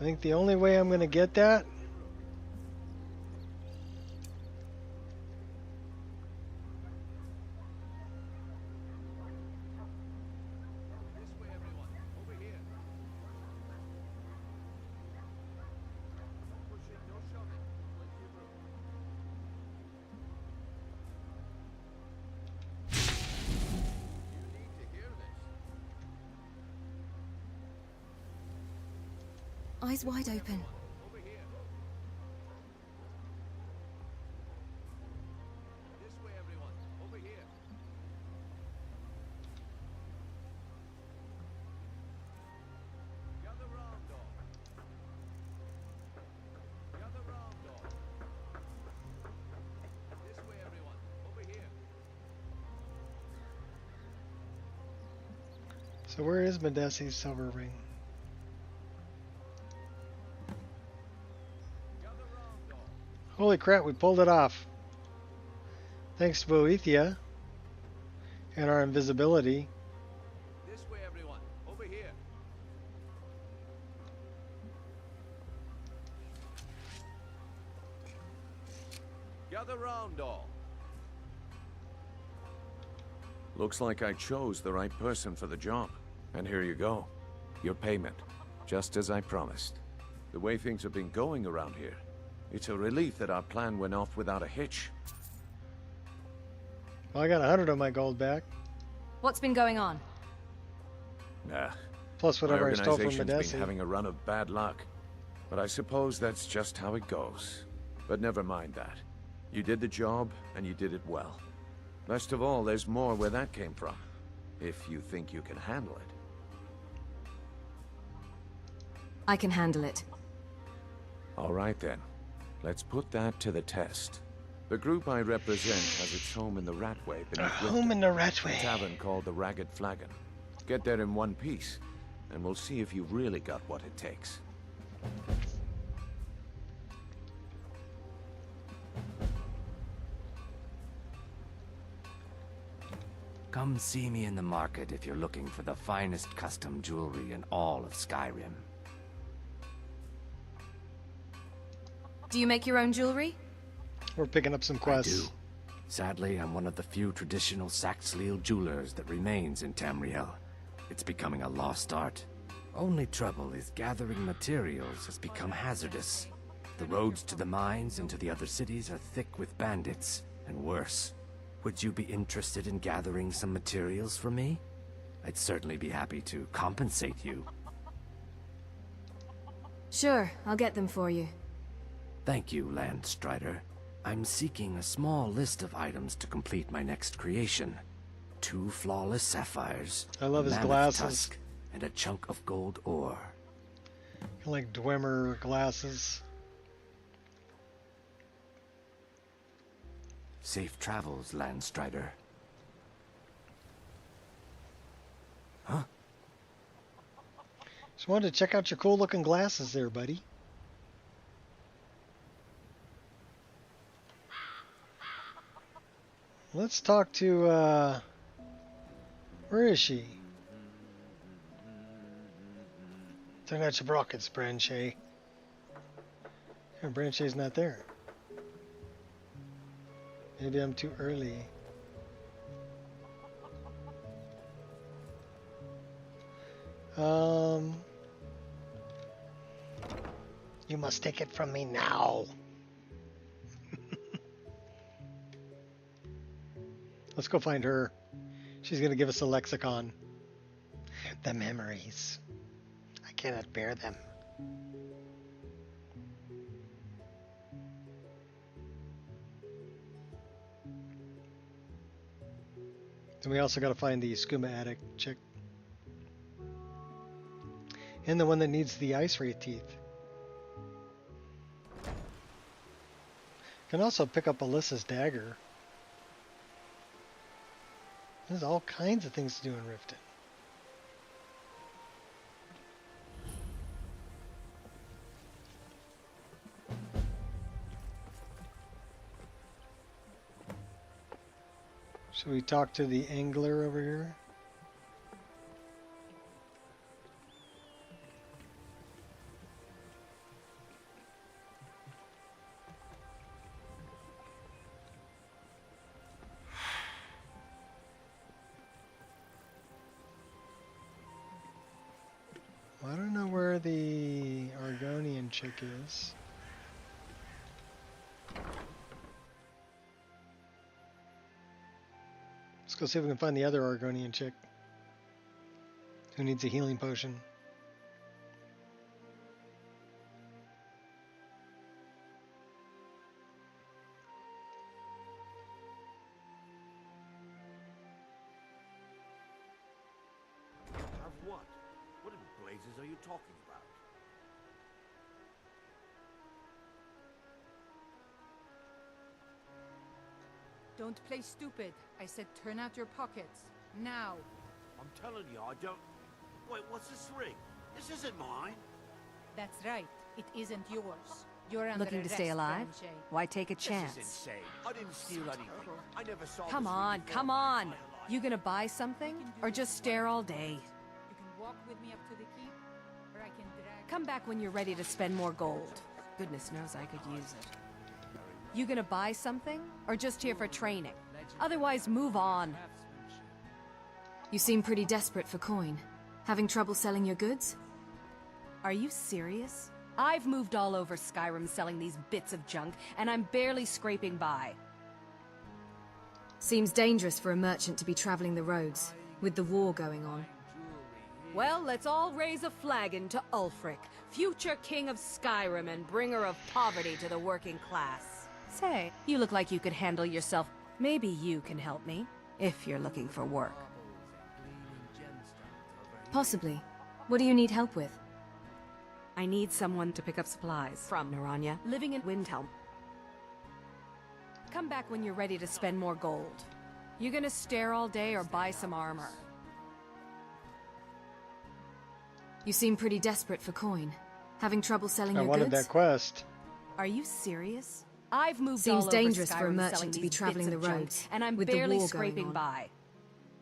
I think the only way I'm going to get that This way, everyone. Over here. No pushing, no shoving. Plenty of room. You need to hear this. Eyes wide open. Over here. This way, everyone. Over here. So where is Medesi's silver ring? Holy crap, we pulled it off. Thanks to Boethia and our invisibility. This way, everyone. Over here. Gather round, all. Looks like I chose the right person for the job. And here you go. Your payment. Just as I promised. The way things have been going around here, it's a relief that our plan went off without a hitch. Well, I got 100 of my gold back. What's been going on? Nah. Plus whatever I stole from My organization's been Medesi. having a run of bad luck. But I suppose that's just how it goes. But never mind that. You did the job, and you did it well. Best of all, there's more where that came from. If you think you can handle it. I can handle it. All right then. Let's put that to the test. The group I represent has its home in the Ratway beneath Home in the Ratway. a tavern called the Ragged Flagon. Get there in one piece, and we'll see if you've really got what it takes. Come see me in the market if you're looking for the finest custom jewelry in all of Skyrim. Do you make your own jewelry? We're picking up some quests. I do. Sadly, I'm one of the few traditional Saxhleel jewelers that remains in Tamriel. It's becoming a lost art. Only trouble is gathering materials has become hazardous. The roads to the mines and to the other cities are thick with bandits, and worse. Would you be interested in gathering some materials for me? I'd certainly be happy to compensate you. Sure, I'll get them for you. Thank you, Landstrider. I'm seeking a small list of items to complete my next creation. 2 flawless sapphires, I love a his mammoth glasses. tusk, and a chunk of gold ore. Kind of like Dwemer glasses. Safe travels, Landstrider. Huh? Just wanted to check out your cool looking glasses there, buddy. Let's talk to, where is she? Turn out your brockets, Branche. Yeah, Branche's not there. Maybe I'm too early. You must take it from me now. Let's go find her. She's going to give us a lexicon. The memories. I cannot bear them. And we also got to find the skooma addict chick. And the one that needs the ice wraith teeth. Can also pick up Alyssa's dagger. There's all kinds of things to do in Riften. Should we talk to the angler over here? I don't know where the Argonian chick is. Let's go see if we can find the other Argonian chick who needs a healing potion. Have what? What in blazes are you talking about? Don't play stupid. I said turn out your pockets. Now. I'm telling you, I don't... Wait, what's this ring? This isn't mine. That's right. It isn't yours. You're under Looking to arrest, stay alive? Banshee. Why take a This chance? is insane. I didn't steal anything. I never saw Come this ring on, before. come on. You gonna buy something? Or just stare all day? You can walk with me up to the keep, or I can drag... Come back when you're ready to spend more gold. Goodness knows I could use it. You gonna buy something? Or just here for training? Otherwise, move on. You seem pretty desperate for coin. Having trouble selling your goods? Are you serious? I've moved all over Skyrim selling these bits of junk, and I'm barely scraping by. Seems dangerous for a merchant to be traveling the roads, with the war going on. Well, let's all raise a flagon to Ulfric, future king of Skyrim and bringer of poverty to the working class. Say, you look like you could handle yourself. Maybe you can help me, if you're looking for work. Possibly. What do you need help with? I need someone to pick up supplies from Naranya, living in Windhelm. Come back when you're ready to spend more gold. You gonna stare all day or buy some armor? You seem pretty desperate for coin. Having trouble selling I your wanted goods? that quest. Are you serious? I've moved Seems all over dangerous Skyrim for a merchant selling to be these traveling bits the of junk, roads, and I'm with the barely war going scraping on. by.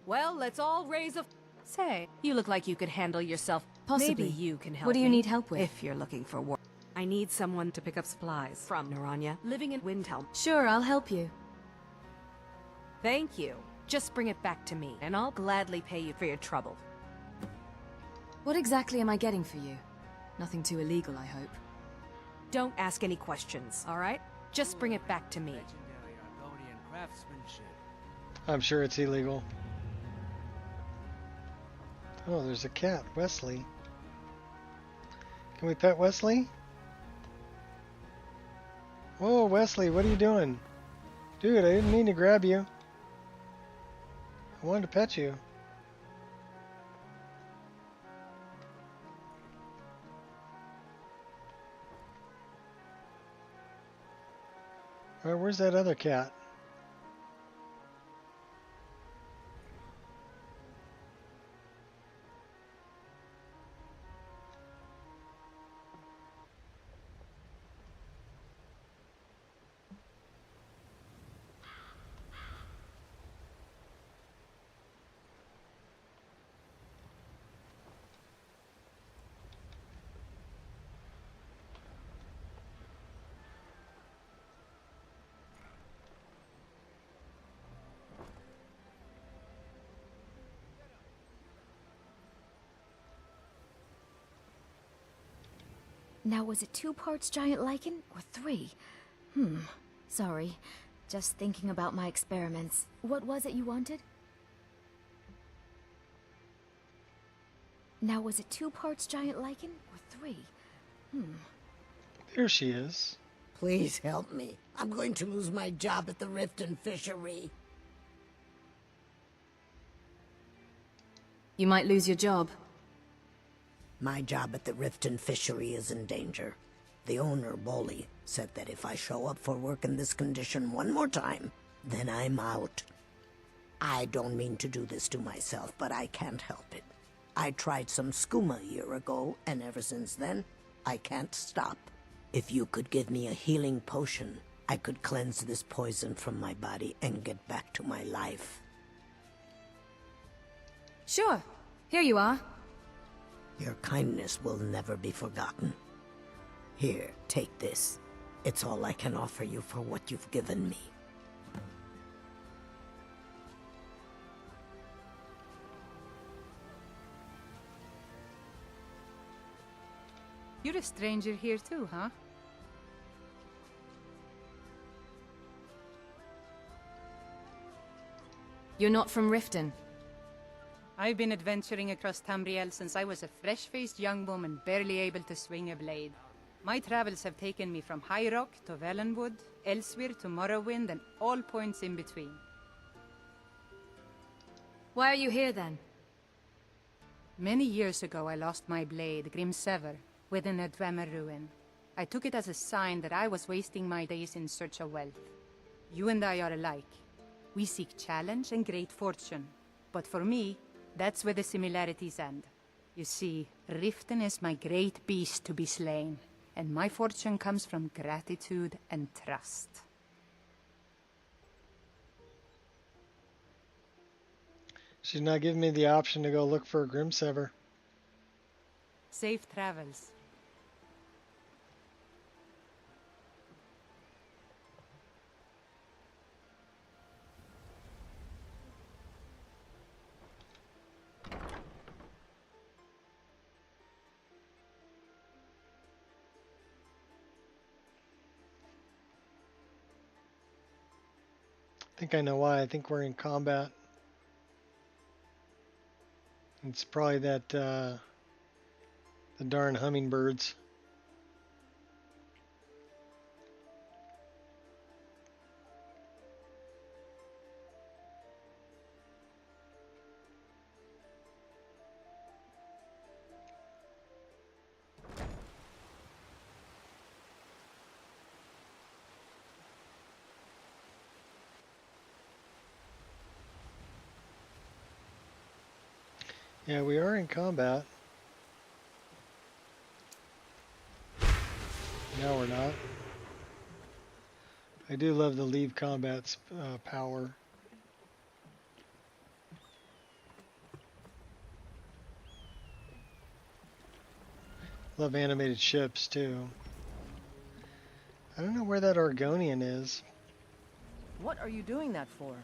Well, let's all raise a... Say, you look like you could handle yourself. Possibly. Maybe you can help What do you me, need help with? if you're looking for work. I need someone to pick up supplies from Naranya, living in Windhelm. Sure, I'll help you. Thank you. Just bring it back to me, and I'll gladly pay you for your trouble. What exactly am I getting for you? Nothing too illegal, I hope. Don't ask any questions, all right? Just bring it back to me. I'm sure it's illegal. Oh, there's a cat, Wesley. Can we pet Wesley? Whoa, Wesley, what are you doing? Dude, I didn't mean to grab you. I wanted to pet you. Alright, where's that other cat? Now, was it 2 parts giant lichen, or 3? Sorry. Just thinking about my experiments. What was it you wanted? Now, was it 2 parts giant lichen, or 3? There she is. Please help me. I'm going to lose my job at the Riften Fishery. You might lose your job. My job at the Riften Fishery is in danger. The owner, Bolly, said that if I show up for work in this condition one more time, then I'm out. I don't mean to do this to myself, but I can't help it. I tried some skooma a year ago, and ever since then, I can't stop. If you could give me a healing potion, I could cleanse this poison from my body and get back to my life. Sure. Here you are. Your kindness will never be forgotten. Here, take this. It's all I can offer you for what you've given me. You're a stranger here too, huh? You're not from Riften. I've been adventuring across Tamriel since I was a fresh-faced young woman barely able to swing a blade. My travels have taken me from High Rock to Valenwood, elsewhere to Morrowind, and all points in between. Why are you here then? Many years ago I lost my blade, Grimsever, within a Dwemer ruin. I took it as a sign that I was wasting my days in search of wealth. You and I are alike. We seek challenge and great fortune. But for me, that's where the similarities end. You see, Riften is my great beast to be slain, and my fortune comes from gratitude and trust. She's not giving me the option to go look for a Grimsever. Safe travels. I think I know why. I think we're in combat. It's probably that the darn hummingbirds. Yeah, we are in combat. No, we're not. I do love the leave combat's power. Love animated ships too. I don't know where that Argonian is. What are you doing that for?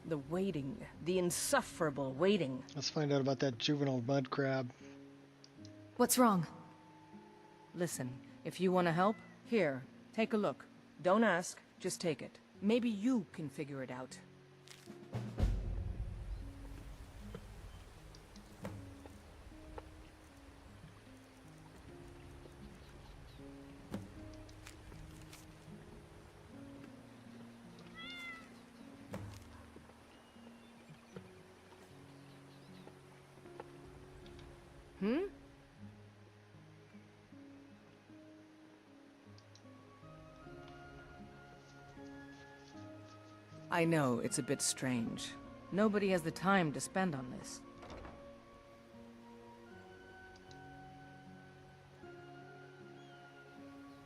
The waiting. The insufferable waiting. Let's find out about that juvenile mud crab. What's wrong? Listen, if you want to help, here, take a look. Don't ask, just take it. Maybe you can figure it out. I know, it's a bit strange. Nobody has the time to spend on this.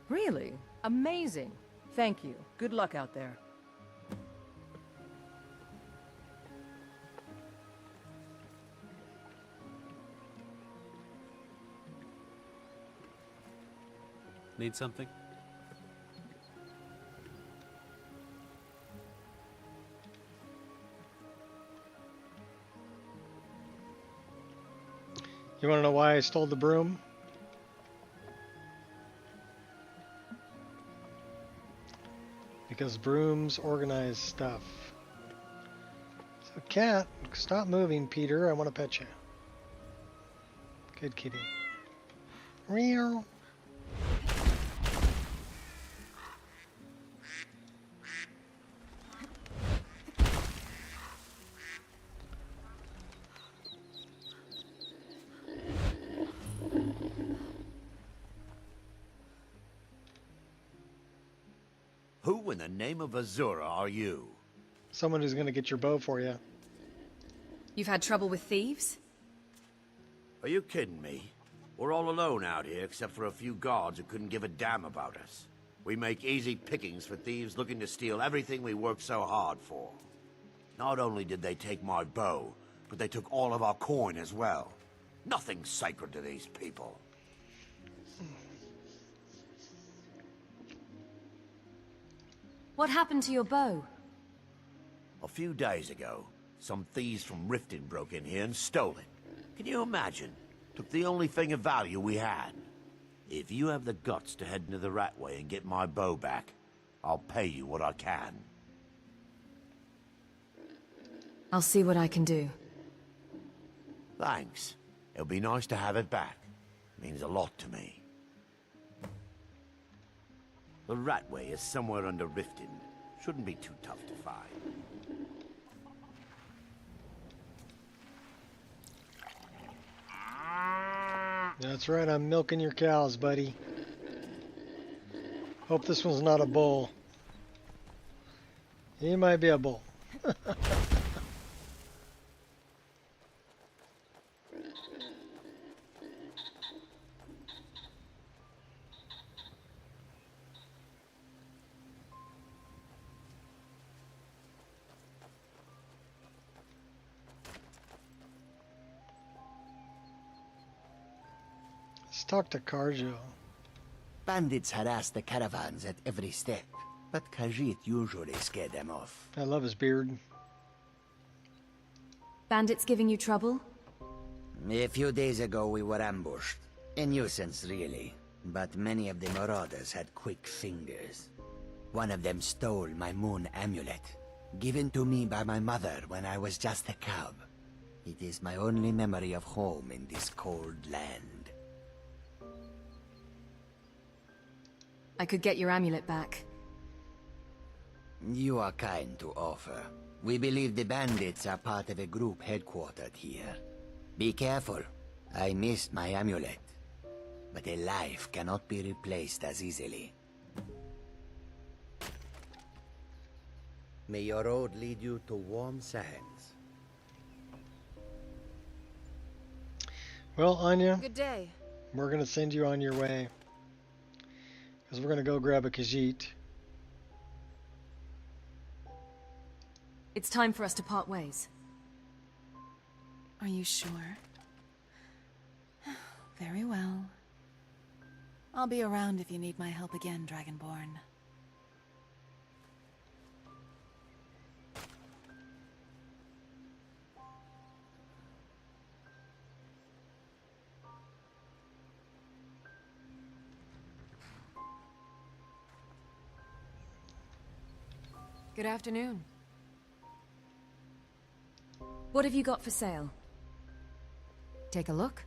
Really? Amazing. Thank you. Good luck out there. Need something? You want to know why I stole the broom? Because brooms organize stuff. So cat, stop moving, Peter. I want to pet you. Good kitty. Meow. Who in the name of Azura are you? Someone who's going to get your bow for you. You've had trouble with thieves? Are you kidding me? We're all alone out here except for a few guards who couldn't give a damn about us. We make easy pickings for thieves looking to steal everything we worked so hard for. Not only did they take my bow, but they took all of our coin as well. Nothing's sacred to these people. What happened to your bow? A few days ago, some thieves from Riften broke in here and stole it. Can you imagine? Took the only thing of value we had. If you have the guts to head into the Ratway and get my bow back, I'll pay you what I can. I'll see what I can do. Thanks. It'll be nice to have it back. Means a lot to me. The Ratway is somewhere under Riften. Shouldn't be too tough to find. That's right, I'm milking your cows, buddy. Hope this one's not a bull. He might be a bull. Let's talk to Karjo. Bandits harass the caravans at every step, but Khajiit usually scare them off. I love his beard. Bandits giving you trouble? A few days ago we were ambushed. A nuisance, really. But many of the marauders had quick fingers. One of them stole my moon amulet, given to me by my mother when I was just a cub. It is my only memory of home in this cold land. I could get your amulet back. You are kind to offer. We believe the bandits are part of a group headquartered here. Be careful. I missed my amulet. But a life cannot be replaced as easily. May your road lead you to warm sands. Well, Anya, Good day. we're going to send you on your way. Because we're going to go grab a Khajiit. It's time for us to part ways. Are you sure? Very well. I'll be around if you need my help again, Dragonborn. Good afternoon. What have you got for sale? Take a look.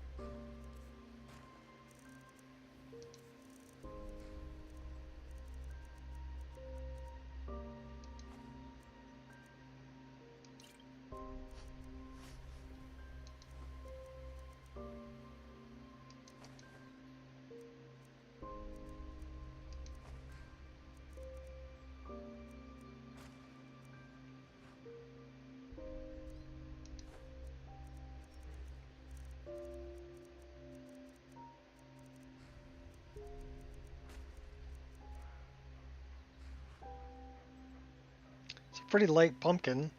It's a pretty light pumpkin.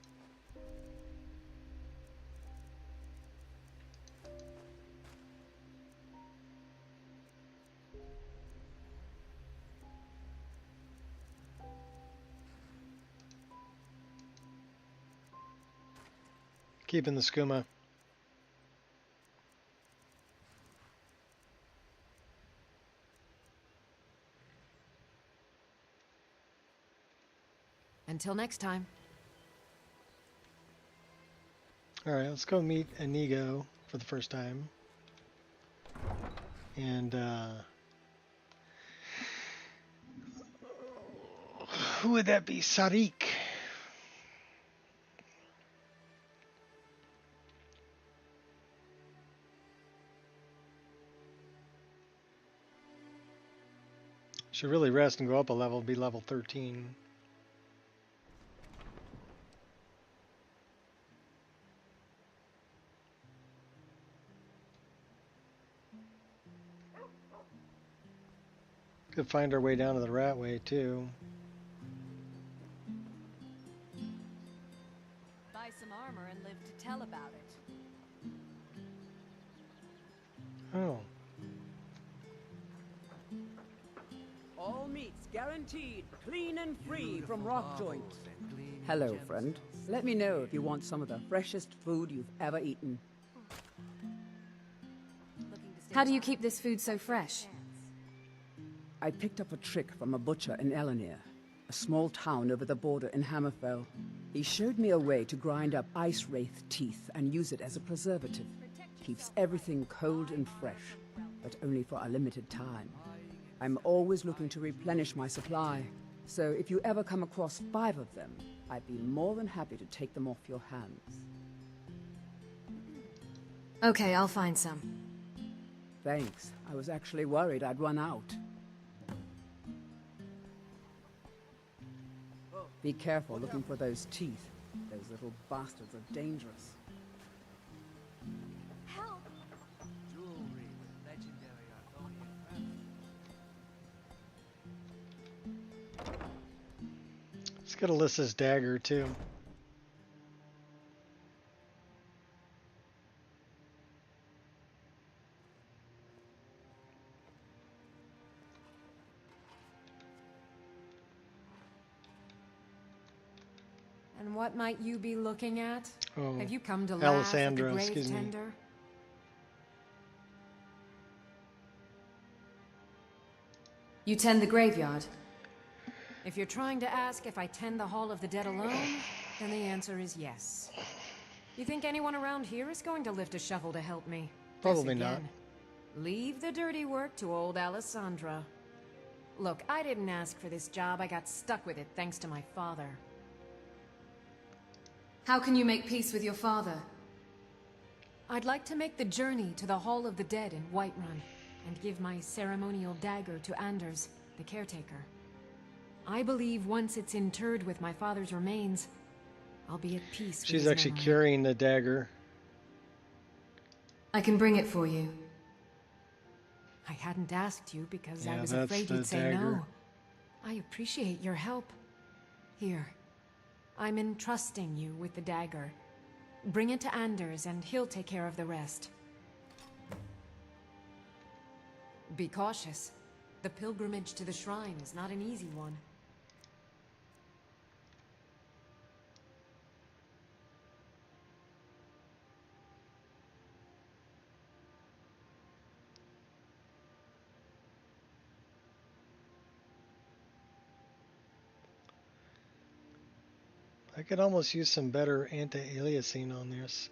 Keeping the skooma. Until next time. Alright, let's go meet Inigo for the first time. And, who would that be? Sariq. Should really rest and go up a level, be level 13. Could find our way down to the Ratway too. Buy some armor and live to tell about it. Oh. All meats guaranteed, clean and free from rock joints. Hello, friend. Let me know if you want some of the freshest food you've ever eaten. How do you keep this food so fresh? I picked up a trick from a butcher in Elenir, a small town over the border in Hammerfell. He showed me a way to grind up ice wraith teeth and use it as a preservative. Keeps everything cold and fresh, but only for a limited time. I'm always looking to replenish my supply, so if you ever come across 5 of them, I'd be more than happy to take them off your hands. Okay, I'll find some. Thanks. I was actually worried I'd run out. Be careful looking for those teeth. Those little bastards are dangerous. Help! Jewelry with legendary Arthurian craftsmanship. Let's get Alyssa's dagger too. And what might you be looking at? Oh, Have you come to laugh at the Alessandra, grave excuse me. tender? You tend the graveyard? If you're trying to ask if I tend the Hall of the Dead alone, then the answer is yes. You think anyone around here is going to lift a shovel to help me? Probably Guess not. again. Leave the dirty work to old Alessandra. Look, I didn't ask for this job. I got stuck with it thanks to my father. How can you make peace with your father? I'd like to make the journey to the Hall of the Dead in Whiterun and give my ceremonial dagger to Anders, the caretaker. I believe once it's interred with my father's remains, I'll be at peace with She's his actually memory. carrying the dagger. I can bring it for you. I hadn't asked you because I Yeah, was that's afraid the you'd say dagger. no. I appreciate your help. Here, I'm entrusting you with the dagger. Bring it to Anders and he'll take care of the rest. Be cautious. The pilgrimage to the shrine is not an easy one. I could almost use some better anti-aliasing on this.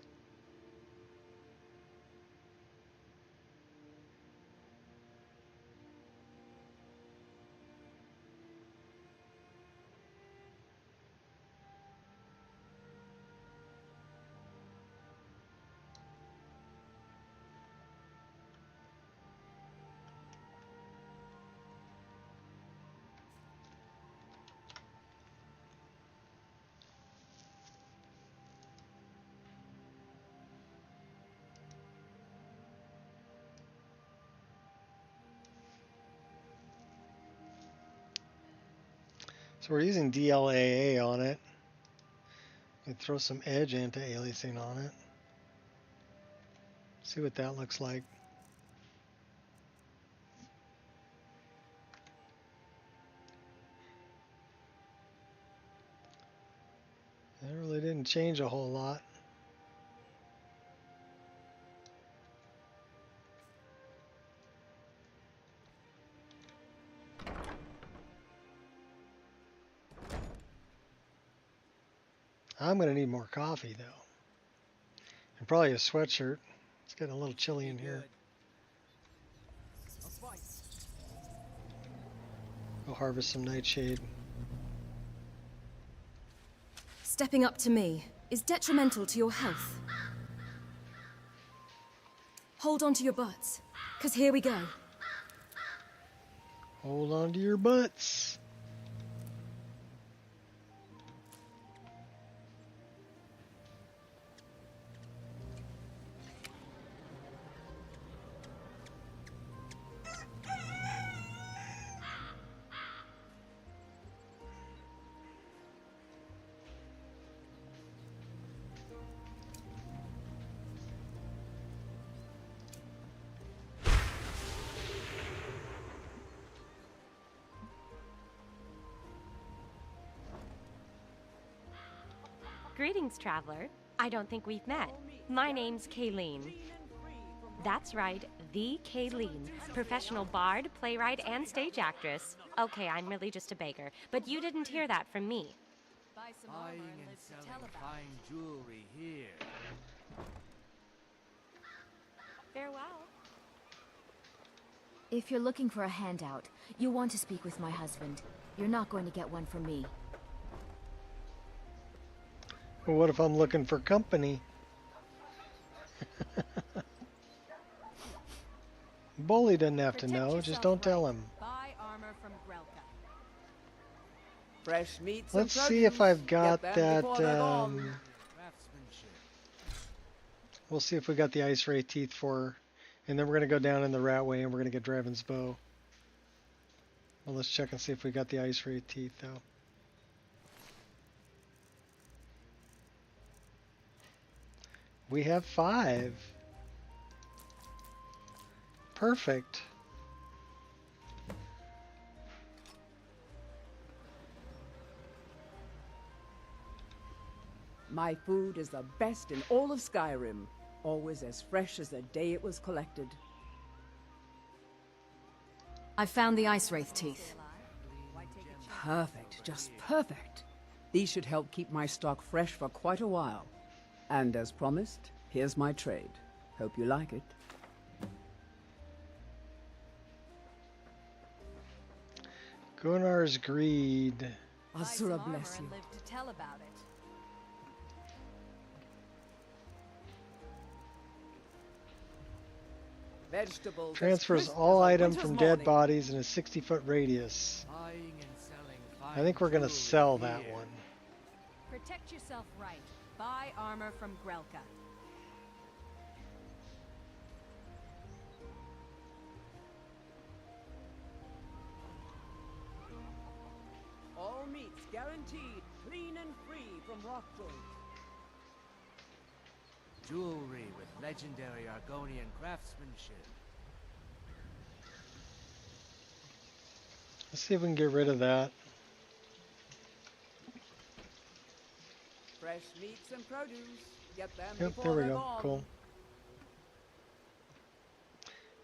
So we're using DLAA on it. We throw some edge anti-aliasing on it. See what that looks like. That really didn't change a whole lot. I'm going to need more coffee, though. And probably a sweatshirt. It's getting a little chilly in here. Go harvest some nightshade. Stepping up to me is detrimental to your health. Hold on to your butts, 'cause here we go. Hold on to your butts. Greetings, traveler. I don't think we've met. My name's Kayleen. That's right, the Kayleen. Professional bard, playwright, and stage actress. Okay, I'm really just a beggar, but you didn't hear that from me. Buy some armor and live to tell about. Fine jewelry here. Farewell. If you're looking for a handout, you'll want to speak with my husband. You're not going to get one from me. Well, what if I'm looking for company? Bully doesn't have to know, just don't tell him. Buy armor from Grelka. Fresh meats. Let's and see if I've produce. got Get them that. before they're gone. We'll see if we got the ice ray teeth for her. And then we're going to go down in the rat way and we're going to get Draven's bow. Well, let's check and see if we got the ice ray teeth, though. We have 5. Perfect. My food is the best in all of Skyrim. Always as fresh as the day it was collected. I found the Ice Wraith teeth. Perfect, just perfect. These should help keep my stock fresh for quite a while. And as promised, here's my trade. Hope you like it. Gunnar's Greed. Asura bless you. Live to tell about it. Vegetables. Transfers all items from dead bodies in a 60-foot radius. I think we're gonna sell that one. Protect yourself right. Buy armor from Grelka. All meats guaranteed, clean and free from rock joint. Jewelry with legendary Argonian craftsmanship. Let's see if we can get rid of that. Fresh meats and produce. Get them Yep, before there we they're go. gone. Cool.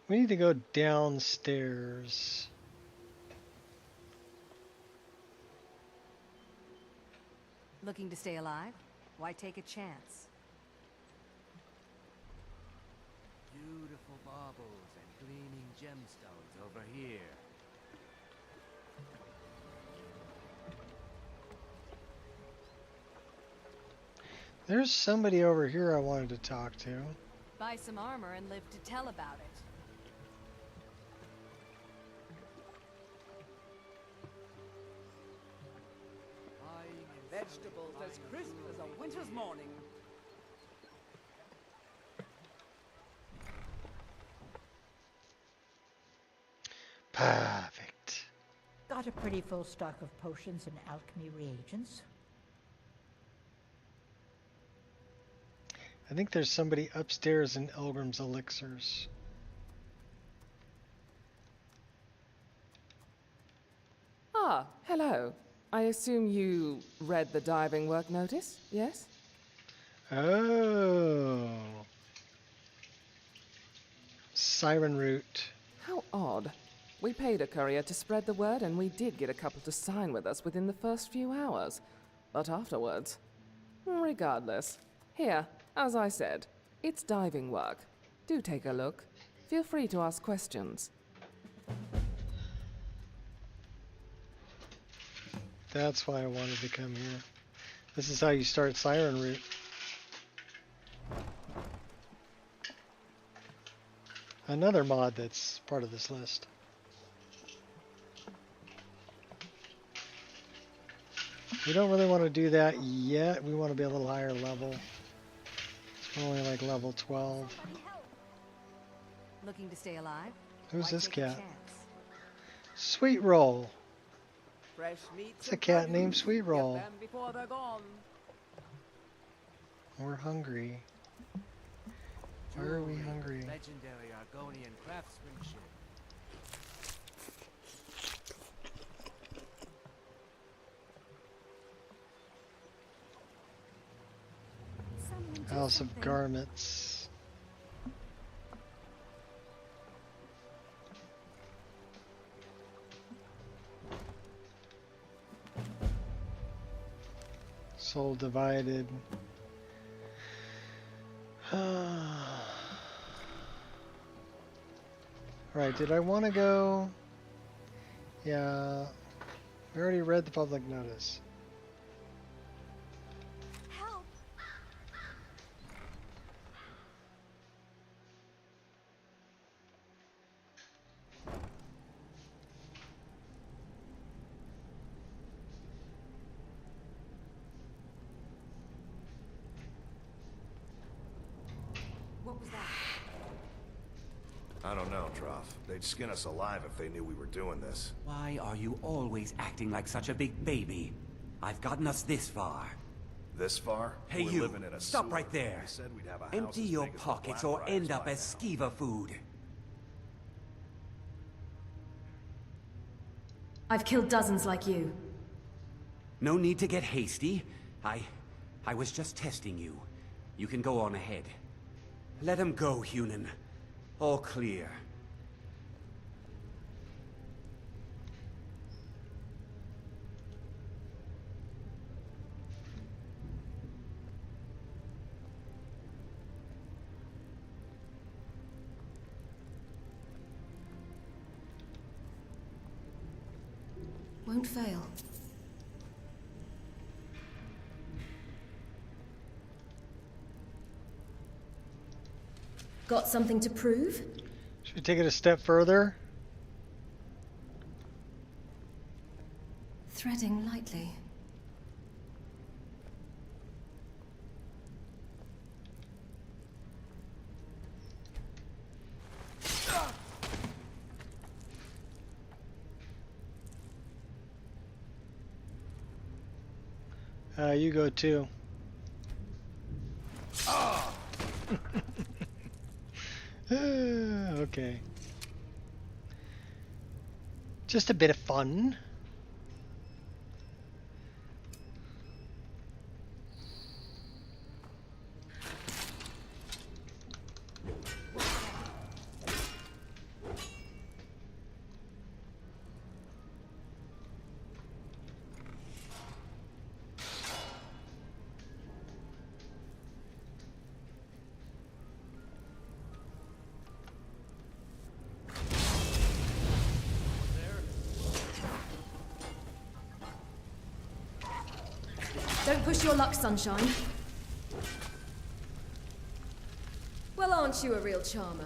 We need to go downstairs. Looking to stay alive? Why take a chance? Beautiful baubles and gleaming gemstones over here. There's somebody over here I wanted to talk to. Buy some armor and live to tell about it. Vegetables as crisp as a winter's morning. Perfect. Got a pretty full stock of potions and alchemy reagents. I think there's somebody upstairs in Elgrim's Elixirs. Ah, hello. I assume you read the diving work notice, yes? Oh. Siren Root. How odd. We paid a courier to spread the word, and we did get a couple to sign with us within the first few hours. But afterwards... Regardless. Here, as I said, it's diving work. Do take a look. Feel free to ask questions. That's why I wanted to come here. This is how you start Siren Root. Another mod that's part of this list. We don't really want to do that yet. We want to be a little higher level. We're only like level 12. Looking to stay alive? Who's Why this take a cat? chance? Sweet Roll. Fresh meats It's a and cat produce. named Sweet Roll. Get them before they're gone. We're hungry. Why are we hungry? Legendary Argonian craftsmanship. House of Garments. Soul Divided. Alright, did I want to go? Yeah, we already read the public notice. What was that? I don't know, Trough. They'd skin us alive if they knew we were doing this. Why are you always acting like such a big baby? I've gotten us this far. This far? Hey, We're you! living in a Stop sewer. right there! They said we'd have a house Empty as your big as the pockets or Blackfriars end up by as skeever food. I've killed dozens like you. No need to get hasty. I was just testing you. You can go on ahead. Let him go, Hunan. All clear. Won't fail. Got something to prove? Should we take it a step further? Threading lightly. You go too. Okay. Just a bit of fun. Don't push your luck, sunshine. Well, aren't you a real charmer?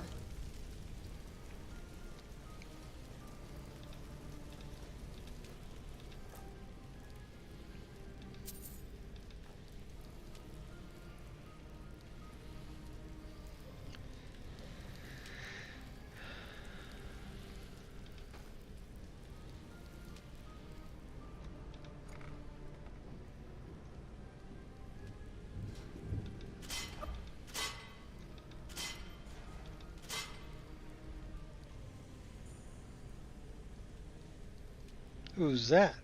Who's that?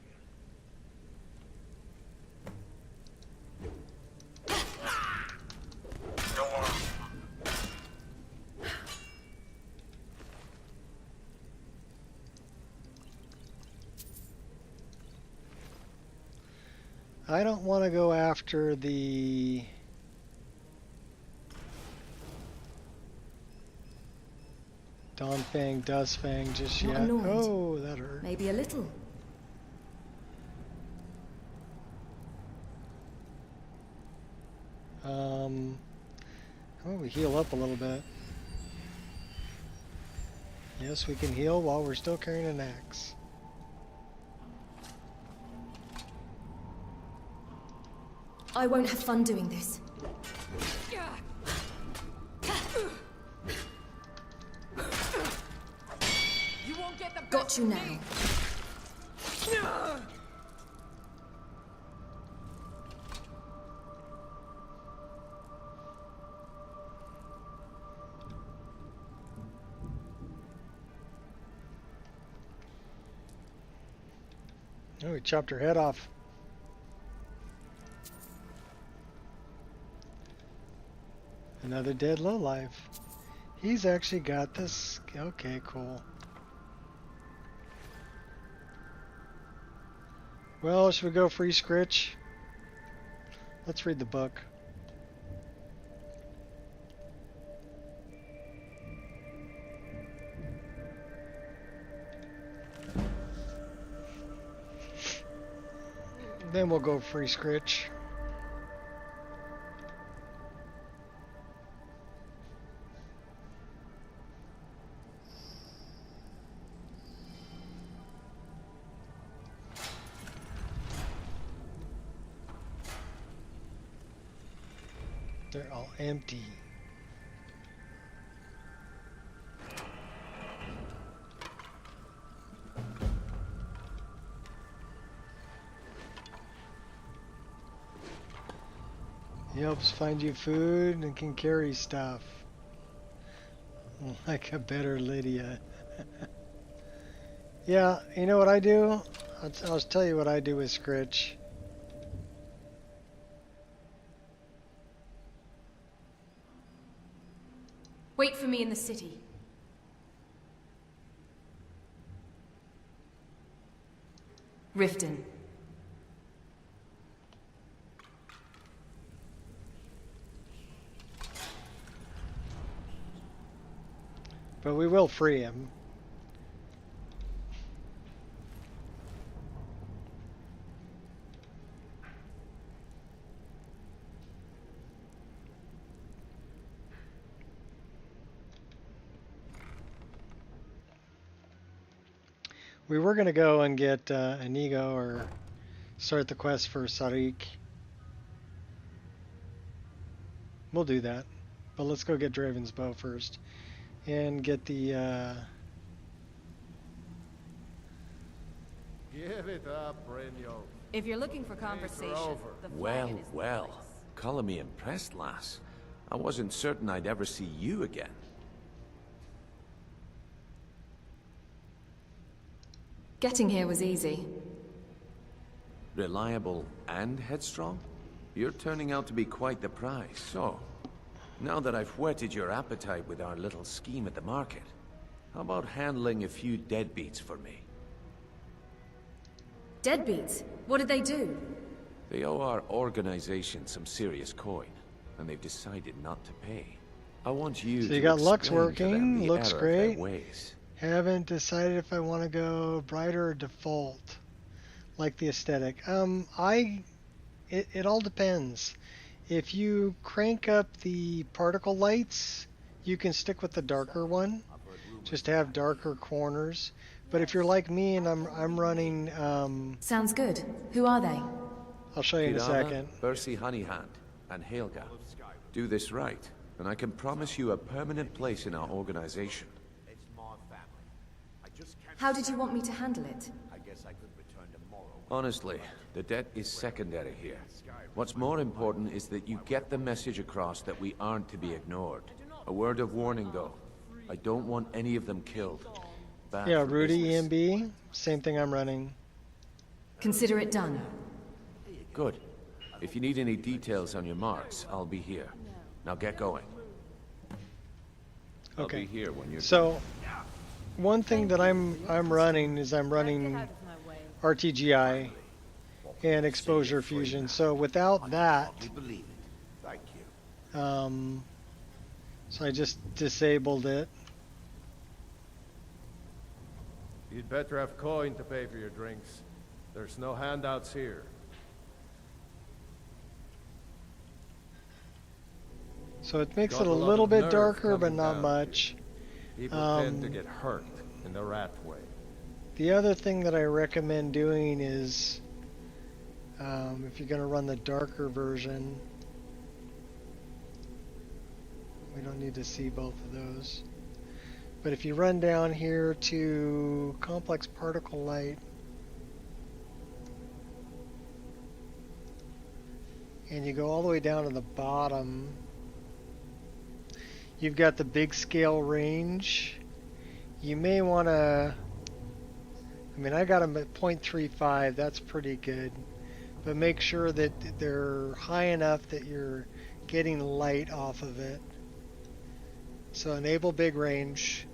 I don't want to go after the Dawnfang, Dustfang just Not yet. annoyed. Oh, that hurt. Maybe a little. How about we heal up a little bit? Yes, we can heal while we're still carrying an axe. I won't have fun doing this. You won't get the Got you now. Oh, we chopped her head off. Another dead lowlife. He's actually got this. Okay, cool. Well, should we go free Scritch? Let's read the book. Then we'll go free Scritch. They're all empty. He helps find you food and can carry stuff. Like a better Lydia. Yeah, you know what I do? I'll tell you what I do with Scritch. me in the city. Riften. But we will free him. We were going to go and get Inigo or start the quest for Sarik. We'll do that. But let's go get Draven's bow first. And get the... Give it up, Brynjo. If you're looking for conversation, the Well, well. Color me impressed, lass. I wasn't certain I'd ever see you again. Getting here was easy. Reliable and headstrong? You're turning out to be quite the prize, so... Now that I've whetted your appetite with our little scheme at the market, how about handling a few deadbeats for me? Deadbeats? What did they do? They owe our organization some serious coin, and they've decided not to pay. I want you So you to got Lux explain to them working, the looks error of their great. ways. Haven't decided if I want to go brighter or default. Like the aesthetic. It all depends. If you crank up the particle lights, you can stick with the darker one. Just have darker corners. But if you're like me and I'm running Sounds good. Who are they? I'll show you in a Kirava, second. Bercy Honeyhand, and Helga. Do this right, and I can promise you a permanent place in our organization. How did you want me to handle it? Honestly, the debt is secondary here. What's more important is that you get the message across that we aren't to be ignored. A word of warning, though. I don't want any of them killed. Bad Yeah, for Rudy, business. EMB, same thing I'm running. Consider it done. Good. If you need any details on your marks, I'll be here. Now get going. I'll Okay. be here when you're So, one thing that I'm running is I'm running RTGI and exposure fusion. So without that, so I just disabled it. You'd better have coin to pay for your drinks. There's no handouts here. So it makes Got it a a lot little of bit nerve darker, but coming not down much. People tend to get hurt in the rat way. The other thing that I recommend doing is, if you're going to run the darker version, we don't need to see both of those. But if you run down here to complex particle light, and you go all the way down to the bottom, you've got the big scale range. You may want to, I mean, I got them at 0.35, that's pretty good. But make sure that they're high enough that you're getting light off of it. So enable big range.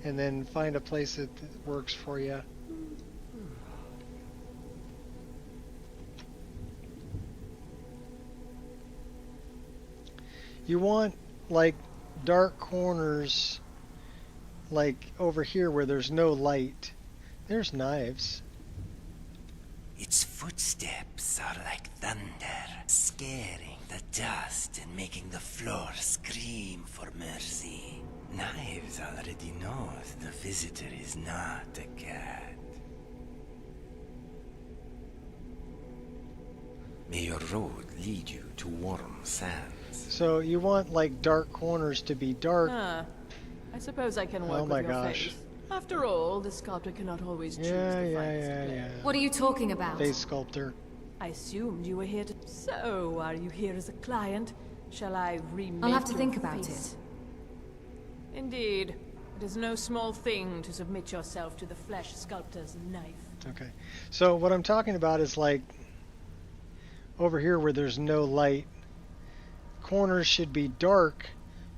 And then find a place that works for you. You want like dark corners like over here where there's no light. There's knives. Its footsteps are like thunder, scaring the dust and making the floor scream for mercy. Knives already know the visitor is not a cat. May your road lead you to warm sands. So you want like dark corners to be dark. I suppose I can work Oh my with your gosh. face. After all, the sculptor cannot always choose Yeah, the yeah, finest yeah, clay. yeah. What are you talking about? Face sculptor. I assumed you were here to... So, are you here as a client? Shall I remake I'll have to your think about face? Indeed. It is no small thing to submit yourself to the flesh sculptor's knife. Okay. So what I'm talking about is like over here where there's no light. corners should be dark,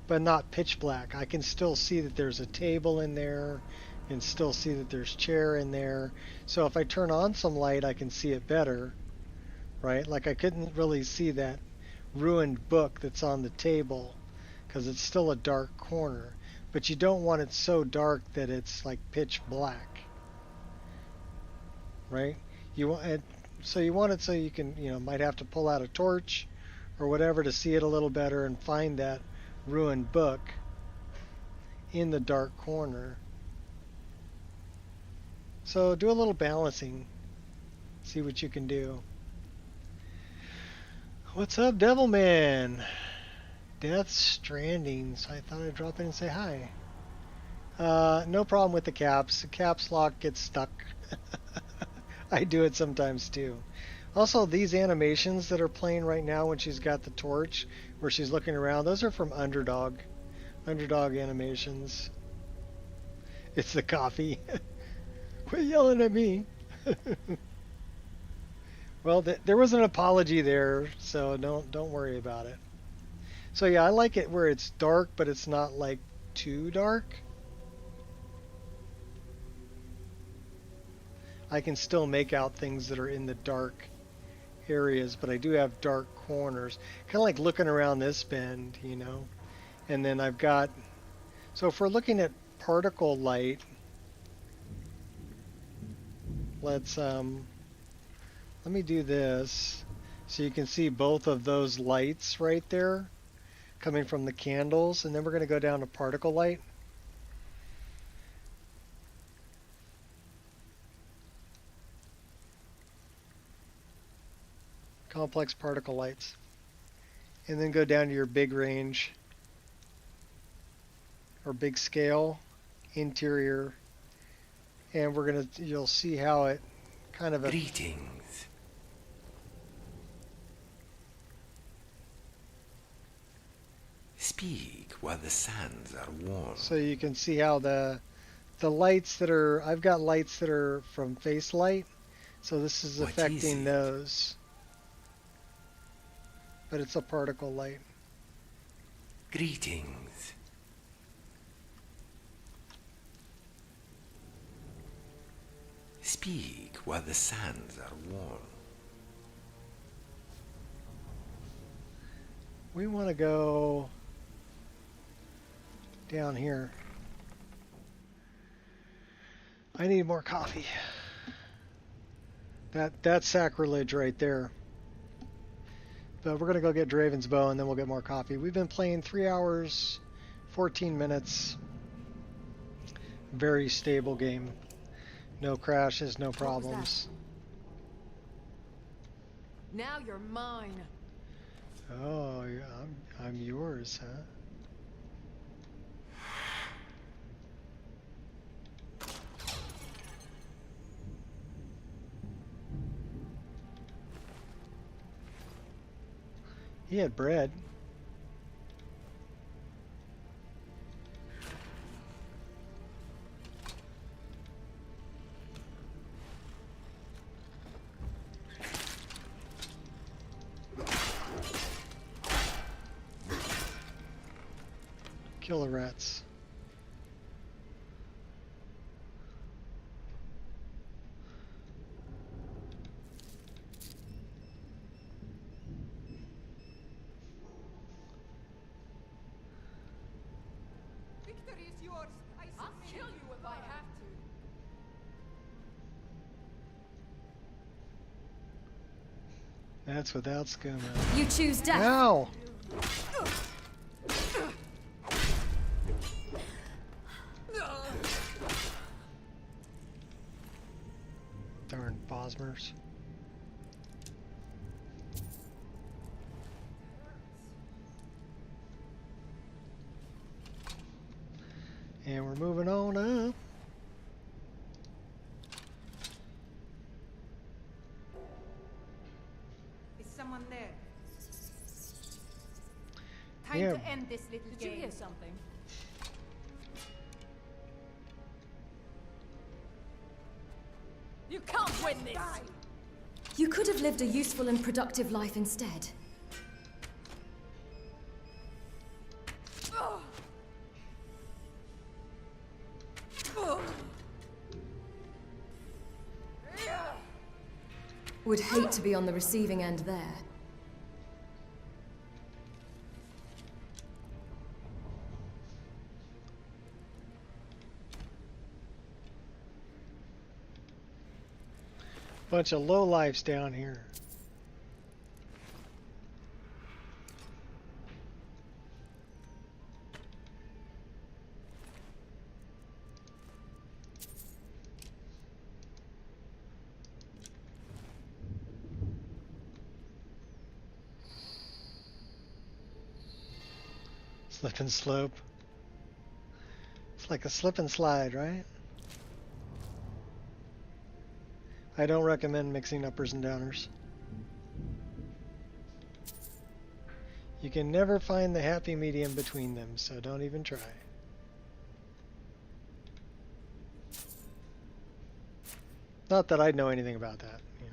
but not pitch black. I can still see that there's a table in there, and still see that there's chair in there. So if I turn on some light, I can see it better, right? Like I couldn't really see that ruined book that's on the table because it's still a dark corner. But you don't want it so dark that it's like pitch black, right? You want it, so you want it so you can, might have to pull out a torch or whatever to see it a little better and find that ruined book in the dark corner. So do a little balancing, see what you can do. What's up, Devilman? Death Stranding, so I thought I'd drop in and say hi. No problem with the caps. The caps lock gets stuck. I do it sometimes too. Also, these animations that are playing right now when she's got the torch, where she's looking around, those are from Underdog. Underdog animations. It's the coffee. Quit yelling at me. Well, there was an apology there, so don't worry about it. So yeah, I like it where it's dark, but it's not like too dark. I can still make out things that are in the dark areas, but I do have dark corners. Kind of like looking around this bend, And then I've got, so if we're looking at particle light, let's, let me do this so you can see both of those lights right there coming from the candles, and then we're going to go down to particle light. Complex particle lights. And then go down to your big range or big scale, interior, and you'll see how it kind of Greetings. Speak while the sands are warm. So you can see how the lights that are, I've got lights that are from face light, so this is affecting those. But it's a particle light. Greetings. Speak while the sands are warm. We want to go down here. I need more coffee. That's sacrilege right there. But we're going to go get Draven's Bow and then we'll get more coffee. We've been playing 3 hours, 14 minutes. Very stable game. No crashes, no problems. Now you're mine. Oh, I'm yours, huh? He had bread. Killer rats. Victory is yours. I'll kill you if I have to. That's without scum. You choose death. Ow! Darn Bosmers. And we're moving on up. Is someone there? Time to end this little game. Did you hear something? You can't win this! You could have lived a useful and productive life instead. Would hate to be on the receiving end there. Bunch of lowlifes down here. Slip and slope. It's like a slip and slide, right? I don't recommend mixing uppers and downers. You can never find the happy medium between them, so don't even try. Not that I'd know anything about that, you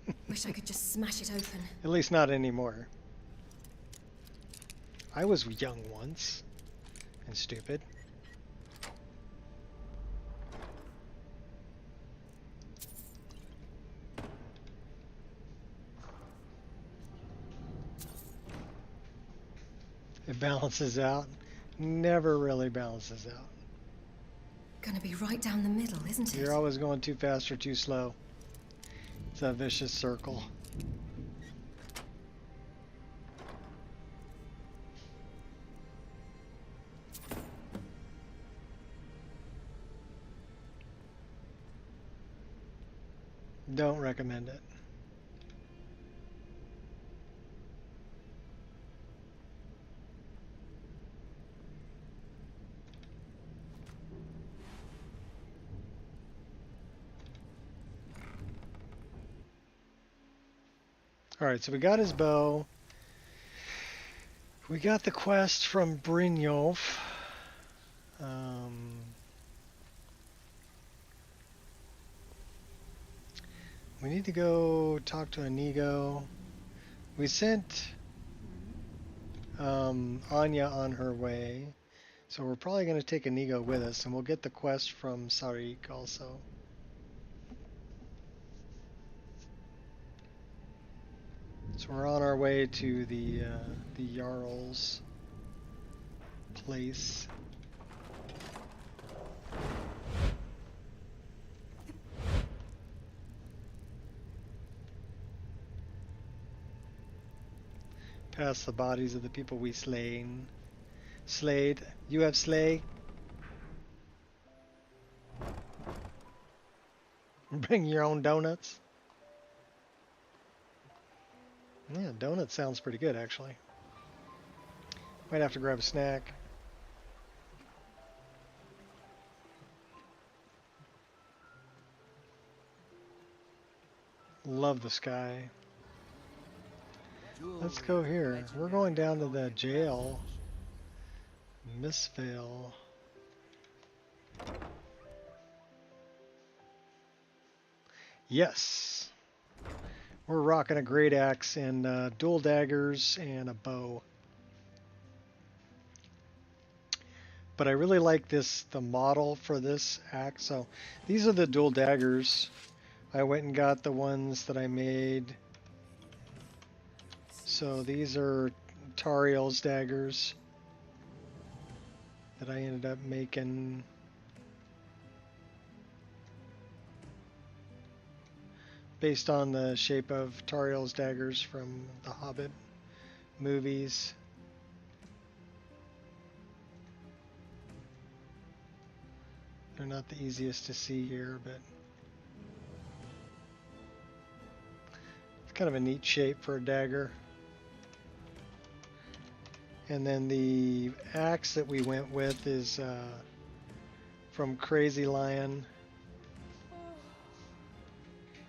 know. Wish I could just smash it open. At least not anymore. I was young once and stupid. It balances out. Never really balances out. Gonna be right down the middle, isn't it? You're always going too fast or too slow. It's a vicious circle. Don't recommend it. Alright, so we got his bow. We got the quest from Brynjolf. We need to go talk to Inigo. We sent Anya on her way. So we're probably going to take Inigo with us, and we'll get the quest from Sarik also. So we're on our way to the Jarl's place. Past the bodies of the people we slayed. You have slay? Bring your own donuts? Yeah, donut sounds pretty good, actually. Might have to grab a snack. Love the sky. Let's go here. We're going down to the jail. Mistveil. Yes. We're rocking a great axe and dual daggers and a bow. But I really like the model for this axe. So these are the dual daggers. I went and got the ones that I made. So these are Tariel's daggers that I ended up making. Based on the shape of Tariel's daggers from the Hobbit movies. They're not the easiest to see here, but it's kind of a neat shape for a dagger. And then the axe that we went with is from Crazy Lion,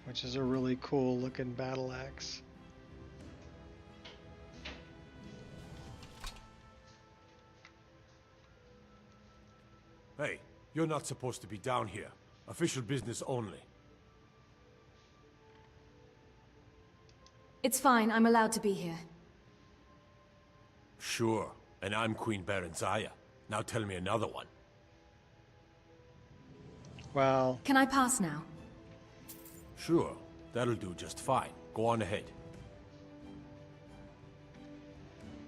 which is a really cool looking battle axe. Hey, you're not supposed to be down here. Official business only. It's fine, I'm allowed to be here. Sure, and I'm Queen Berenzaya. Now tell me another one. Wow. Can I pass now? Sure, that'll do just fine. Go on ahead.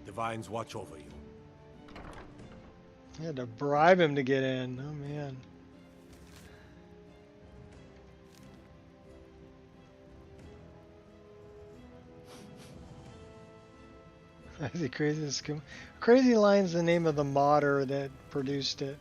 Divines watch over you. I had to bribe him to get in. Oh man. The craziest Crazy Line's the name of the modder that produced it.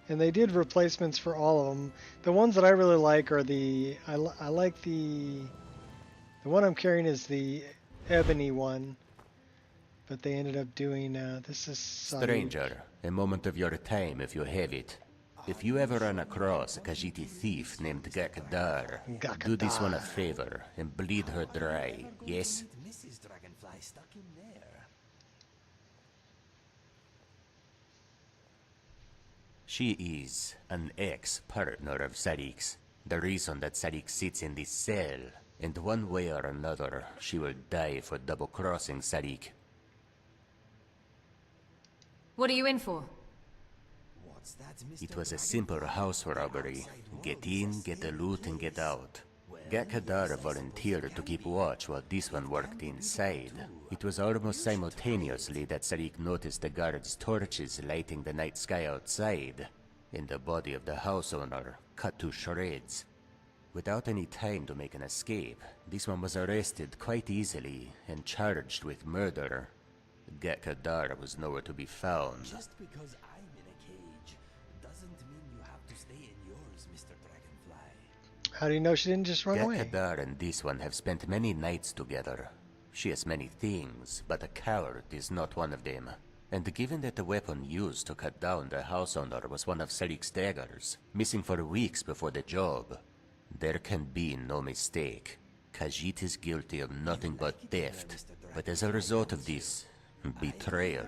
And they did replacements for all of them. The ones that I really like are I like the one I'm carrying is the ebony one, but they ended up doing this is Stranger, a moment of your time if you have it. If you ever run across a Khajiiti thief named Gakadar, do this one a favor and bleed her dry, yes? Mrs. Dragonfly stuck in there. She is an ex-partner of Sarik's. The reason that Sarik sits in this cell, and one way or another, she will die for double-crossing Sarik. What are you in for? It was a simple house robbery. Get in, get the loot, and get out. Gakadar volunteered to keep watch while this one worked inside. It was almost simultaneously that Sarik noticed the guards' torches lighting the night sky outside, and the body of the house owner cut to shreds. Without any time to make an escape, this one was arrested quite easily and charged with murder. Gakadar was nowhere to be found. Just because I'm in a cage doesn't mean you have to stay in yours, Mr. Dragonfly. How do you know she didn't just run away? Gakadar and this one have spent many nights together. She has many things, but a coward is not one of them. And given that the weapon used to cut down the house owner was one of Sarik's daggers, missing for weeks before the job, there can be no mistake. Khajiit is guilty of nothing but theft, but as a result of this betrayal,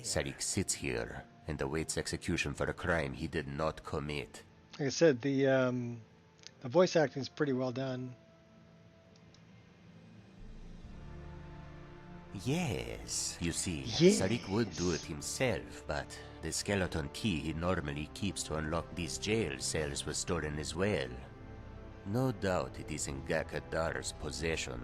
Sarik sits here and awaits execution for a crime he did not commit. Like I said, the voice acting is pretty well done. Yes, you see, Yes. Sarik would do it himself, but the skeleton key he normally keeps to unlock these jail cells was stolen as well. No doubt it is in Gakadar's possession.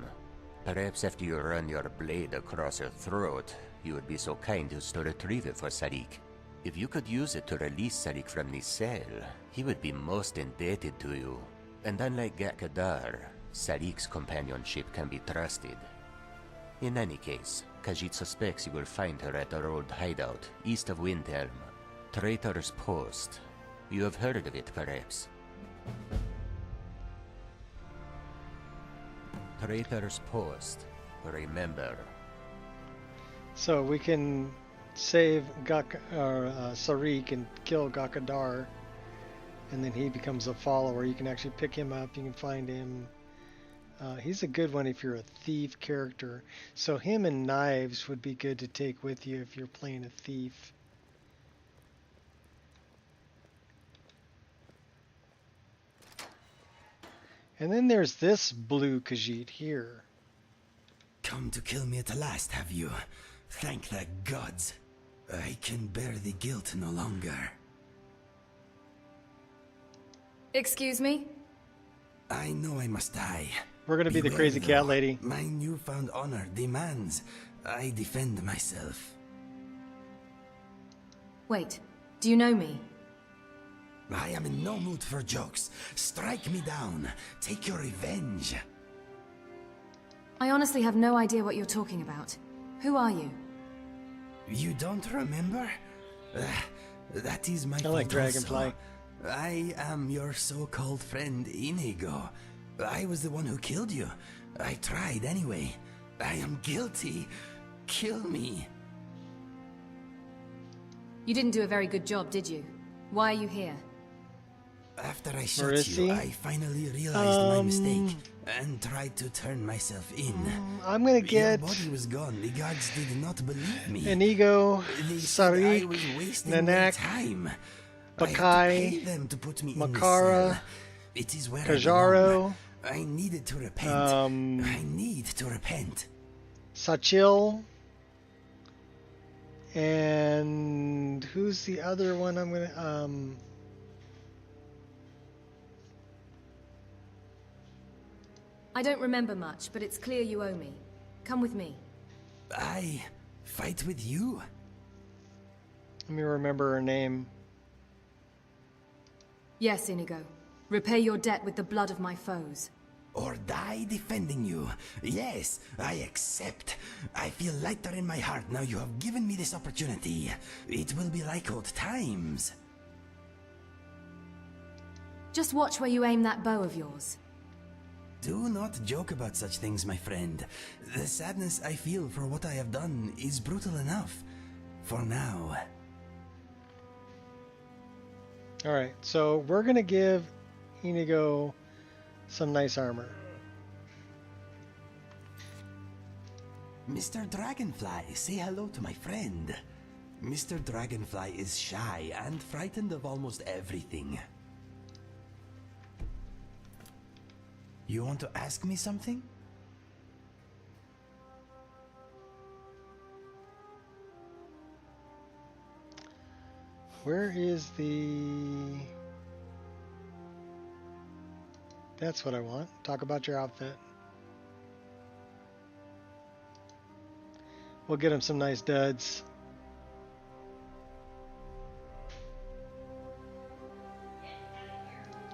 Perhaps after you run your blade across her throat, you would be so kind as to retrieve it for Sarik. If you could use it to release Sarik from this cell, he would be most indebted to you. And unlike Gakadar, Sarik's companionship can be trusted. In any case, Khajiit suspects you will find her at her old hideout, east of Windhelm. Traitor's Post. You have heard of it, perhaps? Traitor's Post. Remember. So we can save Sarik and kill Gakadar, and then he becomes a follower. You can actually pick him up. You can find him. He's a good one if you're a thief character. So him and knives would be good to take with you if you're playing a thief. And then there's this blue Khajiit here. Come to kill me at last, have you? Thank the gods. I can bear the guilt no longer. Excuse me? I know I must die. We're gonna be the crazy cat lady. My newfound honor demands I defend myself. Wait, do you know me? I am in no mood for jokes. Strike me down. Take your revenge. I honestly have no idea what you're talking about. Who are you? You don't remember? That is my I like fault Dragonfly. also. I am your so-called friend Inigo. I was the one who killed you. I tried anyway. I am guilty. Kill me. You didn't do a very good job, did you? Why are you here? After I shot you, I finally realized my mistake and tried to turn myself in. I'm gonna get Your body was gone. The guards did not believe me. Inigo, They said I Sarik, was wasting their Nanak, time. I had to pay Bakai, them to put me in this Makara, cell. It is where I Kajaro, belong. I needed to repent. I need to repent. Sachil, And who's the other one I'm gonna I don't remember much, but it's clear you owe me. Come with me. I fight with you? let me remember her name. Yes, Inigo. Repay your debt with the blood of my foes. Or die defending you. Yes, I accept. I feel lighter in my heart now you have given me this opportunity. It will be like old times. Just watch where you aim that bow of yours. Do not joke about such things, my friend. The sadness I feel for what I have done is brutal enough. For now. Alright, so we're gonna give Inigo some nice armor. Mr. Dragonfly, say hello to my friend. Mr. Dragonfly is shy and frightened of almost everything. You want to ask me something? Where is the... That's what I want. Talk about your outfit. We'll get him some nice duds.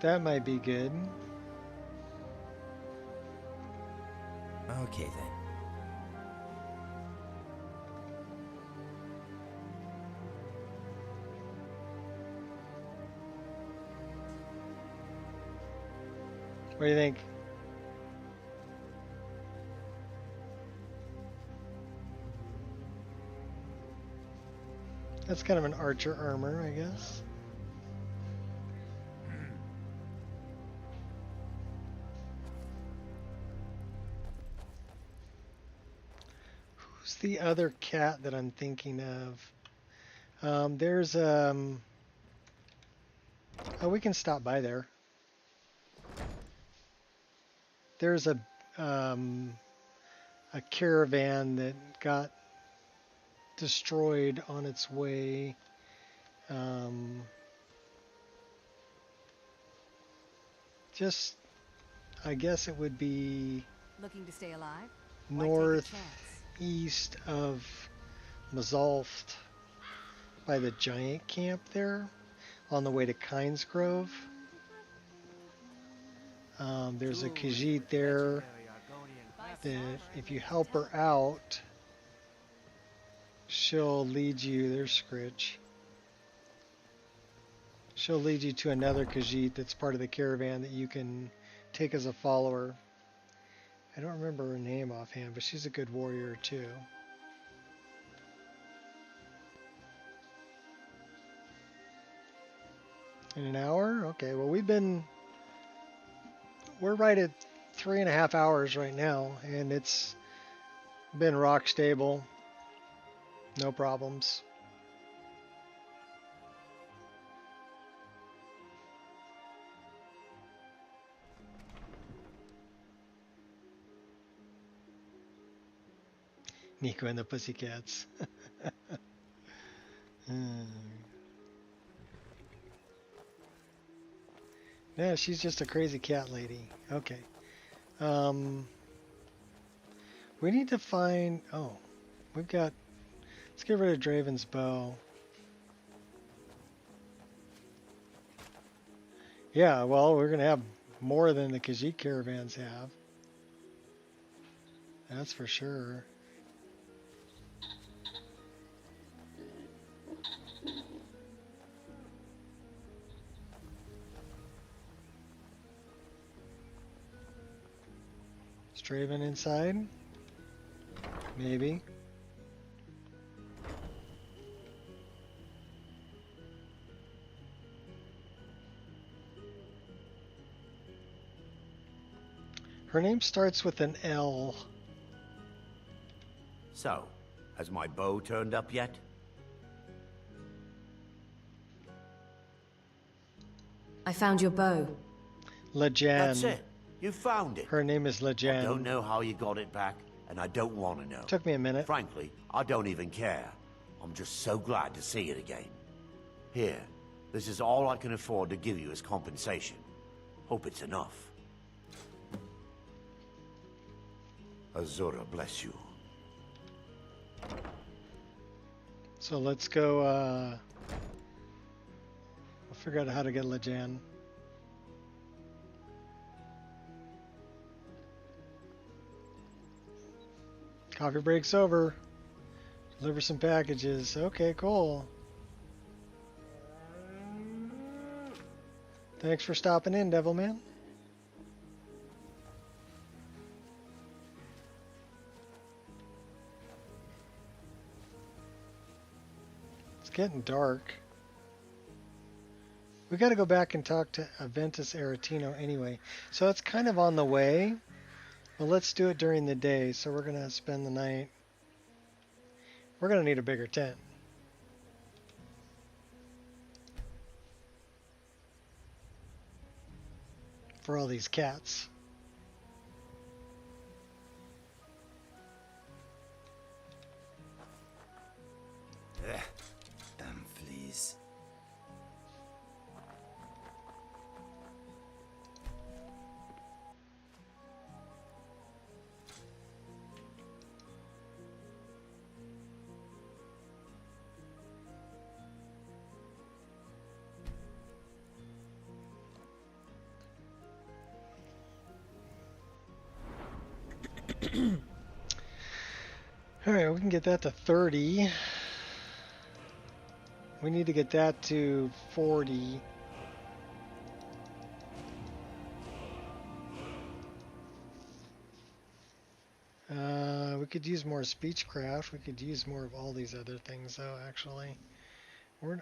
That might be good. Okay then. What do you think? That's kind of an archer armor, I guess. Who's the other cat that I'm thinking of? There's oh, we can stop by there. There's a caravan that got destroyed on its way. Just, I guess it would be Looking to stay alive? northeast of Mazalft by the giant camp there on the way to Kynes Grove. There's a Khajiit there that if you help her out, she'll lead you, there's Scritch. She'll lead you to another Khajiit that's part of the caravan that you can take as a follower. I don't remember her name offhand, but she's a good warrior too. In an hour? Okay, well we're right at 3.5 hours right now, and it's been rock stable. No problems. Nico and the Pussycats. Yeah, she's just a crazy cat lady. Okay. We need to find... Oh, we've got... Let's get rid of Draven's bow. Yeah, well, we're going to have more than the Khajiit caravans have. That's for sure. Is Draven inside? Maybe. Her name starts with an L. So, has my bow turned up yet? I found your bow. Lejan. That's it. You found it. Her name is Lejan. I don't know how you got it back, and I don't want to know. Took me a minute. Frankly, I don't even care. I'm just so glad to see it again. Here, this is all I can afford to give you as compensation. Hope it's enough. Azura bless you. So let's go, I'll figure out how to get Lejan. Coffee break's over. Deliver some packages. Okay, cool. Thanks for stopping in, Devilman. It's getting dark. We got to go back and talk to Aventus Aretino anyway. So it's kind of on the way. Well, let's do it during the day. So we're going to spend the night. We're going to need a bigger tent. For all these cats. Damn fleas. Alright, we can get that to 30. We need to get that to 40. We could use more speechcraft. We could use more of all these other things, though, actually. We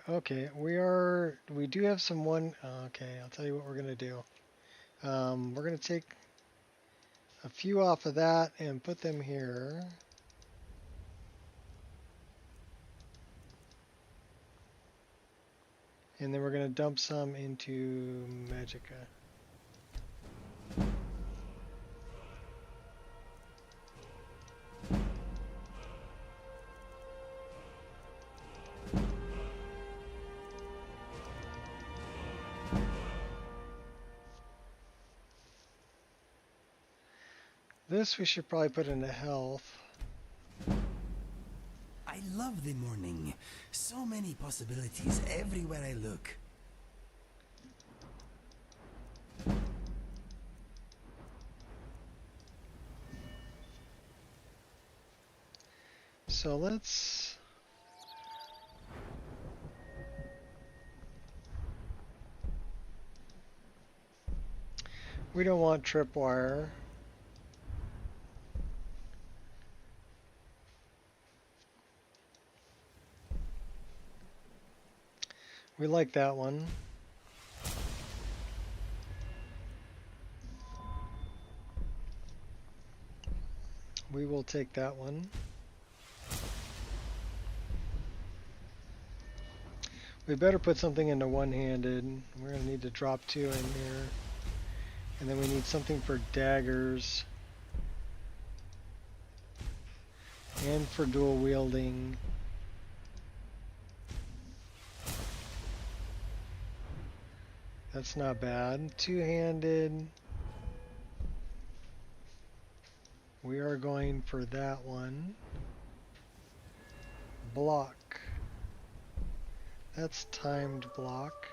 do have some okay, I'll tell you what we're going to do. We're going to take a few off of that and put them here. And then we're going to dump some into Magica. This we should probably put into health. I love the morning. So many possibilities everywhere I look. So let's... We don't want tripwire. We like that one. We will take that one. We better put something into one-handed. We're going to need to drop 2 in here. And then we need something for daggers. And for dual wielding. That's not bad. Two-handed. We are going for that one. Block. That's timed block.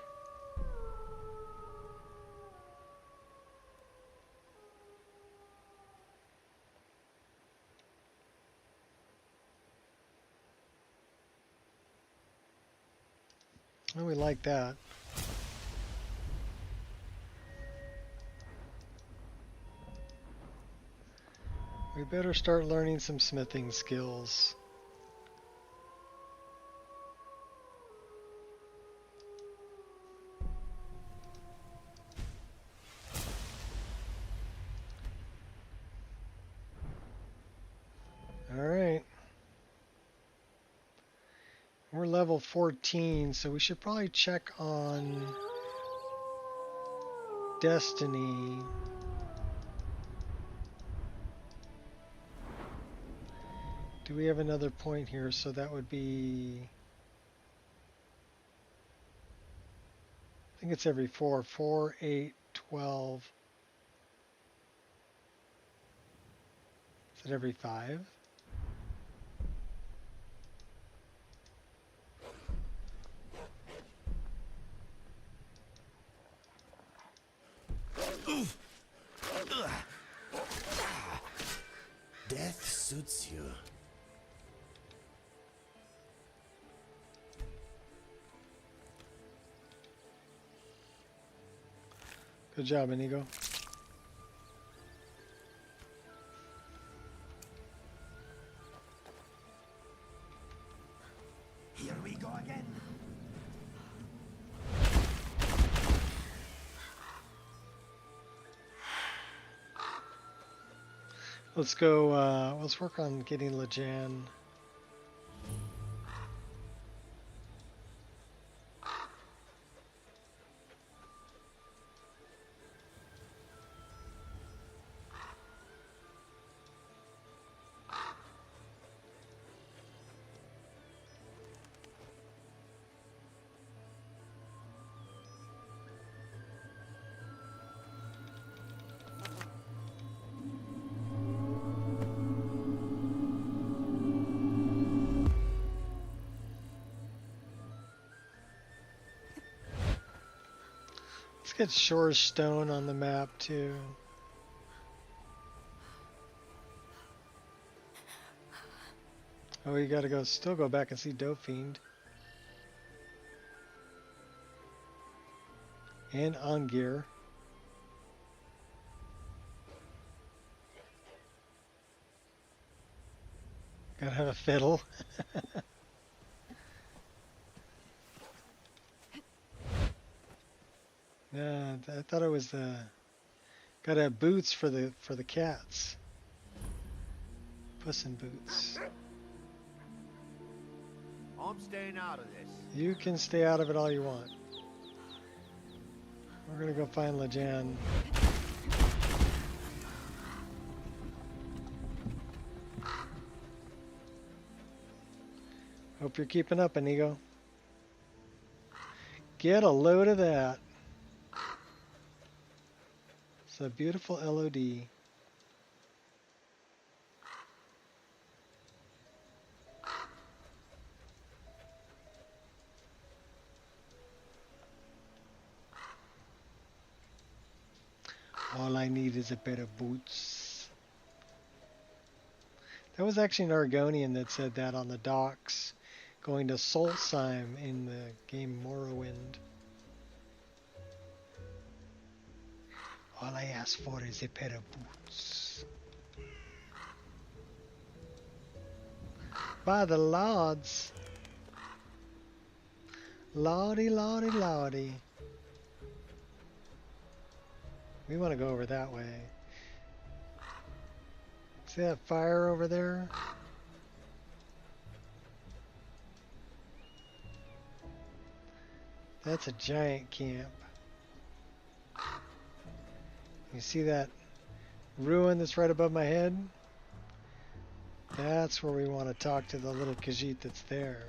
Oh, we like that. We better start learning some smithing skills. All right. We're level 14, so we should probably check on Destiny. Do we have another point here? So that would be, I think it's every 4, 4, 8, 12. Is it every 5? Death suits you. Good job, Inigo. Here we go again. Let's go, let's work on getting Lejan. Let's get Shore Stone on the map too. Oh, you gotta go, still go back and see Dauphiend. And Angir. Gotta have a fiddle. Yeah, I thought it was the. Gotta have boots for the cats. Puss in Boots. I'm staying out of this. You can stay out of it all you want. We're gonna go find Lejan. Hope you're keeping up, Inigo. Get a load of that. It's a beautiful LOD. All I need is a pair of boots. That was actually an Argonian that said that on the docks going to Solstheim in the game Morrowind. All I ask for is a pair of boots. By the lords. Lordy, lordy, lordy. We want to go over that way. See that fire over there? That's a giant camp. You see that ruin that's right above my head? That's where we want to talk to the little Khajiit that's there.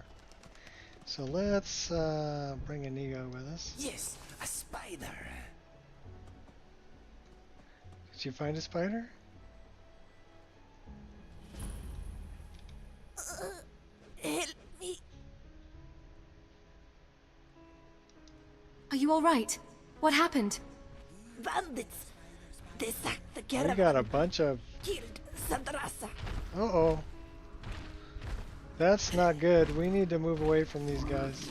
So let's bring Inigo with us. Yes, a spider. Did you find a spider? Help me. Are you all right? What happened? Bandits! They sacked the We caravan. got a bunch of... Killed Sandrasa. Uh-oh. That's not good. We need to move away from these guys.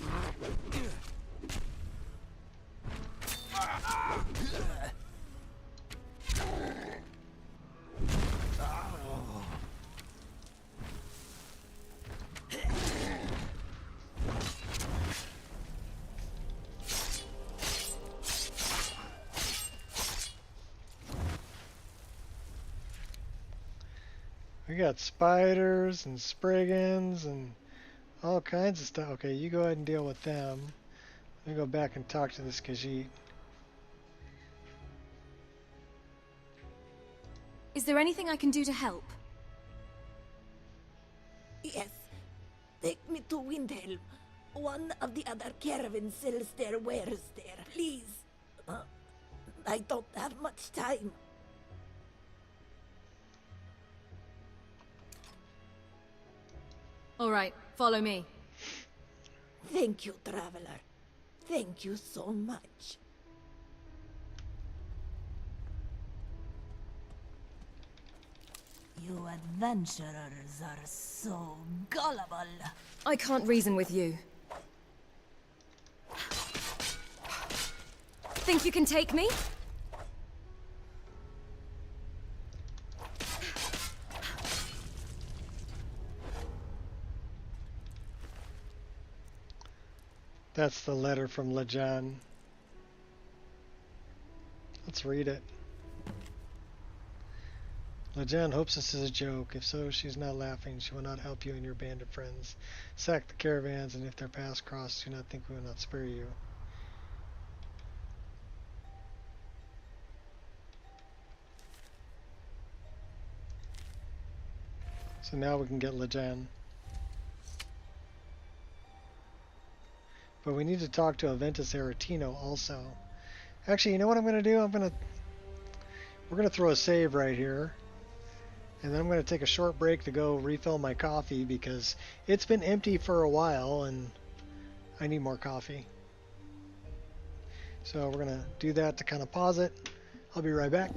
We got spiders and spriggans and all kinds of stuff. Okay, you go ahead and deal with them. Let me go back and talk to this Khajiit. Is there anything I can do to help? Yes. Take me to Windhelm. One of the other caravans sells their wares there. Please. I don't have much time. All right, follow me. Thank you, traveler. Thank you so much. You adventurers are so gullible. I can't reason with you. Think you can take me? That's the letter from Lejan. Let's read it. Lejan hopes this is a joke. If so, she's not laughing. She will not help you and your band of friends. Sack the caravans, and if their paths cross, do not think we will not spare you. So now we can get Lejan. But we need to talk to Aventus Aretino also. Actually, you know what I'm going to do? We're going to throw a save right here. And then I'm going to take a short break to go refill my coffee because it's been empty for a while and I need more coffee. So we're going to do that to kind of pause it. I'll be right back.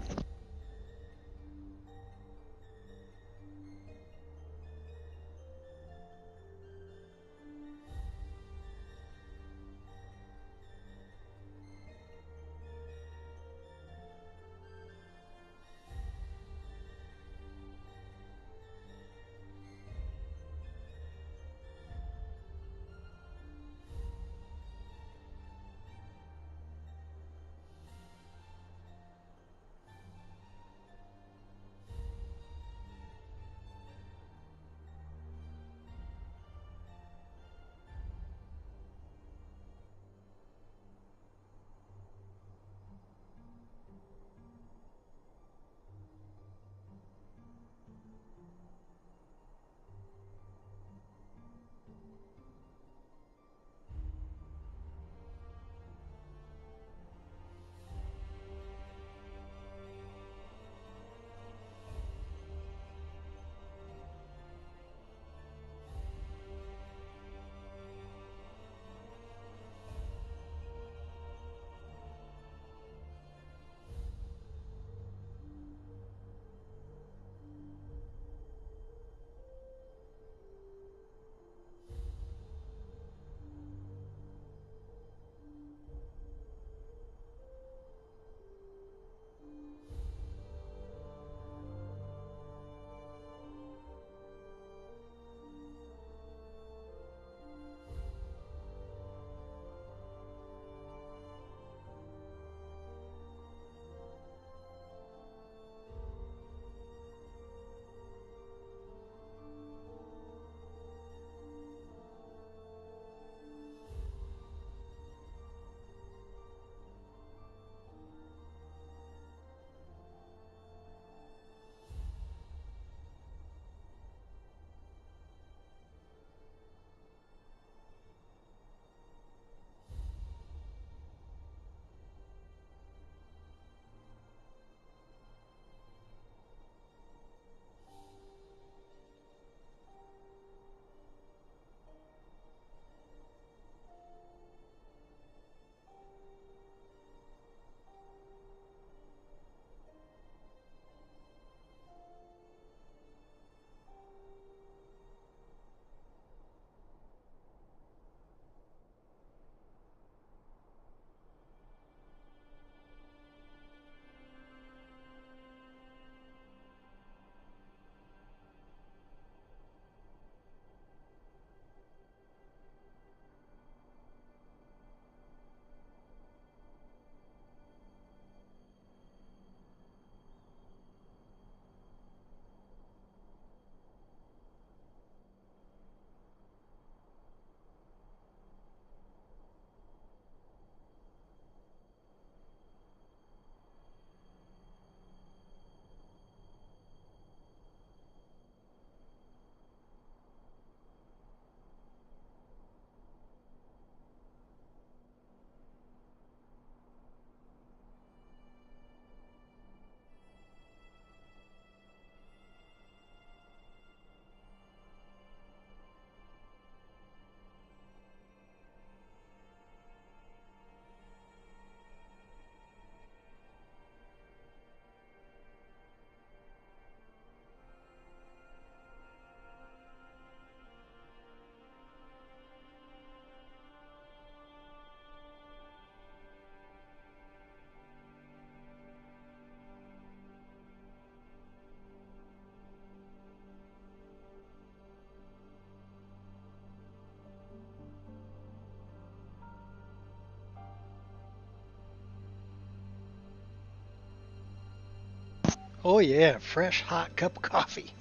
Oh yeah, fresh hot cup of coffee.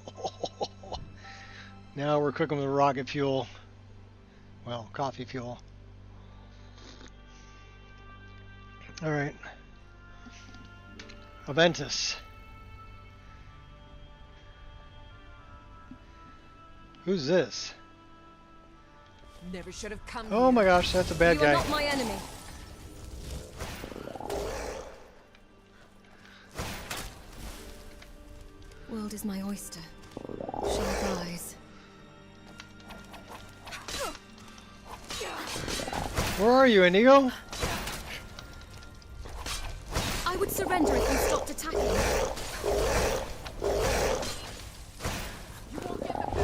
Now we're cooking with rocket fuel. Well, coffee fuel. All right. Aventus. Who's this? Never should have come Oh here. my gosh, that's a bad You guy. are not my enemy. World is my oyster. Shall rise. Where are you, Inigo? I would surrender if you stopped attacking.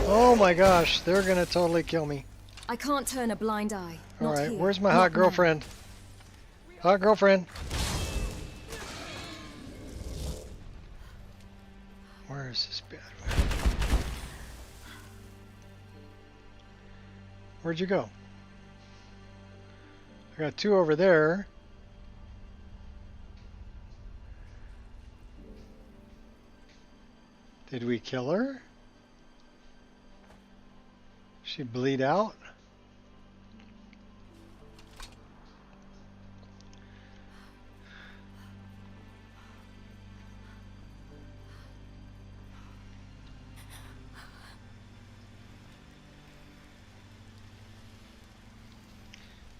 Oh my gosh, they're gonna totally kill me. I can't turn a blind eye. All Not right, here, where's my not hot now. girlfriend? Hot girlfriend. Where is this bad one? Where'd you go? I got two over there. Did we kill her? She bleed out?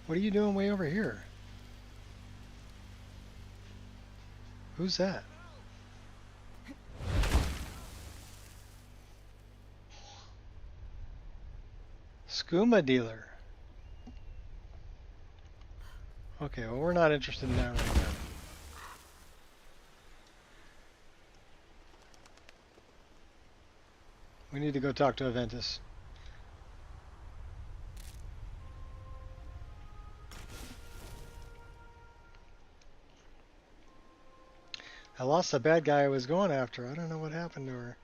What are you doing way over here? Who's that? Skooma dealer. Okay, well we're not interested in that right now. We need to go talk to Aventus. I lost the bad guy I was going after. I don't know what happened to her.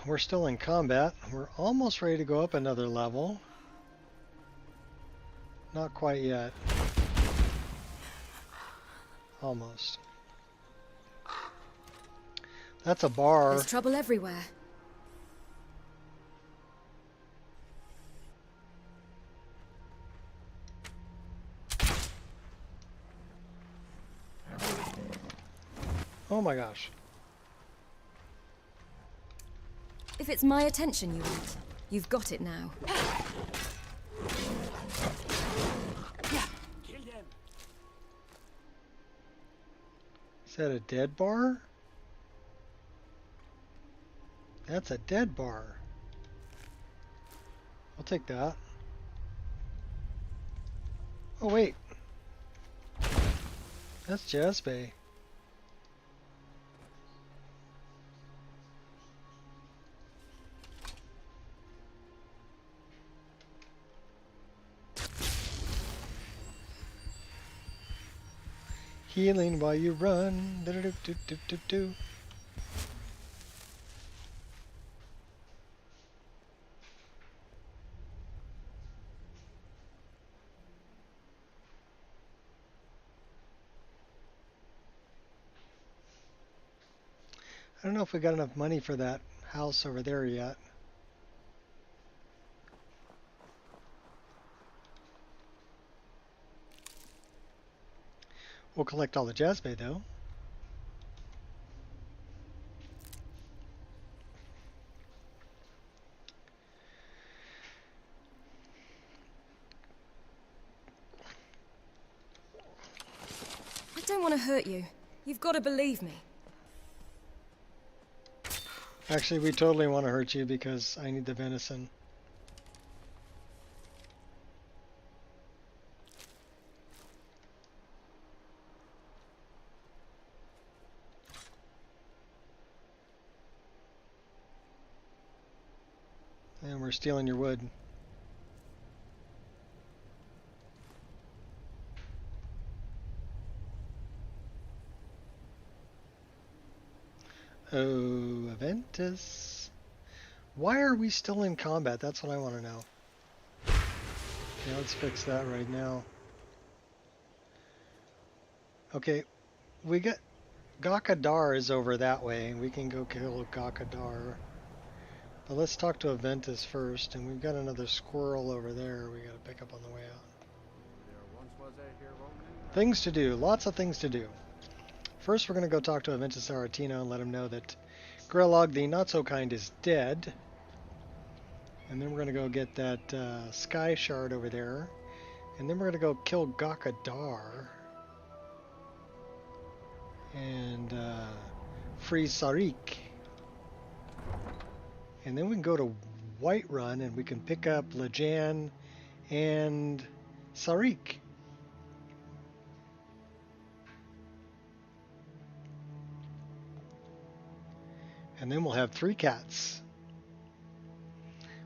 We're still in combat. We're almost ready to go up another level. Not quite yet. Almost. That's a bar. There's trouble everywhere. Oh my gosh. If it's my attention you want, you've got it now. Is that a dead bar? That's a dead bar. I'll take that. Oh wait. That's Jazbay. Healing while you run. Do-do-do-do-do-do-do. I don't know if we got enough money for that house over there yet. We'll collect all the Jazbay though. I don't want to hurt you. You've got to believe me. Actually, we totally want to hurt you because I need the venison. And we're stealing your wood. Uh-oh, Aventus. Why are we still in combat? That's what I want to know. Yeah, let's fix that right now. Okay, we got... Gakadar is over that way. We can go kill Gakadar. But let's talk to Aventus first, and we've got another squirrel over there we gotta pick up on the way out. Things to do. Lots of things to do. First, we're gonna go talk to Aventus Aretino and let him know that Grelog the Not-So-Kind is dead. And then we're gonna go get that Sky Shard over there. And then we're gonna go kill Gakadar. And free Sarik. And then we can go to Whiterun and we can pick up Lejan and Sarik. And then we'll have 3 cats.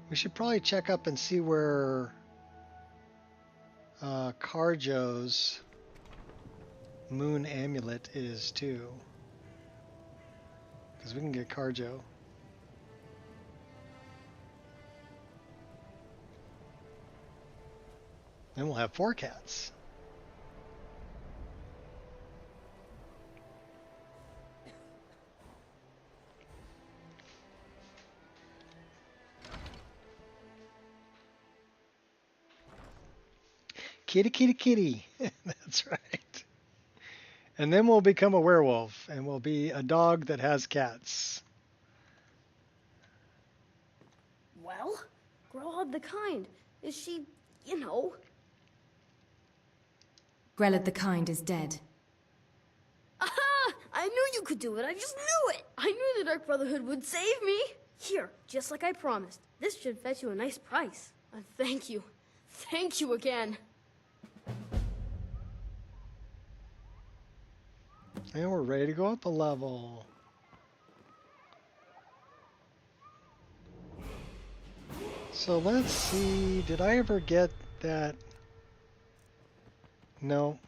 We should probably check up and see where Karjo's moon amulet is too. Because we can get Karjo. Then we'll have 4 cats. Kitty, kitty, kitty. That's right. And then we'll become a werewolf, and we'll be a dog that has cats. Well, Grelod the Kind. Is she, you know... Grelod the Kind is dead. Aha! I knew you could do it. I just knew it. I knew the Dark Brotherhood would save me. Here, just like I promised. This should fetch you a nice price. Thank you. Thank you again. And we're ready to go up a level. So let's see, did I ever get that? No.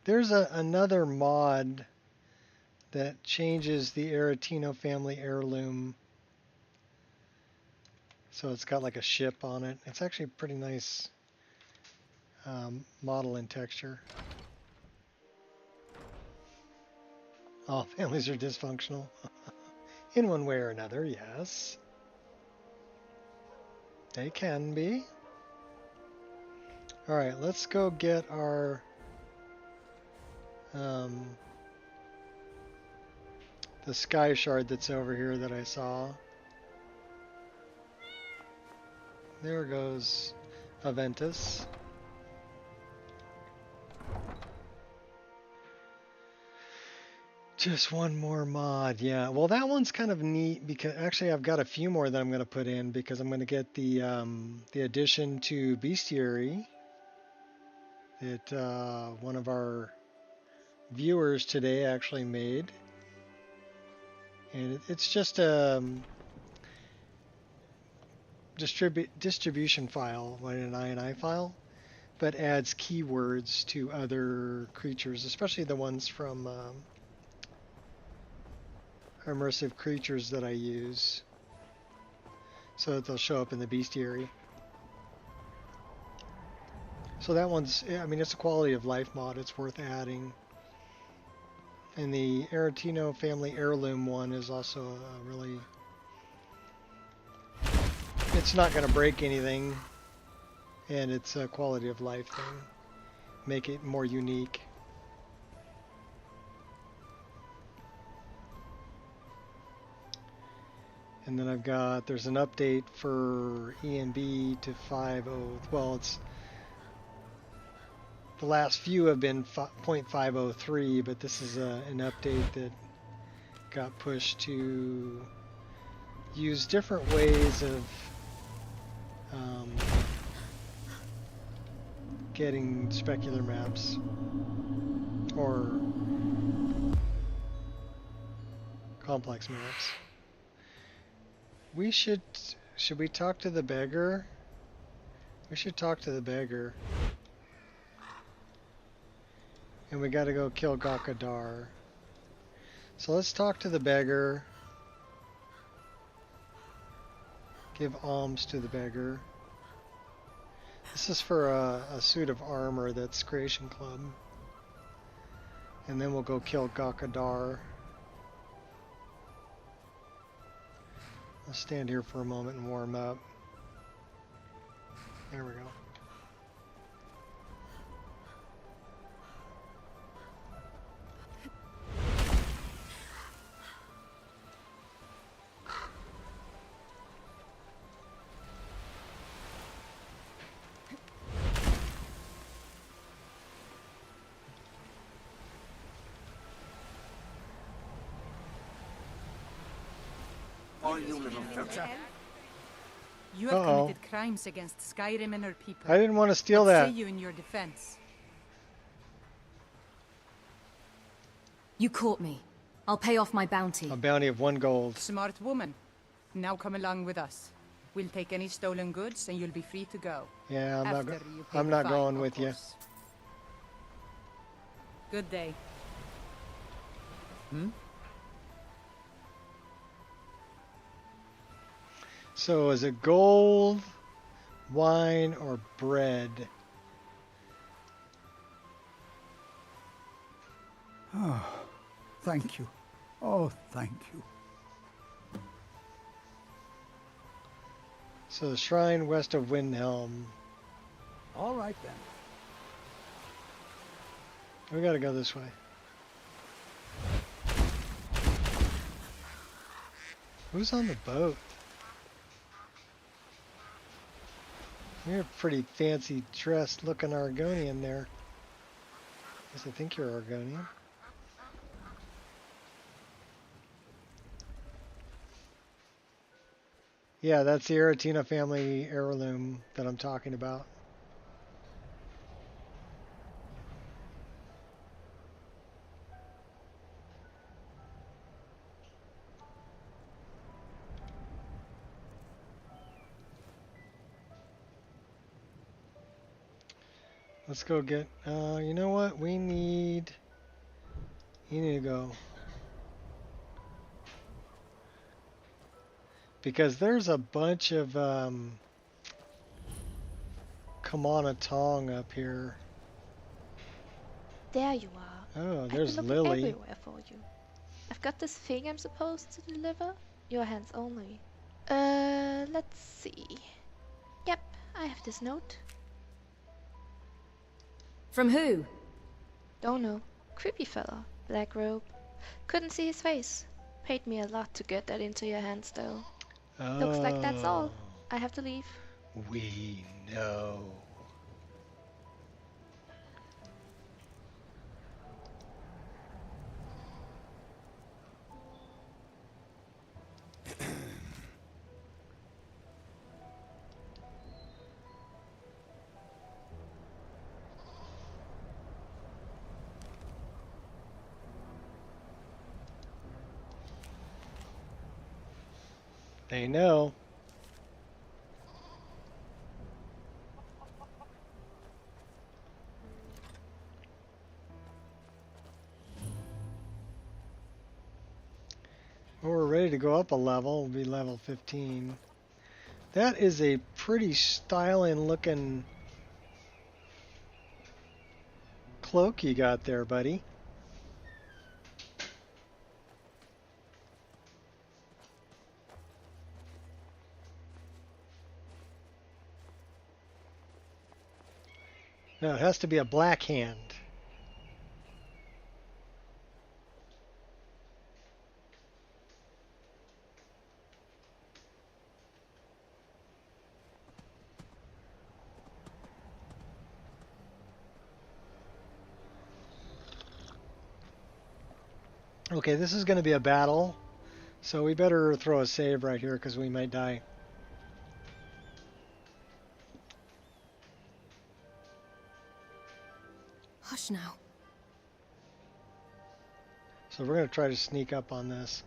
There's another mod that changes the Aretino family heirloom. So it's got like a ship on it. It's actually a pretty nice model and texture. All families are dysfunctional. In one way or another, yes. They can be. Alright, let's go get our the Sky Shard that's over here that I saw. There goes Aventus. Just one more mod, yeah. Well, that one's kind of neat because actually I've got a few more that I'm going to put in because I'm going to get the addition to Bestiary that one of our viewers today actually made, and it's just a distribution file, like an INI file, but adds keywords to other creatures, especially the ones from immersive creatures that I use, so that they'll show up in the bestiary. So that one's, I mean, it's a quality of life mod, it's worth adding. And the Aretino family heirloom one is also really, it's not going to break anything, and it's a quality of life thing. Make it more unique. And then I've got, there's an update for ENB to 5.0. Well, it's, the last few have been 0.503, but this is an update that got pushed to use different ways of getting specular maps, or complex maps. We should we talk to the beggar? We should talk to the beggar. And we gotta go kill Gakadar. So let's talk to the beggar. Give alms to the beggar. This is for a suit of armor that's Creation Club. And then we'll go kill Gakadar. I'll stand here for a moment and warm up. There we go. You have committed crimes against Skyrim and her people. I didn't want to steal What that. say you in your defense? You caught me. I'll pay off my bounty. A bounty of 1 gold. Smart woman. Now come along with us. We'll take any stolen goods and you'll be free to go. Yeah, After you pay I'm the not fine, going of with you. course. Good day. So is it gold, wine, or bread? Oh, thank you. Oh, thank you. So the shrine west of Windhelm. All right then. We gotta go this way. Who's on the boat? You're a pretty fancy dressed looking Argonian there. Guess I think you're Argonian. Yeah, that's the Aratina family heirloom that I'm talking about. Let's go get, you know what? You need to go. Because there's a bunch of, Kamana Tong up here. There you are. Oh, I've there's been looking Lily. everywhere for you. I've got this thing I'm supposed to deliver. Your hands only. Let's see. Yep, I have this note. From who? Don't know. Creepy fella. Black robe. Couldn't see his face. Paid me a lot to get that into your hands though. Looks like that's all. I have to leave. We know. They know. Well, we're ready to go up a level. We'll be level 15. That is a pretty styling looking cloak you got there, buddy. No, it has to be a black hand. Okay, this is going to be a battle, so we better throw a save right here because we might die. Hush now. So we're going to try to sneak up on this.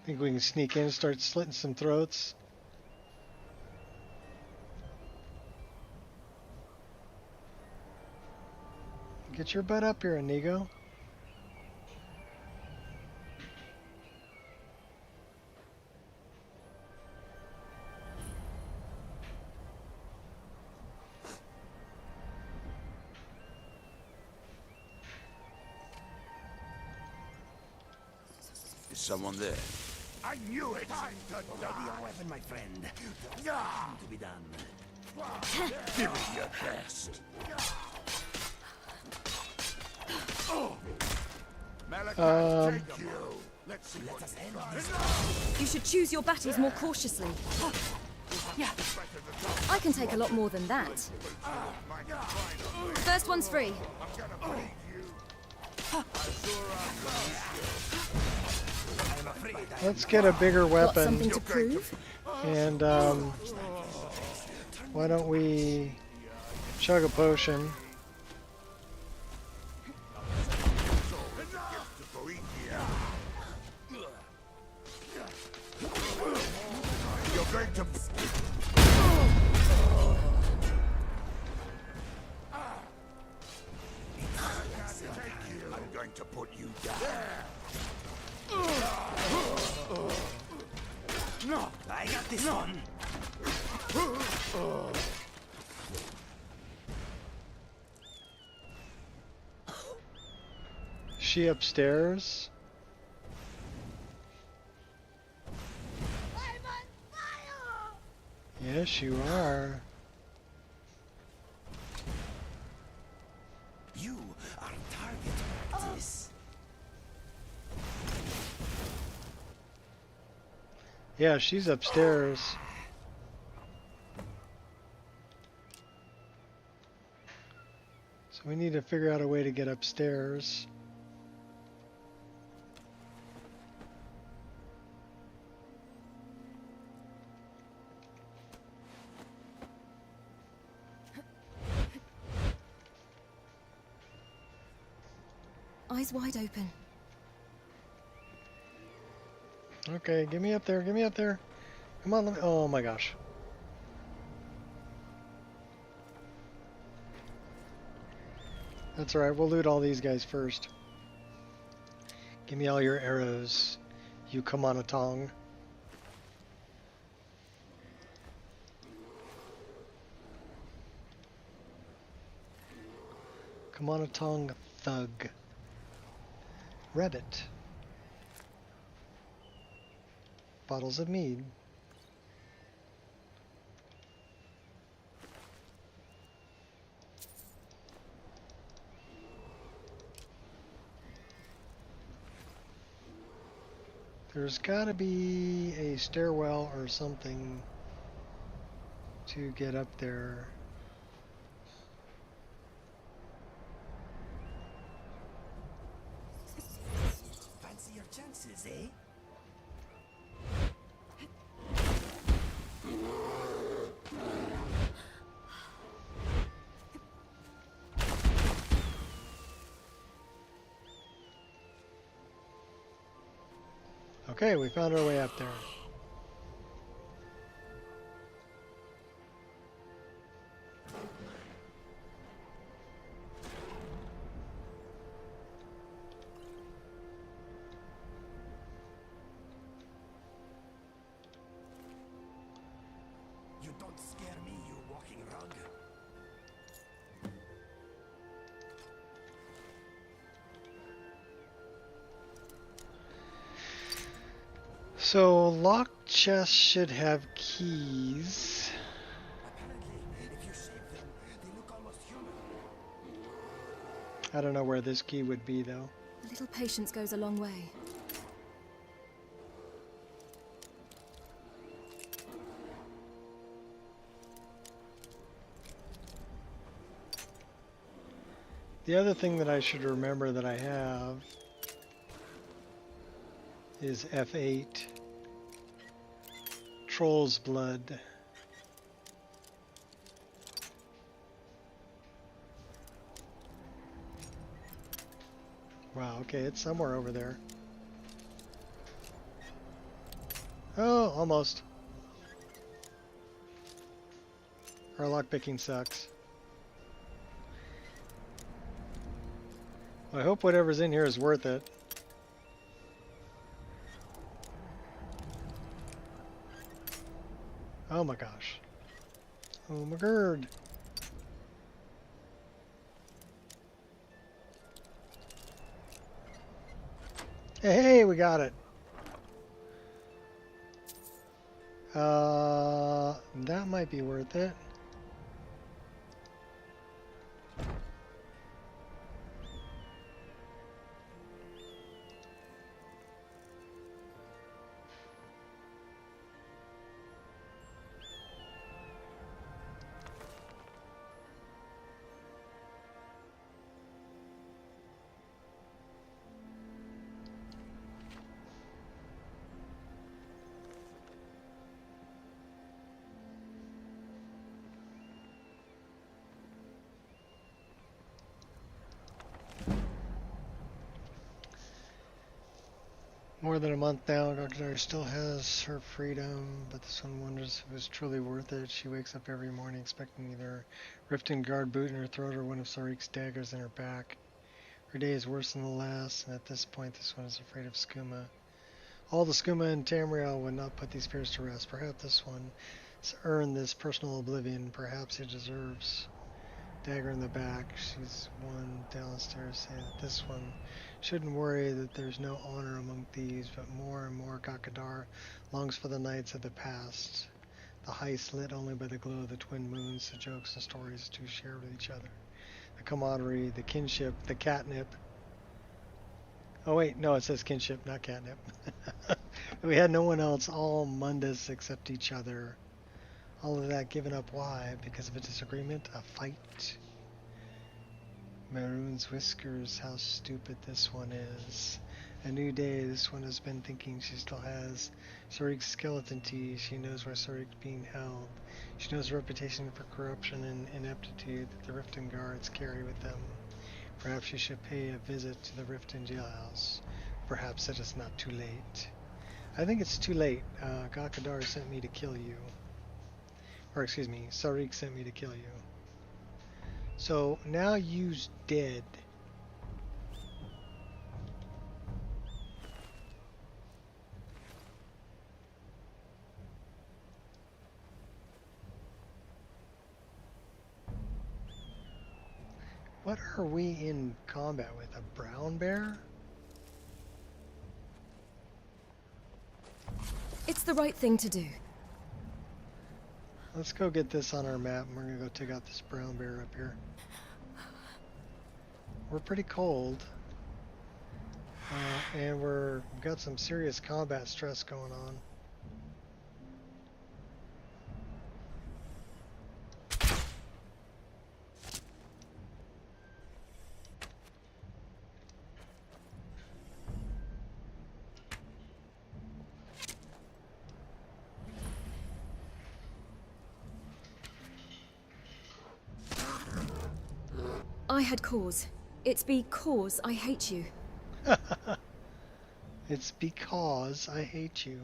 Think we can sneak in and start slitting some throats. Get your butt up here, Inigo. Is someone there? I knew it! Ready your weapon, my friend. To be done. Give it your best. Malachi, take you. Let's see what us end this. You should choose your battles more cautiously. Yeah. I can take a lot more than that. First one's free. Let's get a bigger weapon. Got something to prove? And why don't we chug a potion? You're going to... I'm going to put you down. No, I got this one. She upstairs? Yes, you are. You are target practice. Yeah, she's upstairs. So we need to figure out a way to get upstairs. Eyes wide open. Okay, get me up there, get me up there. Come on, let me, oh my gosh. That's alright, we'll loot all these guys first. Give me all your arrows, you Kamanatong. Kamanatong thug. Rabbit. Bottles of mead. There's gotta be a stairwell or something to get up there. Fancy your chances, eh? Okay, we found our way up there. You don't scare me, you walking rug. So, locked chests should have keys. If you shave them, they look almost human. I don't know where this key would be, though. A little patience goes a long way. The other thing that I should remember that I have is F8. Troll's Blood. Wow, okay, it's somewhere over there. Oh, almost. Our lockpicking sucks. I hope whatever's in here is worth it. Oh my gosh. Oh my god. Hey, we got it. That might be worth it. More than a month now, Dr. Dyer still has her freedom, but this one wonders if it was truly worth it. She wakes up every morning expecting either a Riften guard boot in her throat or one of Sarik's daggers in her back. Her day is worse than the last, and at this point this one is afraid of skooma. All the skooma in Tamriel would not put these fears to rest. Perhaps this one has earned this personal oblivion. Perhaps it deserves. Dagger in the back. She's one downstairs saying that this one shouldn't worry that there's no honor among thieves, but more and more Kakadar longs for the nights of the past. The heist lit only by the glow of the twin moons, the jokes and stories the two share with each other. The camaraderie, the kinship, the catnip. Oh wait, no, it says kinship, not catnip. We had no one else, all Mundus except each other. All of that given up, why? Because of a disagreement? A fight? Maroon's whiskers, how stupid this one is. A new day, this one has been thinking she still has Sarik's skeleton tea. She knows where Sarik's being held. She knows the reputation for corruption and ineptitude that the Riften guards carry with them. Perhaps she should pay a visit to the Riften jailhouse. Perhaps it is not too late. I think it's too late. Gakadar sent me to kill you. Or excuse me, Sarik sent me to kill you. So now you's dead. What are we in combat with? A brown bear? It's the right thing to do. Let's go get this on our map, and we're gonna go take out this brown bear up here. We're pretty cold, and we've got some serious combat stress going on. I had cause. It's because I hate you. It's because I hate you.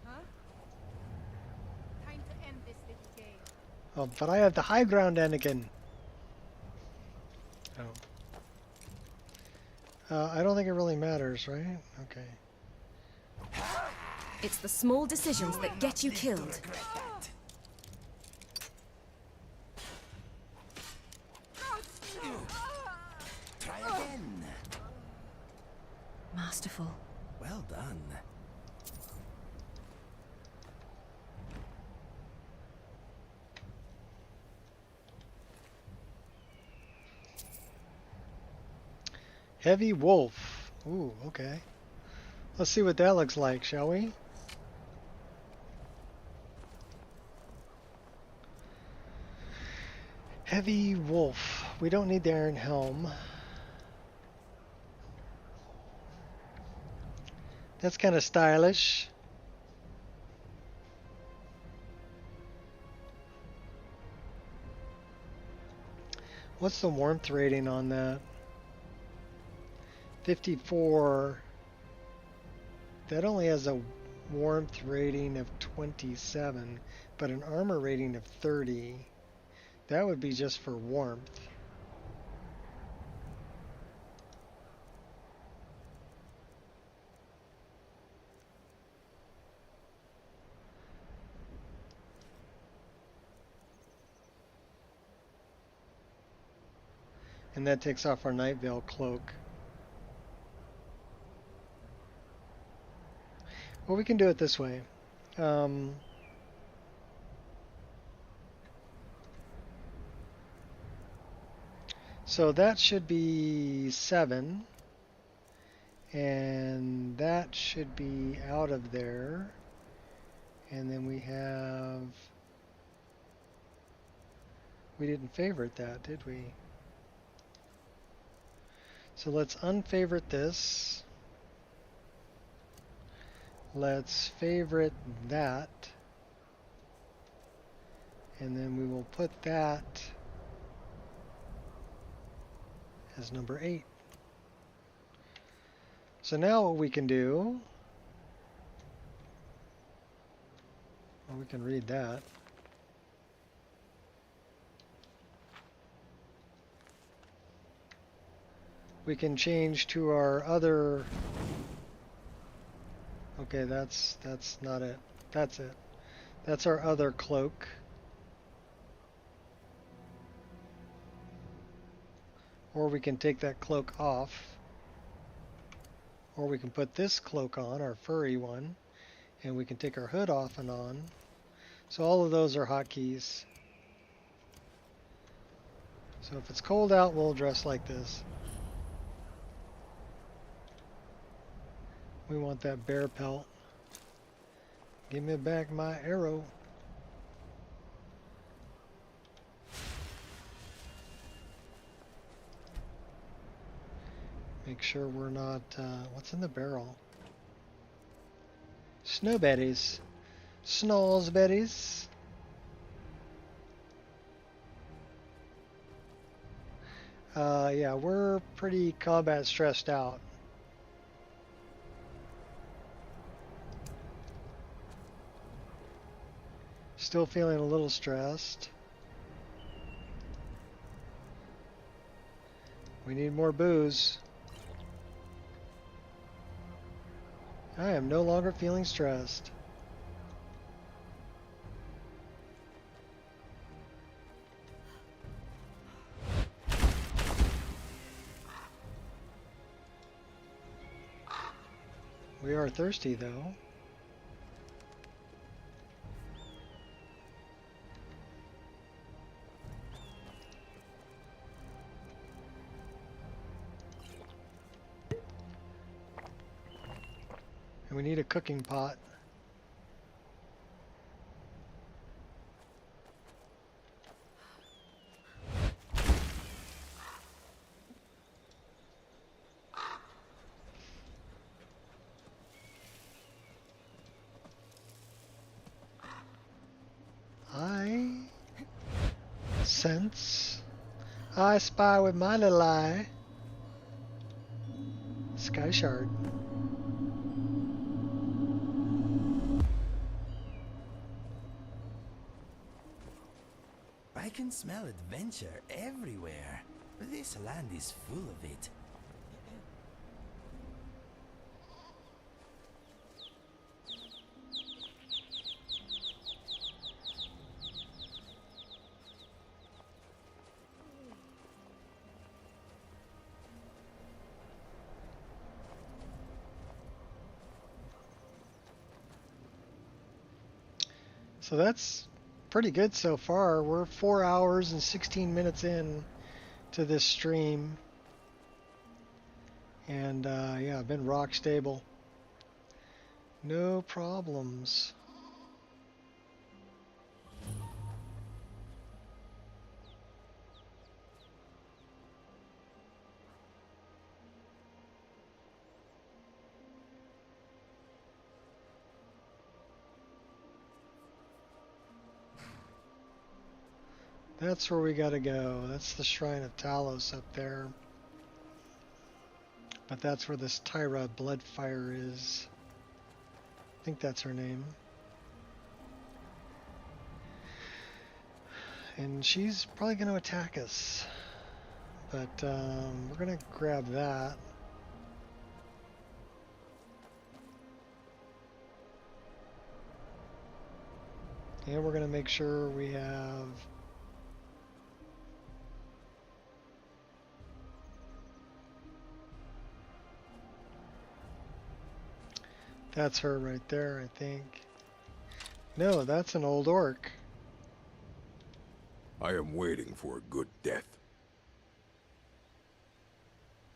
Huh? Time to end this little game. Oh, but I have the high ground, Anakin. Oh. I don't think it really matters, right? Okay. It's the small decisions that get you killed. Masterful. Well done. Heavy wolf. Ooh, okay. Let's see what that looks like, shall we? Heavy wolf. We don't need the iron helm. That's kind of stylish. What's the warmth rating on that? 54. That only has a warmth rating of 27, but an armor rating of 30. That would be just for warmth. And that takes off our Night Veil cloak. Well, we can do it this way. So that should be 7. And that should be out of there. And then we have... We didn't favorite that, did we? So let's unfavorite this. Let's favorite that. And then we will put that as number 8. So now what we can do, well, we can read that. We can change to our other, okay, that's not it. That's it. That's our other cloak. Or we can take that cloak off. Or we can put this cloak on, our furry one, and we can take our hood off and on. So all of those are hotkeys. So if it's cold out, we'll dress like this. We want that bear pelt. Give me back my arrow. Make sure we're not, what's in the barrel? Snowberries. Snowsberries. Yeah, we're pretty combat stressed out. Still feeling a little stressed. We need more booze. I am no longer feeling stressed. We are thirsty though. And we need a cooking pot. I sense, I spy with my little eye. Sky shard. I can smell adventure everywhere. This land is full of it. So that's pretty good so far. We're 4 hours and 16 minutes in to this stream. And yeah, I've been rock stable. No problems. That's where we gotta go. That's the Shrine of Talos up there. But that's where this Tyra Bloodfire is. I think that's her name. And she's probably going to attack us. But we're going to grab that. And we're going to make sure we have... That's her right there, I think. No, that's an old orc. I am waiting for a good death.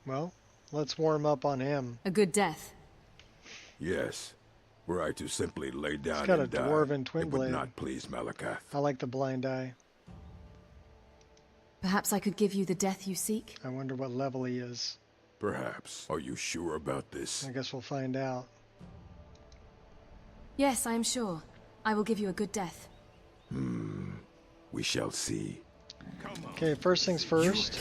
Well, let's warm up on him. A good death. Yes. Were I to simply lay down He's got and a die, dwarven twin it would blade. not please Malakath. I like the blind eye. Perhaps I could give you the death you seek? I wonder what level he is. Perhaps. Are you sure about this? I guess we'll find out. Yes, I am sure. I will give you a good death. We shall see. Okay, first things first.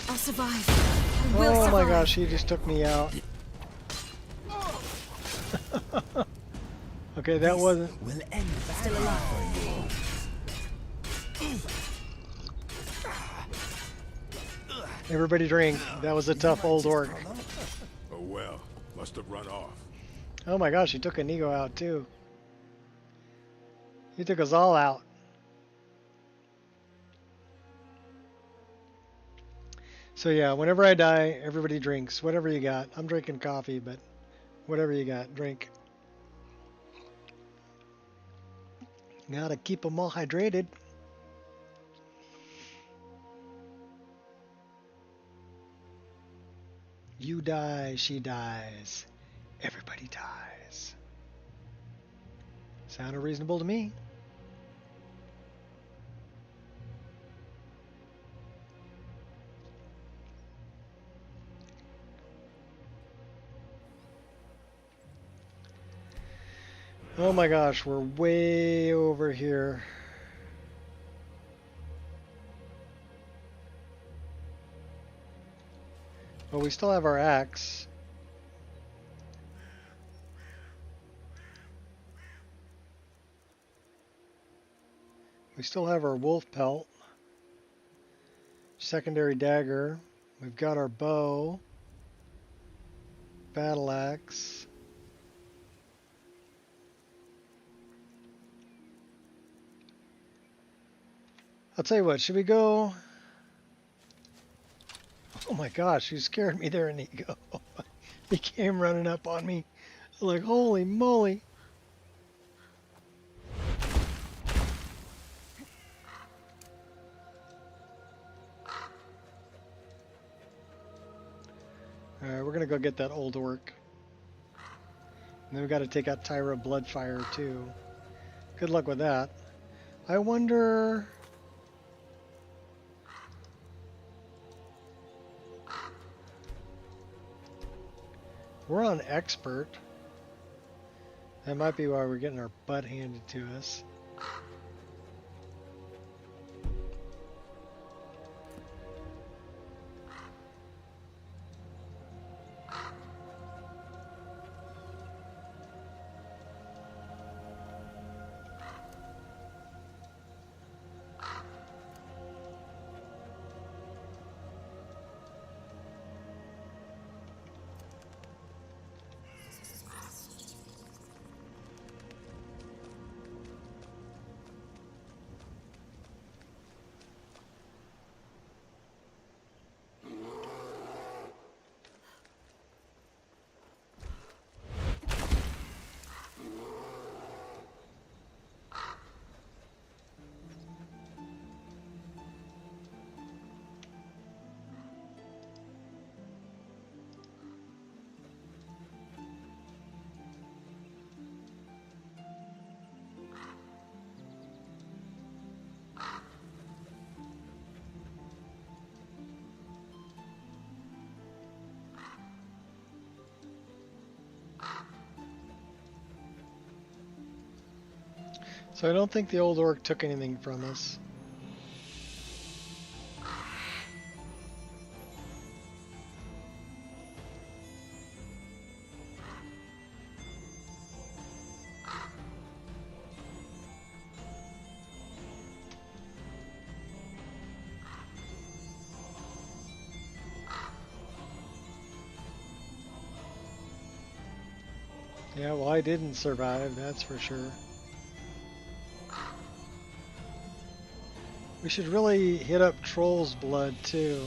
I'll survive. I will survive. Oh my gosh, he just took me out. Okay, that wasn't... Will end Still alive. Everybody drink. That was a tough old orc. Oh well, must have run off. Oh my gosh, he took Inigo out too. He took us all out. So yeah, whenever I die, everybody drinks. Whatever you got. I'm drinking coffee, but whatever you got, drink. Gotta keep them all hydrated. You die, she dies. Everybody dies. Sounded reasonable to me. Oh my gosh, we're way over here. Well, we still have our axe. We still have our wolf pelt. Secondary dagger. We've got our bow. Battle axe. I'll tell you what, should we go... Oh my gosh, you scared me there, Nico. He came running up on me. I'm like, holy moly. Alright, we're gonna go get that old orc. And then we gotta take out Tyra Bloodfire too. Good luck with that. I wonder... We're on expert. That might be why we're getting our butt handed to us. So I don't think the old orc took anything from us. Yeah, well, I didn't survive, that's for sure. We should really hit up Troll's Blood, too.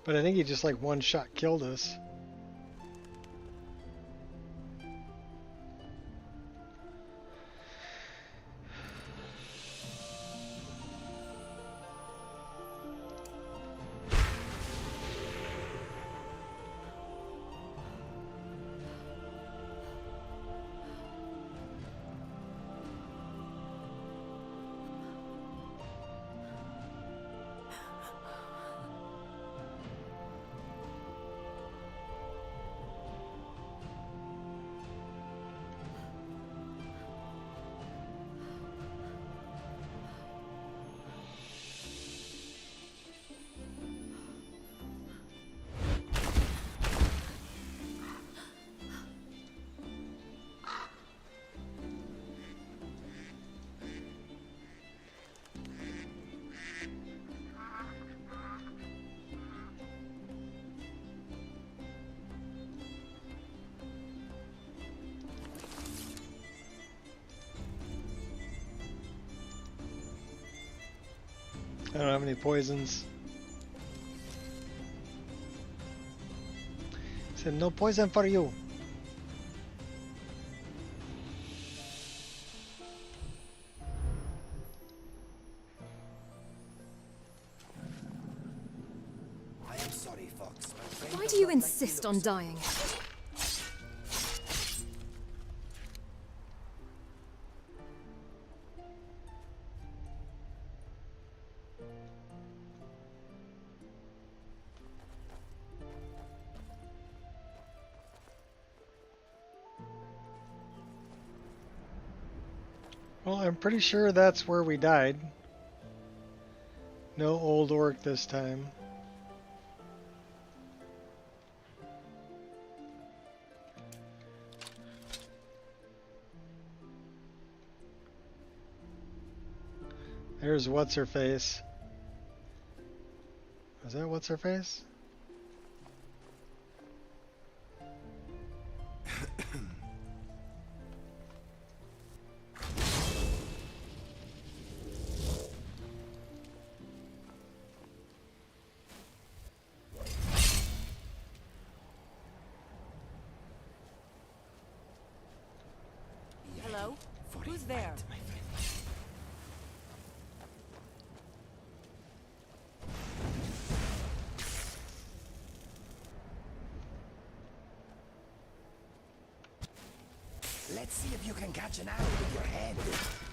But I think he just like one shot killed us. I don't have any poisons. Said no poison for you. I am sorry, Fox. Why do you insist on dying? Well, I'm pretty sure that's where we died. No old orc this time. There's what's-her-face. Is that what's-her-face? Hello? Who's there? Let's see if you can catch an arrow with your head.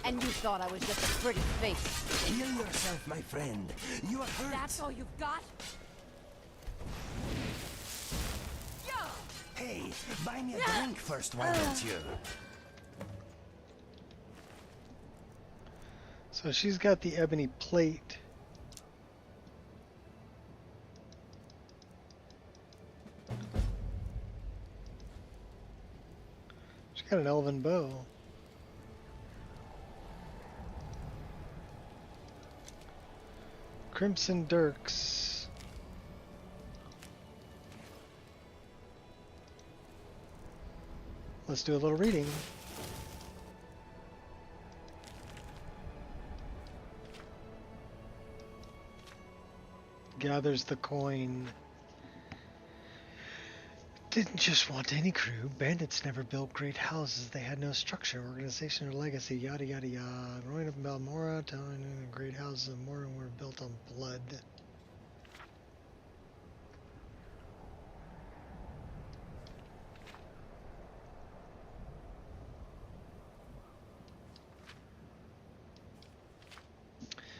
And you thought I was just a pretty face. Heal yourself, my friend. You are hurt. That's all you've got? Hey, buy me a drink first, why don't you? So she's got the ebony plate. She's got an elven bow. Crimson Dirks. Let's do a little reading. Gathers the coin. Didn't just want any crew. Bandits never built great houses. They had no structure, organization, or legacy. Yada yada yada. Growing up in Balmora, telling the great houses of Mordor were built on blood.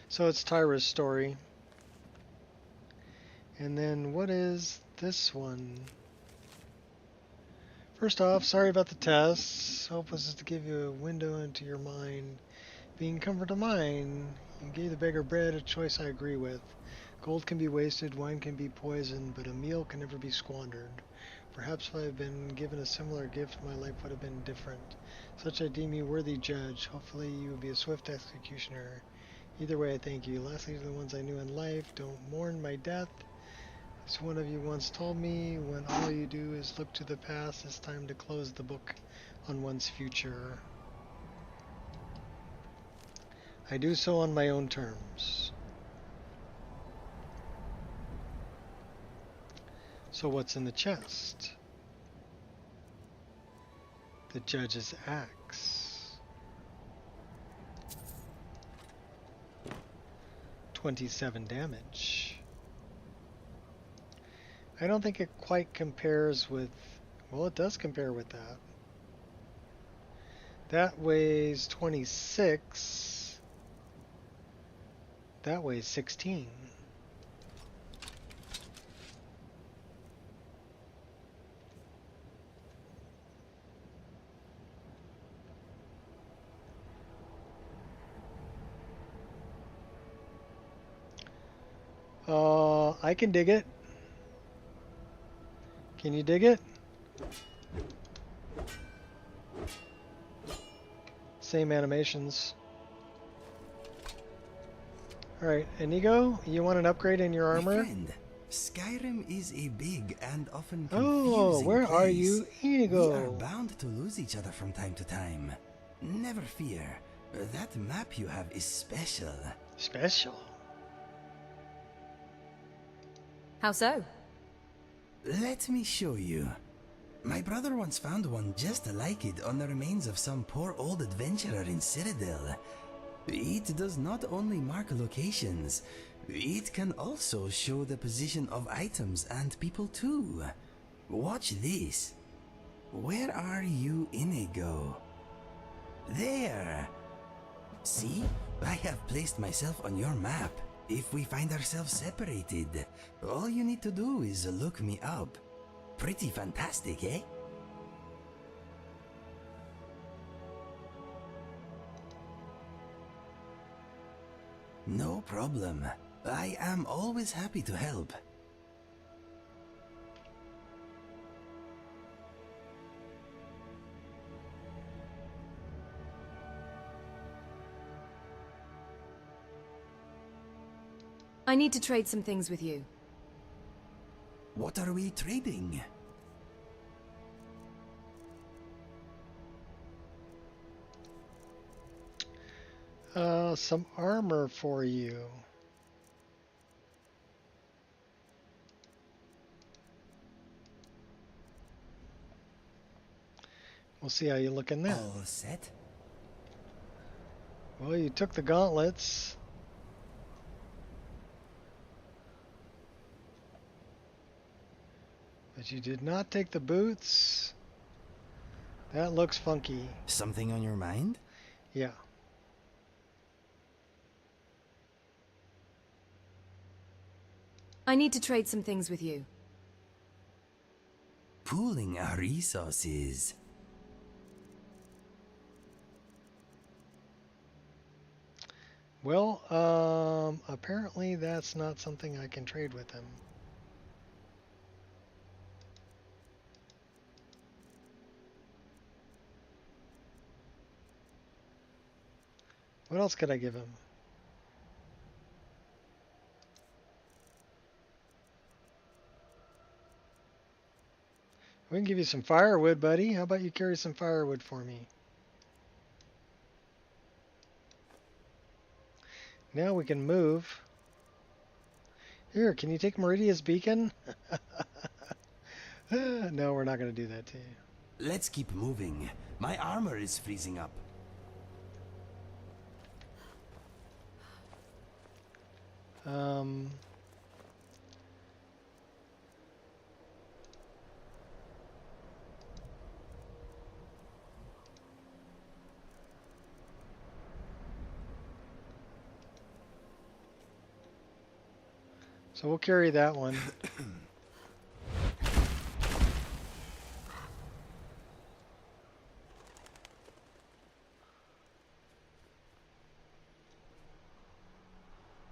So it's Tyra's story. And then what is this one? First off, sorry about the tests. Hope was to give you a window into your mind. Being comfort of mine, you gave the beggar bread, a choice I agree with. Gold can be wasted, wine can be poisoned, but a meal can never be squandered. Perhaps if I had been given a similar gift, my life would have been different. Such I deem you worthy judge. Hopefully you will be a swift executioner. Either way, I thank you. Lastly, to the ones I knew in life, don't mourn my death. As one of you once told me, when all you do is look to the past, it's time to close the book on one's future. I do so on my own terms. So what's in the chest? The judge's axe. 27 damage. I don't think it quite compares with... Well, it does compare with that. That weighs 26. That weighs 16. I can dig it. Can you dig it? Same animations. Alright, Inigo, you want an upgrade in your armor? My friend, Skyrim is a big and often confusing Oh, where place. are you, Inigo? We are bound to lose each other from time to time. Never fear. That map you have is special. Special? How so? Let me show you. My brother once found one just like it on the remains of some poor old adventurer in Citadel. It does not only mark locations, it can also show the position of items and people too. Watch this. Where are you, Inigo? There! See? I have placed myself on your map. If we find ourselves separated, all you need to do is look me up. Pretty fantastic, eh? No problem. I am always happy to help. I need to trade some things with you. What are we trading? Some armor for you. We'll see how you look in that. All set? Well, you took the gauntlets. But you did not take the boots. That looks funky. Something on your mind? Yeah. I need to trade some things with you. Pooling our resources. Well, apparently that's not something I can trade with him. What else could I give him? We can give you some firewood, buddy. How about you carry some firewood for me? Now we can move. Here, can you take Meridia's beacon? No, we're not going to do that to you. Let's keep moving. My armor is freezing up. So we'll carry that one.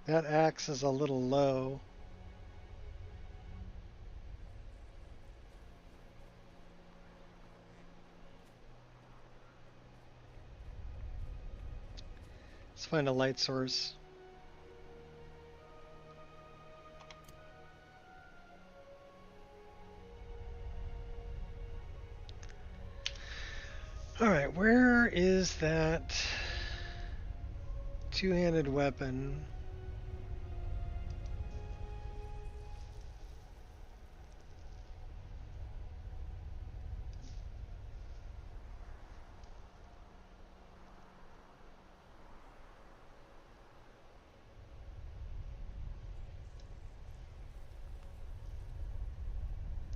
That axe is a little low. Let's find a light source. Alright, where is that two-handed weapon?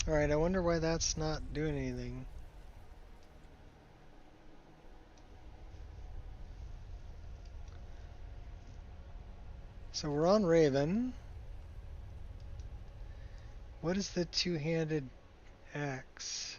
Alright, I wonder why that's not doing anything. So we're on Raven. What is the two-handed axe?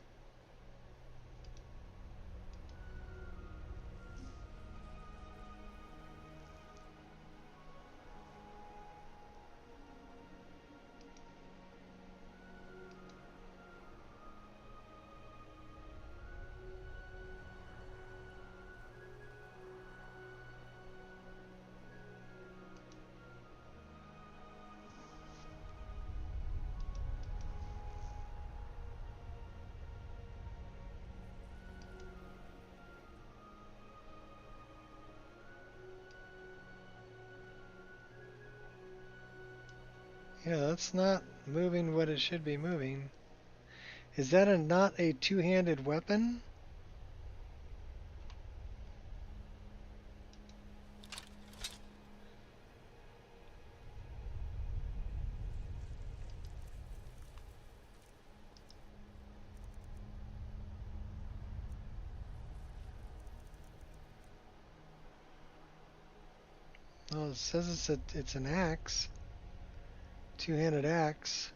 Yeah, that's not moving what it should be moving. Is that not a two-handed weapon? Well, it says it's an axe. Two-handed axe.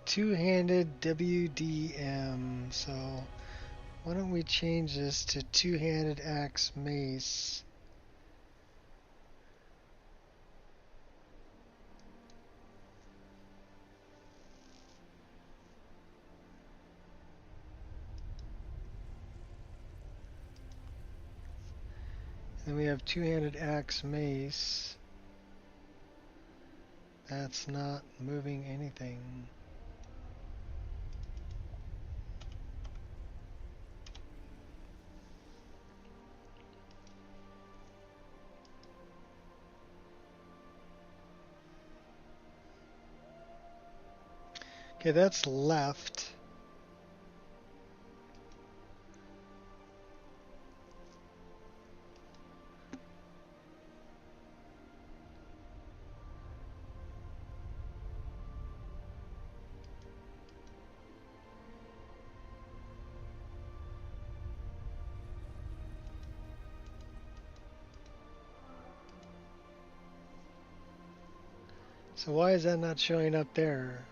Two-handed WDM. So why don't we change this to two-handed axe mace? Then we have two-handed axe mace. That's not moving anything. Okay, that's left. So why is that not showing up there?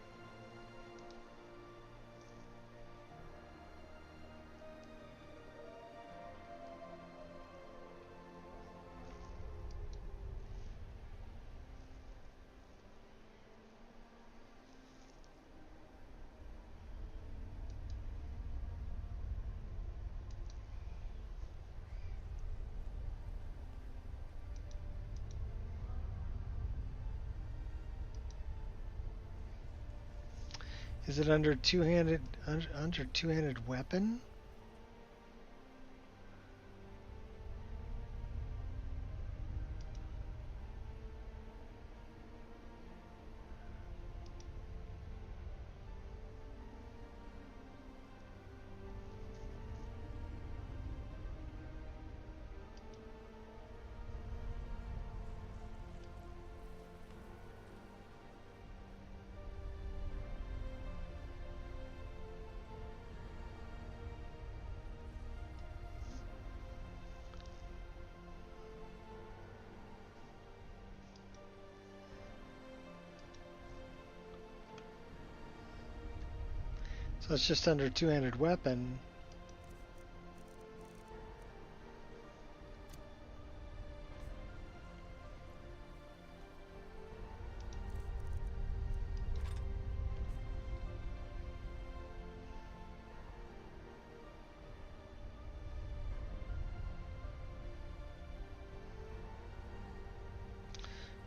Is it under two-handed under two-handed weapon? So it's just under two-handed weapon.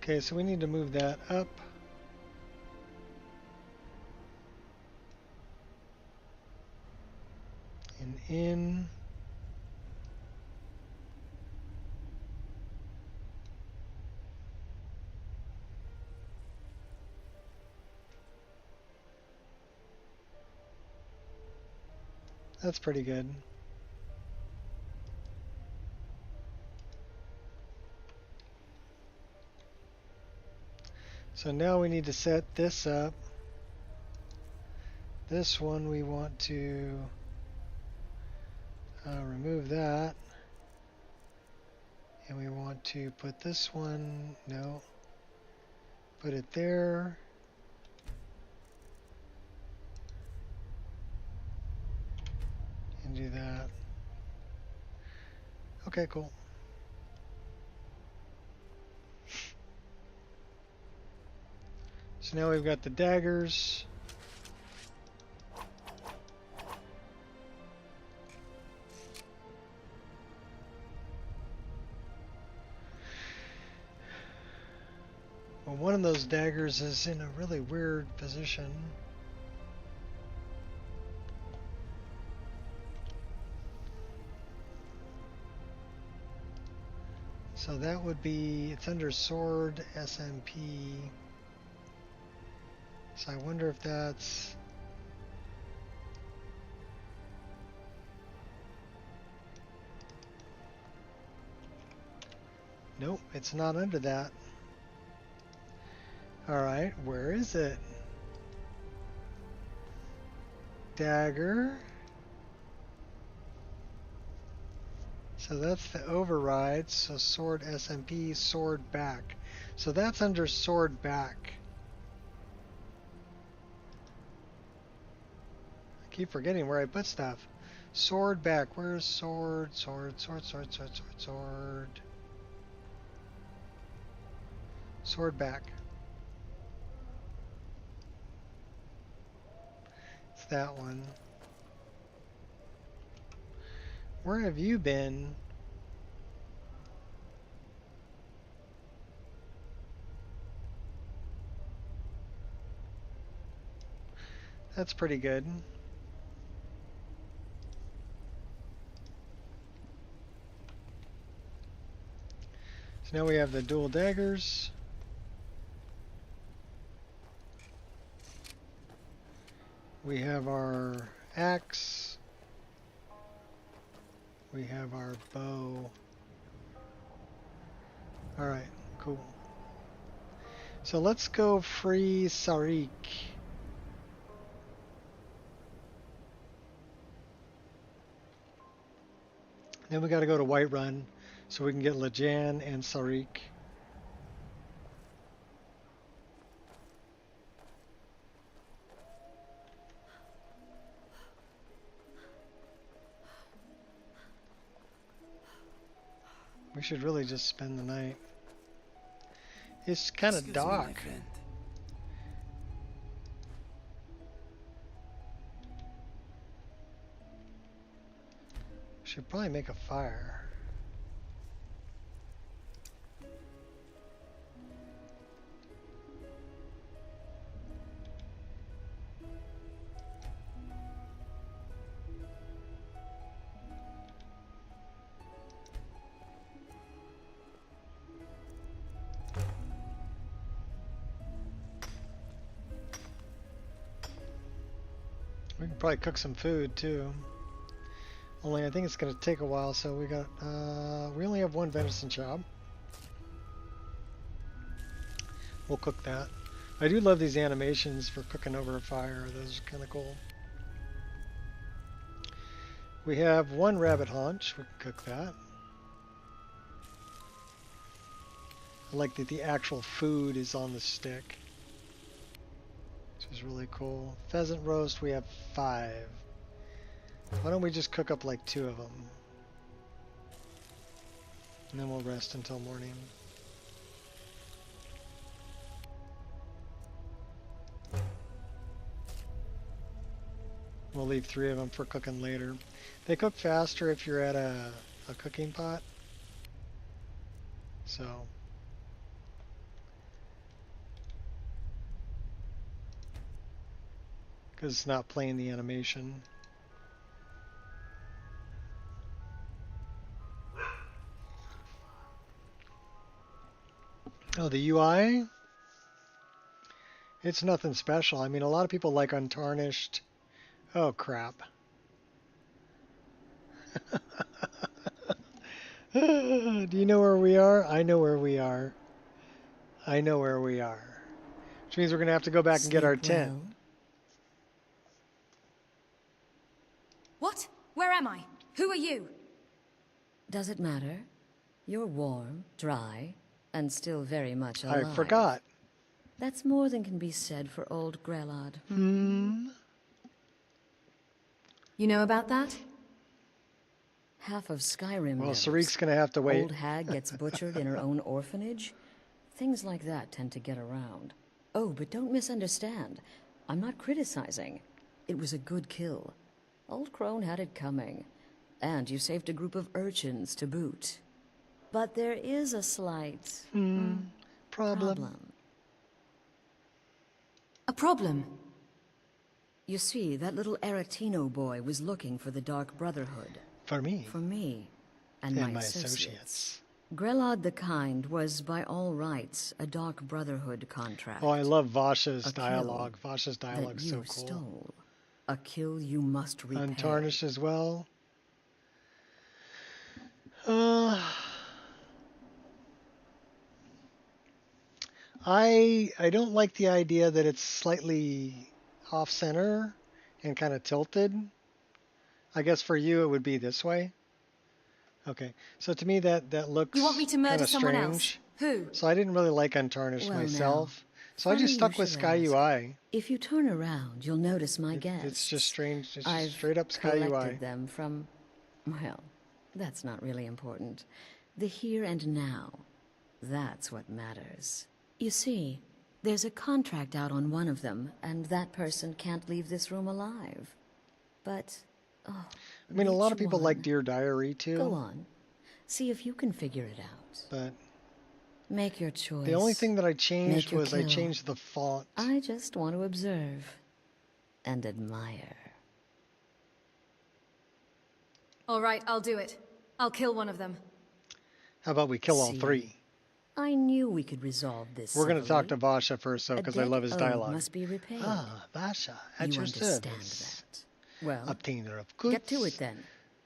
Okay, so we need to move that up. And in. That's pretty good. So now we need to set this up. This one we want to remove that. And we want to put this one, no, put it there. And do that. Okay, cool. So now we've got the daggers. Well, one of those daggers is in a really weird position. So that would be, it's under sword SMP. So I wonder if that's... Nope, it's not under that. Alright, where is it? Dagger. So that's the override. So sword SMP, sword back. So that's under sword back. I keep forgetting where I put stuff. Sword back. Where's sword? Sword, sword, sword, sword, sword, sword. Sword back. It's that one. Where have you been? That's pretty good. So now we have the dual daggers. We have our axe. We have our bow. Alright, cool. So let's go free Sarik. Then we got to go to Whiterun so we can get Lejan and Sarik. We should really just spend the night. It's kind of dark. Should probably make a fire. We can probably cook some food too. Only I think it's going to take a while, so we got, we only have one venison chop. We'll cook that. I do love these animations for cooking over a fire. Those are kind of cool. We have one rabbit haunch. We can cook that. I like that the actual food is on the stick, which is is really cool. Pheasant roast, we have 5. Why don't we just cook up like 2 of them? And then we'll rest until morning. We'll leave 3 of them for cooking later. They cook faster if you're at a cooking pot. So... because it's not playing the animation. Oh, the UI? It's nothing special. I mean, a lot of people like Untarnished. Oh, crap. Do you know where we are? I know where we are. I know where we are. Which means we're going to have to go back and get our tent. What? Where am I? Who are you? Does it matter? You're warm, dry, and still very much alive. I forgot. That's more than can be said for old Grelad. You know about that? Half of Skyrimed. Well, Sarik's going to have to wait. Old hag gets butchered in her own orphanage. Things like that tend to get around. Oh, but don't misunderstand. I'm not criticizing. It was a good kill. Old Crone had it coming. And you saved a group of urchins to boot. But there is a slight... problem. A problem? You see, that little Aretino boy was looking for the Dark Brotherhood. For me? For me. And my associates. Grelad the Kind was, by all rights, a Dark Brotherhood contract. Oh, I love Vasha's dialogue. Vasha's dialogue is so cool. Stole. A kill you must repay. Untarnished as well. I don't like the idea that it's slightly off-center and kind of tilted. I guess for you it would be this way. Okay, so to me that looks You want me to murder someone strange. else? Who? So I didn't really like Untarnished myself. So I just stuck with Sky UI. If you turn around, you'll notice my guests. It's just strange. It's I've just straight up Sky collected UI. them from, well, that's not really important. The here and now. That's what matters. You see, there's a contract out on one of them, and that person can't leave this room alive. But, oh, I mean, a lot of which people one? like Dear Diary too. Go on. See if you can figure it out. But make your choice. the only thing that I changed Make your was I kill. changed the font. I just want to observe and admire. All right, I'll do it. I'll kill one of them. How about we kill all See, 3? I knew we could resolve this. We're going to talk civilly. to Vasha first, though, A because I debt love his owed dialogue. Must be repaid. Ah, Vasha, at You your understand service. that. Well, Obtainer of goods. get to it then.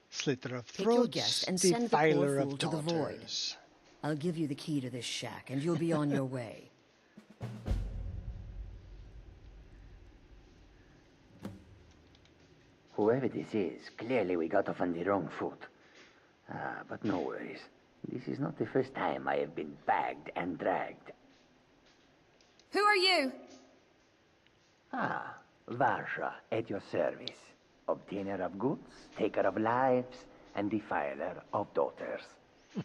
Slitter of Take your throats. guest and send the poor Defiler fool of to the void. daughters. I'll give you the key to this shack, and you'll be on your way. Whoever this is, clearly we got off on the wrong foot. But no worries. This is not the first time I have been bagged and dragged. Who are you? Varsha, at your service. Obtainer of goods, taker of lives, and defiler of daughters.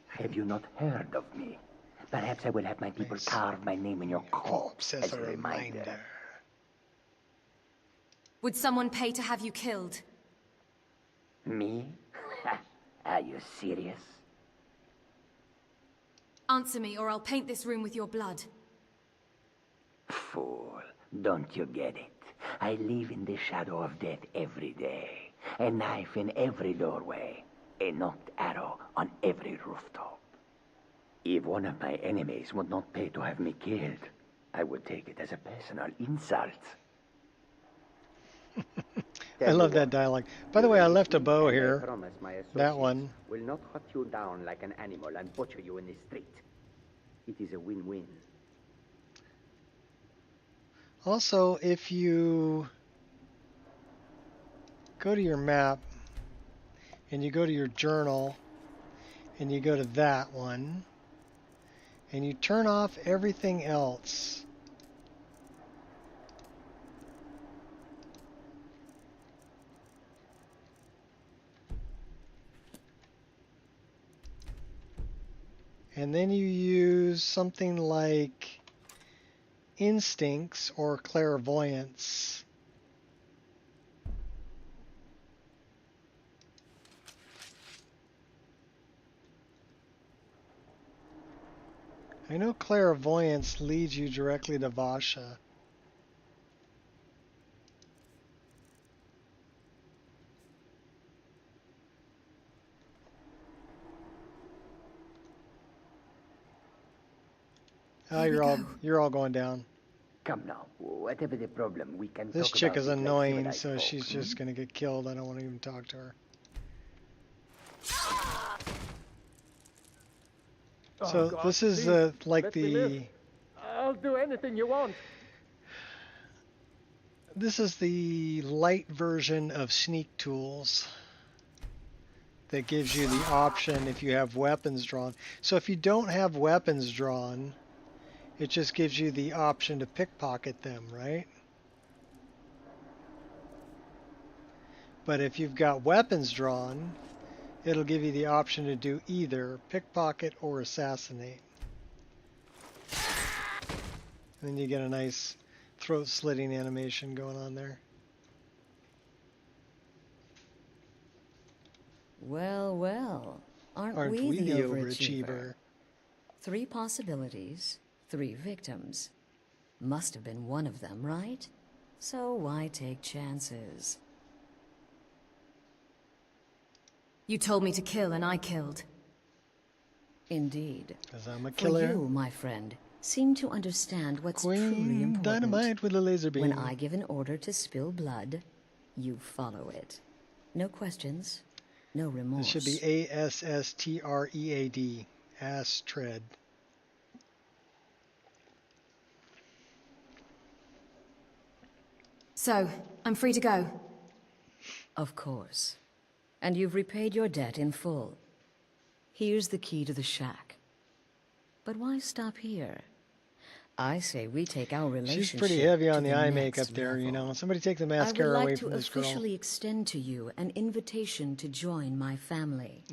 Have you not heard of me? Perhaps I will have my people carve my name in your corpse as a reminder. Would someone pay to have you killed? Me? Are you serious? Answer me, or I'll paint this room with your blood. Fool, don't you get it? I live in the shadow of death every day. A knife in every doorway. A knocked arrow on every rooftop. If one of my enemies would not pay to have me killed, I would take it as a personal insult. I love that dialogue. By the way, I left a bow here. That one. Will not hunt you down like an animal and butcher you in the street. It is a win-win. Also, if you go to your map and you go to your journal and you go to that one and you turn off everything else, And then you use something like instincts or clairvoyance. I know clairvoyance leads you directly to Vasha. Oh, you're all going down. Come now, whatever the problem, we can This talk chick about is it like annoying, civilized so folk, she's just gonna get killed. I don't want to even talk to her. So God, this is please, like let me live. the. I'll do anything you want. This is the light version of Sneak Tools that gives you the option if you have weapons drawn. So if you don't have weapons drawn, it just gives you the option to pickpocket them, right? But if you've got weapons drawn, it'll give you the option to do either pickpocket or assassinate. And then you get a nice throat slitting animation going on there. Well, well. Aren't we we the the overachiever? overachiever? 3 possibilities, 3 victims. Must have been one of them, right? So why take chances? You told me to kill and I killed. Indeed. 'Cause I'm a killer. For you, my friend, seem to understand what's truly Queen important. Dynamite with a laser beam. When I give an order to spill blood, you follow it. No questions, no remorse. This should be ASSTREAD. Astred. So, I'm free to go. Of course. And you've repaid your debt in full. Here's the key to the shack. But why stop here? I say we take our relationship. She's pretty heavy on to the eye next makeup there, level. you know. Somebody take the I would mascara like away to from this girl. officially extend to you an invitation to join my family,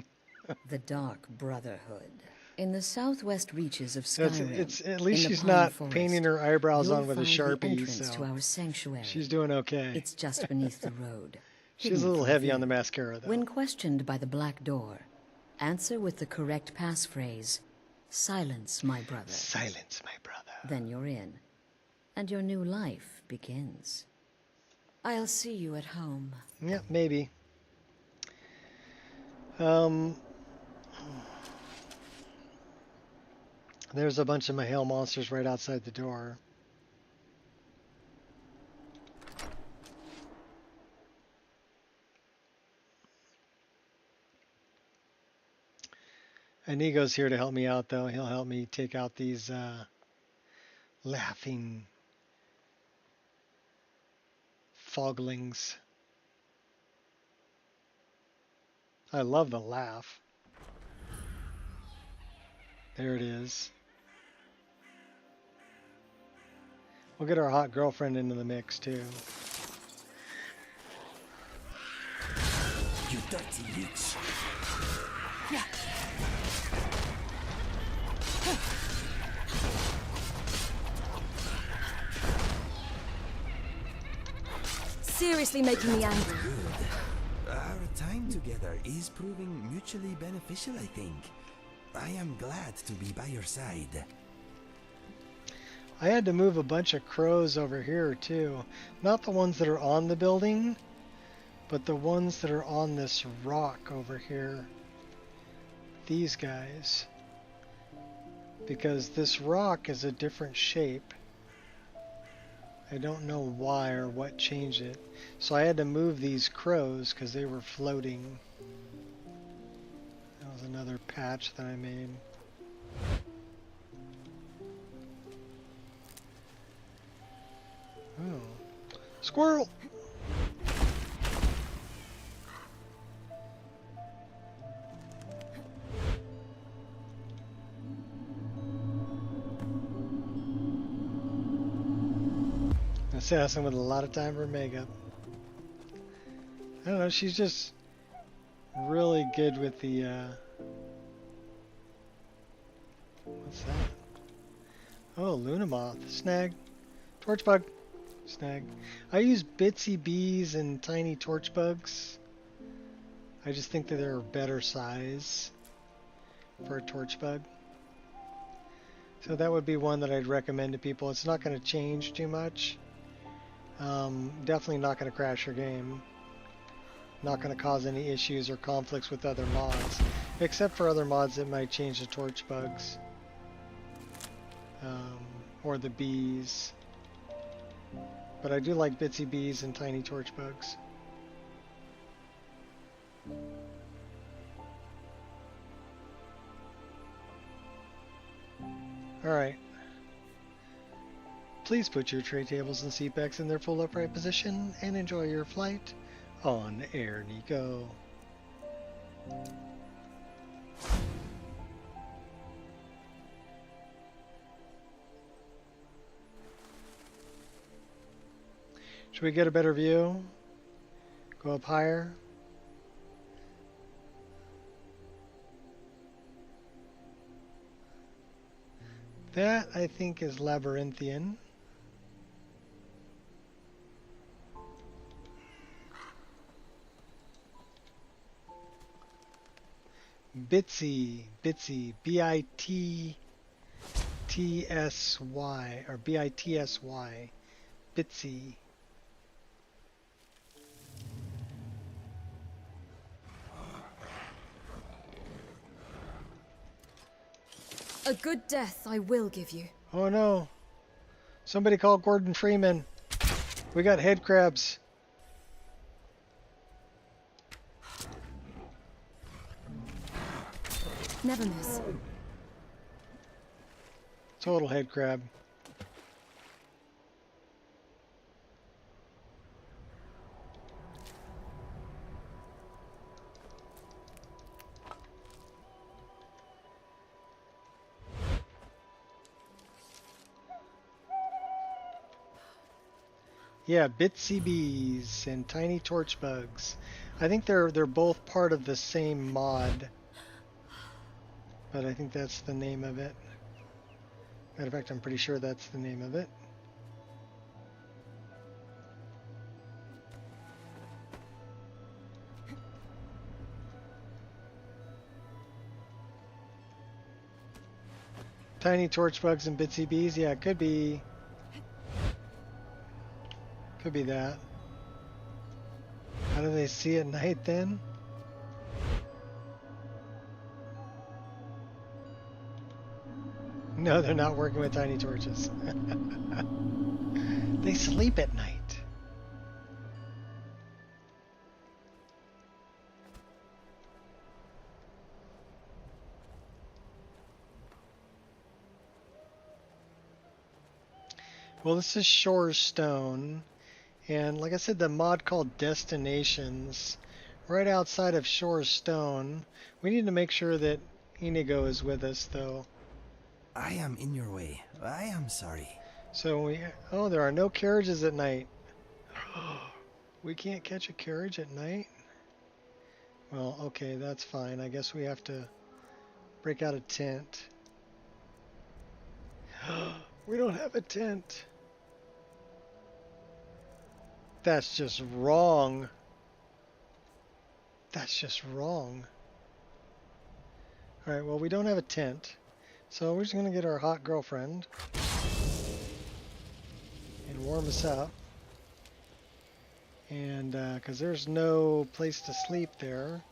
the Dark Brotherhood. In the southwest reaches of Skyrimed, It's at least in the she's Pine not Forest, painting her eyebrows you'll on with a find the Sharpie, entrance so to our sanctuary. she's doing okay. It's just beneath the road. She's hidden a little from heavy view. on the mascara, though. When questioned by the Black Door, answer with the correct passphrase, "Silence, my brother." Silence, my brother. Then you're in, and your new life begins. I'll see you at home. Yeah, maybe. There's a bunch of Mahale monsters right outside the door. Inigo's here to help me out, though. He'll help me take out these laughing foglings. I love the laugh. There it is. We'll get our hot girlfriend into the mix, too. You dirty leech. Yeah. Seriously making me angry. Good. Our time together is proving mutually beneficial, I think. I am glad to be by your side. I had to move a bunch of crows over here, too. Not the ones that are on the building, but the ones that are on this rock over here. These guys. Because this rock is a different shape. I don't know why or what changed it. So I had to move these crows because they were floating. That was another patch that I made. Oh. Squirrel! Assassin with a lot of time for makeup. I don't know, she's just really good with the What's that? Oh, Luna Moth. Snag. Torch bug. Snag. I use bitsy bees and tiny torch bugs. I just think that they're a better size for a torch bug. So that would be one that I'd recommend to people. It's not going to change too much. Definitely not going to crash your game. Not going to cause any issues or conflicts with other mods. Except for other mods that might change the torch bugs. Or the bees. But I do like bitsy bees and tiny torch bugs. Alright. Please put your tray tables and seat backs in their full upright position and enjoy your flight on Air Nico. Should we get a better view? Go up higher? That, I think, is labyrinthian. Bitsy, B-I-T-T-S-Y, or B-I-T-S-Y, Bitsy. A good death I will give you. Oh no. Somebody call Gordon Freeman. We got head crabs. Never miss. Total head crab. Yeah, bitsy bees and tiny torch bugs. I think they're both part of the same mod. But I think that's the name of it. Matter of fact, I'm pretty sure that's the name of it. Tiny torch bugs and bitsy bees. Yeah, it could be. Could be that. How do they see at night then? No, they're not working with tiny torches. They sleep at night. Well, this is Shore Stone. And like I said, the mod called Destinations, right outside of Shore Stone. We need to make sure that Inigo is with us, though. I am in your way. I am sorry. So oh, there are no carriages at night. We can't catch a carriage at night? Well, okay, that's fine. I guess we have to break out a tent. We don't have a tent. That's just wrong. That's just wrong. Alright, well, we don't have a tent. So we're just going to get our hot girlfriend and warm us up. And, because there's no place to sleep there.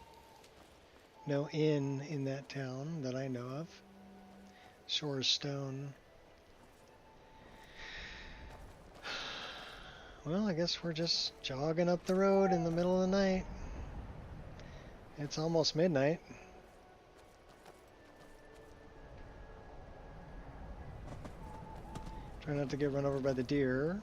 No inn in that town that I know of. Shore Stone. Well, I guess we're just jogging up the road in the middle of the night. It's almost midnight. Try not to get run over by the deer.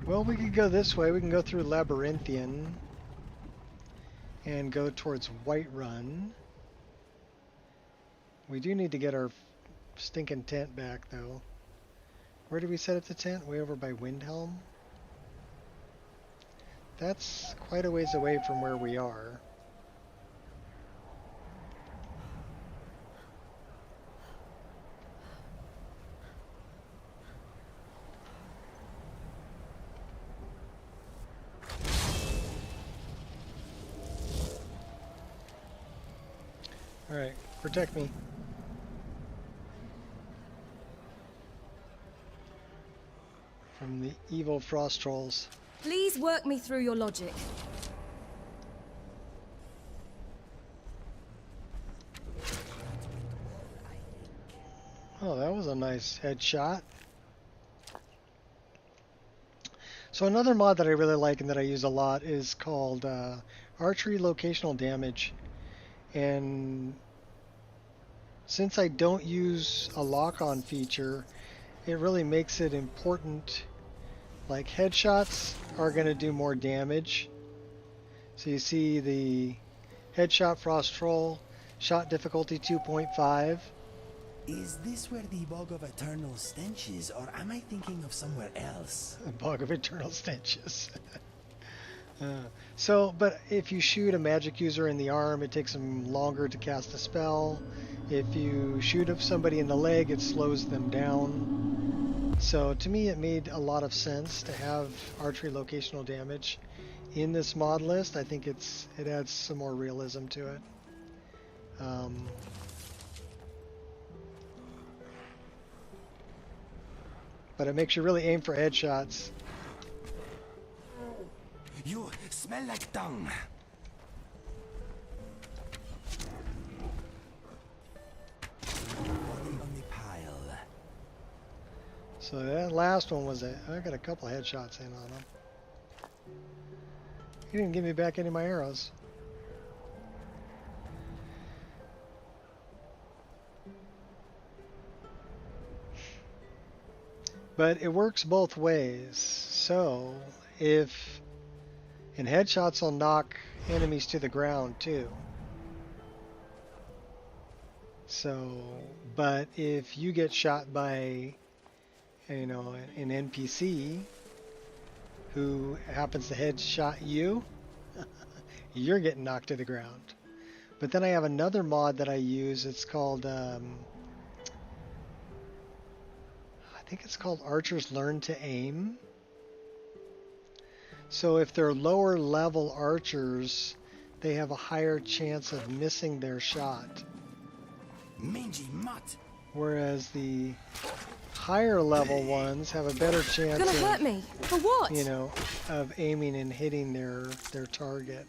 Well, we could go this way. We can go through Labyrinthian and go towards Whiterun. We do need to get our stinking tent back, though. Where did we set up the tent? Way over by Windhelm? That's quite a ways away from where we are. Alright, protect me. From the evil frost trolls. Please work me through your logic. Oh, that was a nice headshot. So another mod that I really like and that I use a lot is called Archery Locational Damage. And since I don't use a lock-on feature, it really makes it important. Like headshots are going to do more damage. So you see the headshot frost troll, shot difficulty 2.5. Is this where the Bog of Eternal Stench is, or am I thinking of somewhere else? The Bog of Eternal Stenches. But if you shoot a magic user in the arm, it takes them longer to cast a spell. If you shoot somebody in the leg, it slows them down. So to me, it made a lot of sense to have archery locational damage in this mod list. I think it adds some more realism to it. But it makes you really aim for headshots. You smell like dung. Body on the pile. So that last one was I got a couple headshots in on him. He didn't give me back any of my arrows. But it works both ways. So and headshots will knock enemies to the ground too. So, but if you get shot by, an NPC who happens to headshot you, you're getting knocked to the ground. But then I have another mod that I use. It's called, I think it's called Archers Learn to Aim. So if they're lower level archers, they have a higher chance of missing their shot. Mangy mutt. Whereas the higher level ones have a better chance Gonna hurt me. For what? Of aiming and hitting their target.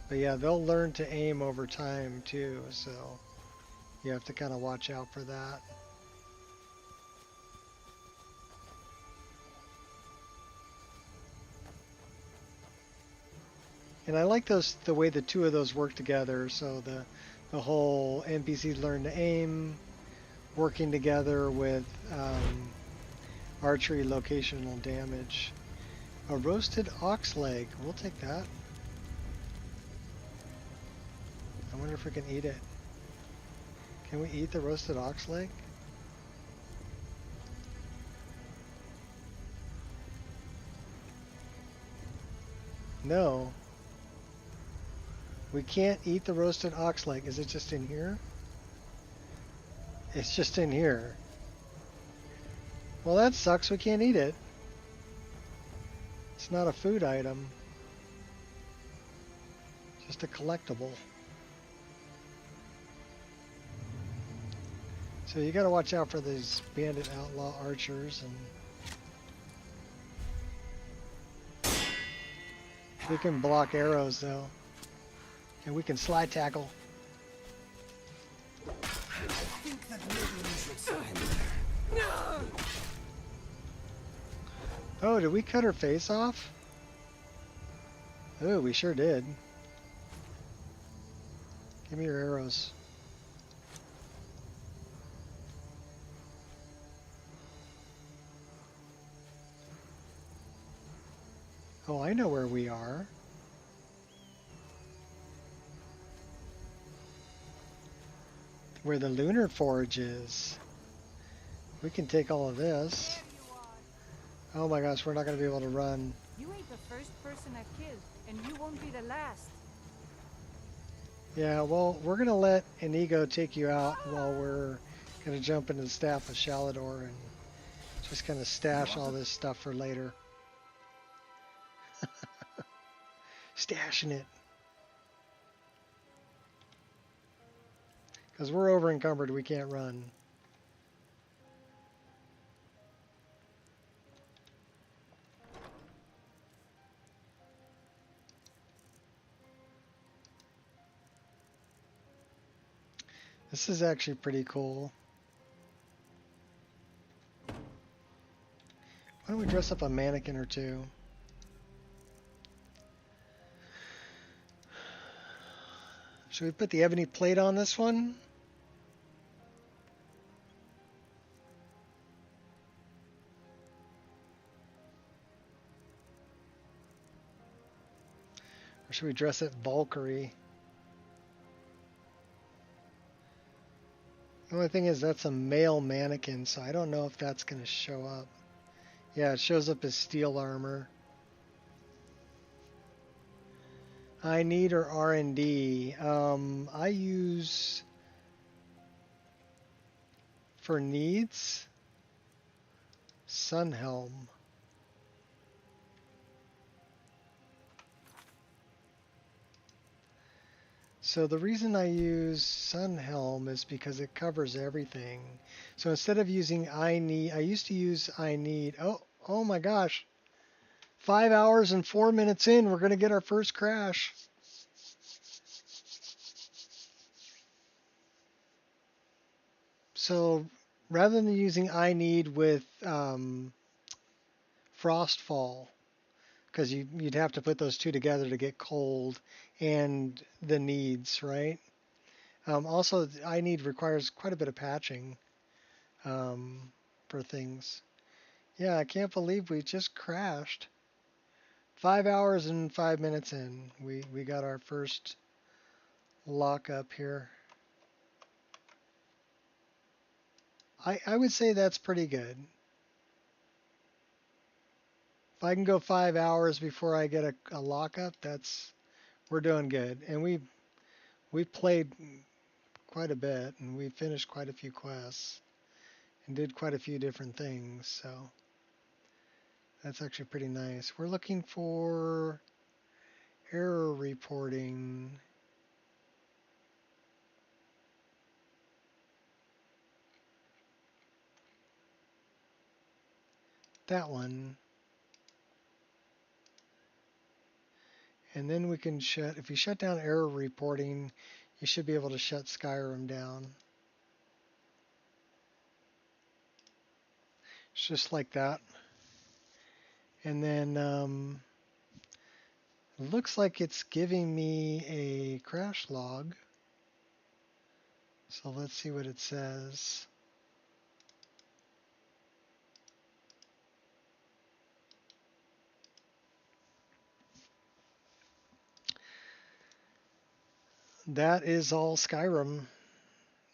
But yeah, they'll learn to aim over time too, so you have to kind of watch out for that. And I like the way the two of those work together. So the whole NPCs learn to aim, working together with archery locational damage. A roasted ox leg, we'll take that. I wonder if we can eat it. Can we eat the roasted ox leg? No. We can't eat the roasted ox leg. Is it just in here? It's just in here. Well, that sucks. We can't eat it. It's not a food item. Just a collectible. So you got to watch out for these bandit outlaw archers, and we can block arrows though. And we can slide tackle. I think that maybe we should surrender. Oh, did we cut her face off? Oh, we sure did. Give me your arrows. Oh, I know where we are. Where the lunar forge is. We can take all of this. Oh my gosh, we're not going to be able to run. You ain't the first person I've killed, and you won't be the last. Yeah, well, we're going to let Inigo take you out while we're going to jump into the Staff of Shalador and just kind of stash all this stuff for later. Stashing it. Because we're over encumbered, we can't run. This is actually pretty cool. Why don't we dress up a mannequin or two? Should we put the ebony plate on this one? Or should we dress it Valkyrie? The only thing is that's a male mannequin, so I don't know if that's going to show up. Yeah, it shows up as steel armor. I need or R&D. I use for needs Sunhelm. So the reason I use Sunhelm is because it covers everything. So instead of using I need, I used to use I need. Oh my gosh. 5 hours and 4 minutes in, we're going to get our first crash. So rather than using I need with Frostfall, because you'd have to put those two together to get cold and the needs, right? Also, I need requires quite a bit of patching for things. Yeah, I can't believe we just crashed. 5 hours and 5 minutes in, we got our first lockup here. I would say that's pretty good. If I can go 5 hours before I get a lockup, we're doing good. And we played quite a bit, and we finished quite a few quests and did quite a few different things, so that's actually pretty nice. We're looking for error reporting. That one. And then we can if you shut down error reporting, you should be able to shut Skyrim down. It's just like that. And then it looks like it's giving me a crash log. So let's see what it says. That is all Skyrim.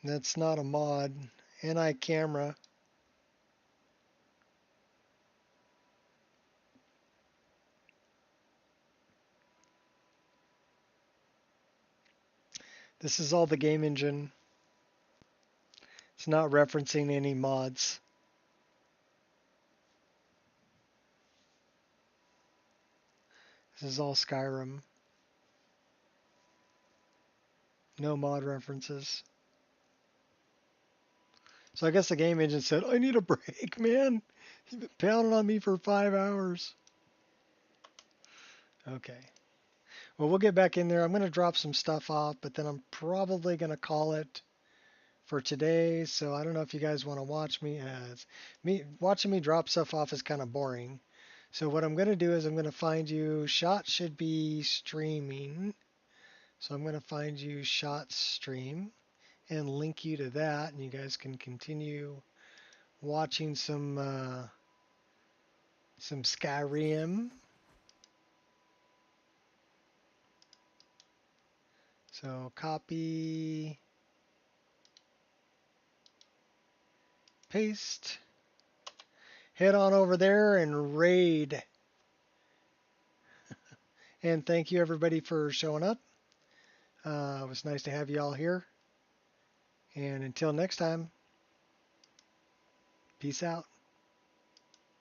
That's not a mod. Anti-camera. This is all the game engine. It's not referencing any mods. This is all Skyrim. No mod references. So I guess the game engine said, I need a break, man. You've been pounding on me for 5 hours. Okay. Well, we'll get back in there. I'm going to drop some stuff off, but then I'm probably going to call it for today. So I don't know if you guys want to watch me. Watching me drop stuff off is kind of boring. So what I'm going to do is I'm going to find you. Shot should be streaming. So I'm going to find you Shot stream and link you to that, and you guys can continue watching some Skyrim. So copy, paste, head on over there and raid. And thank you everybody for showing up. It was nice to have you all here. And until next time, peace out.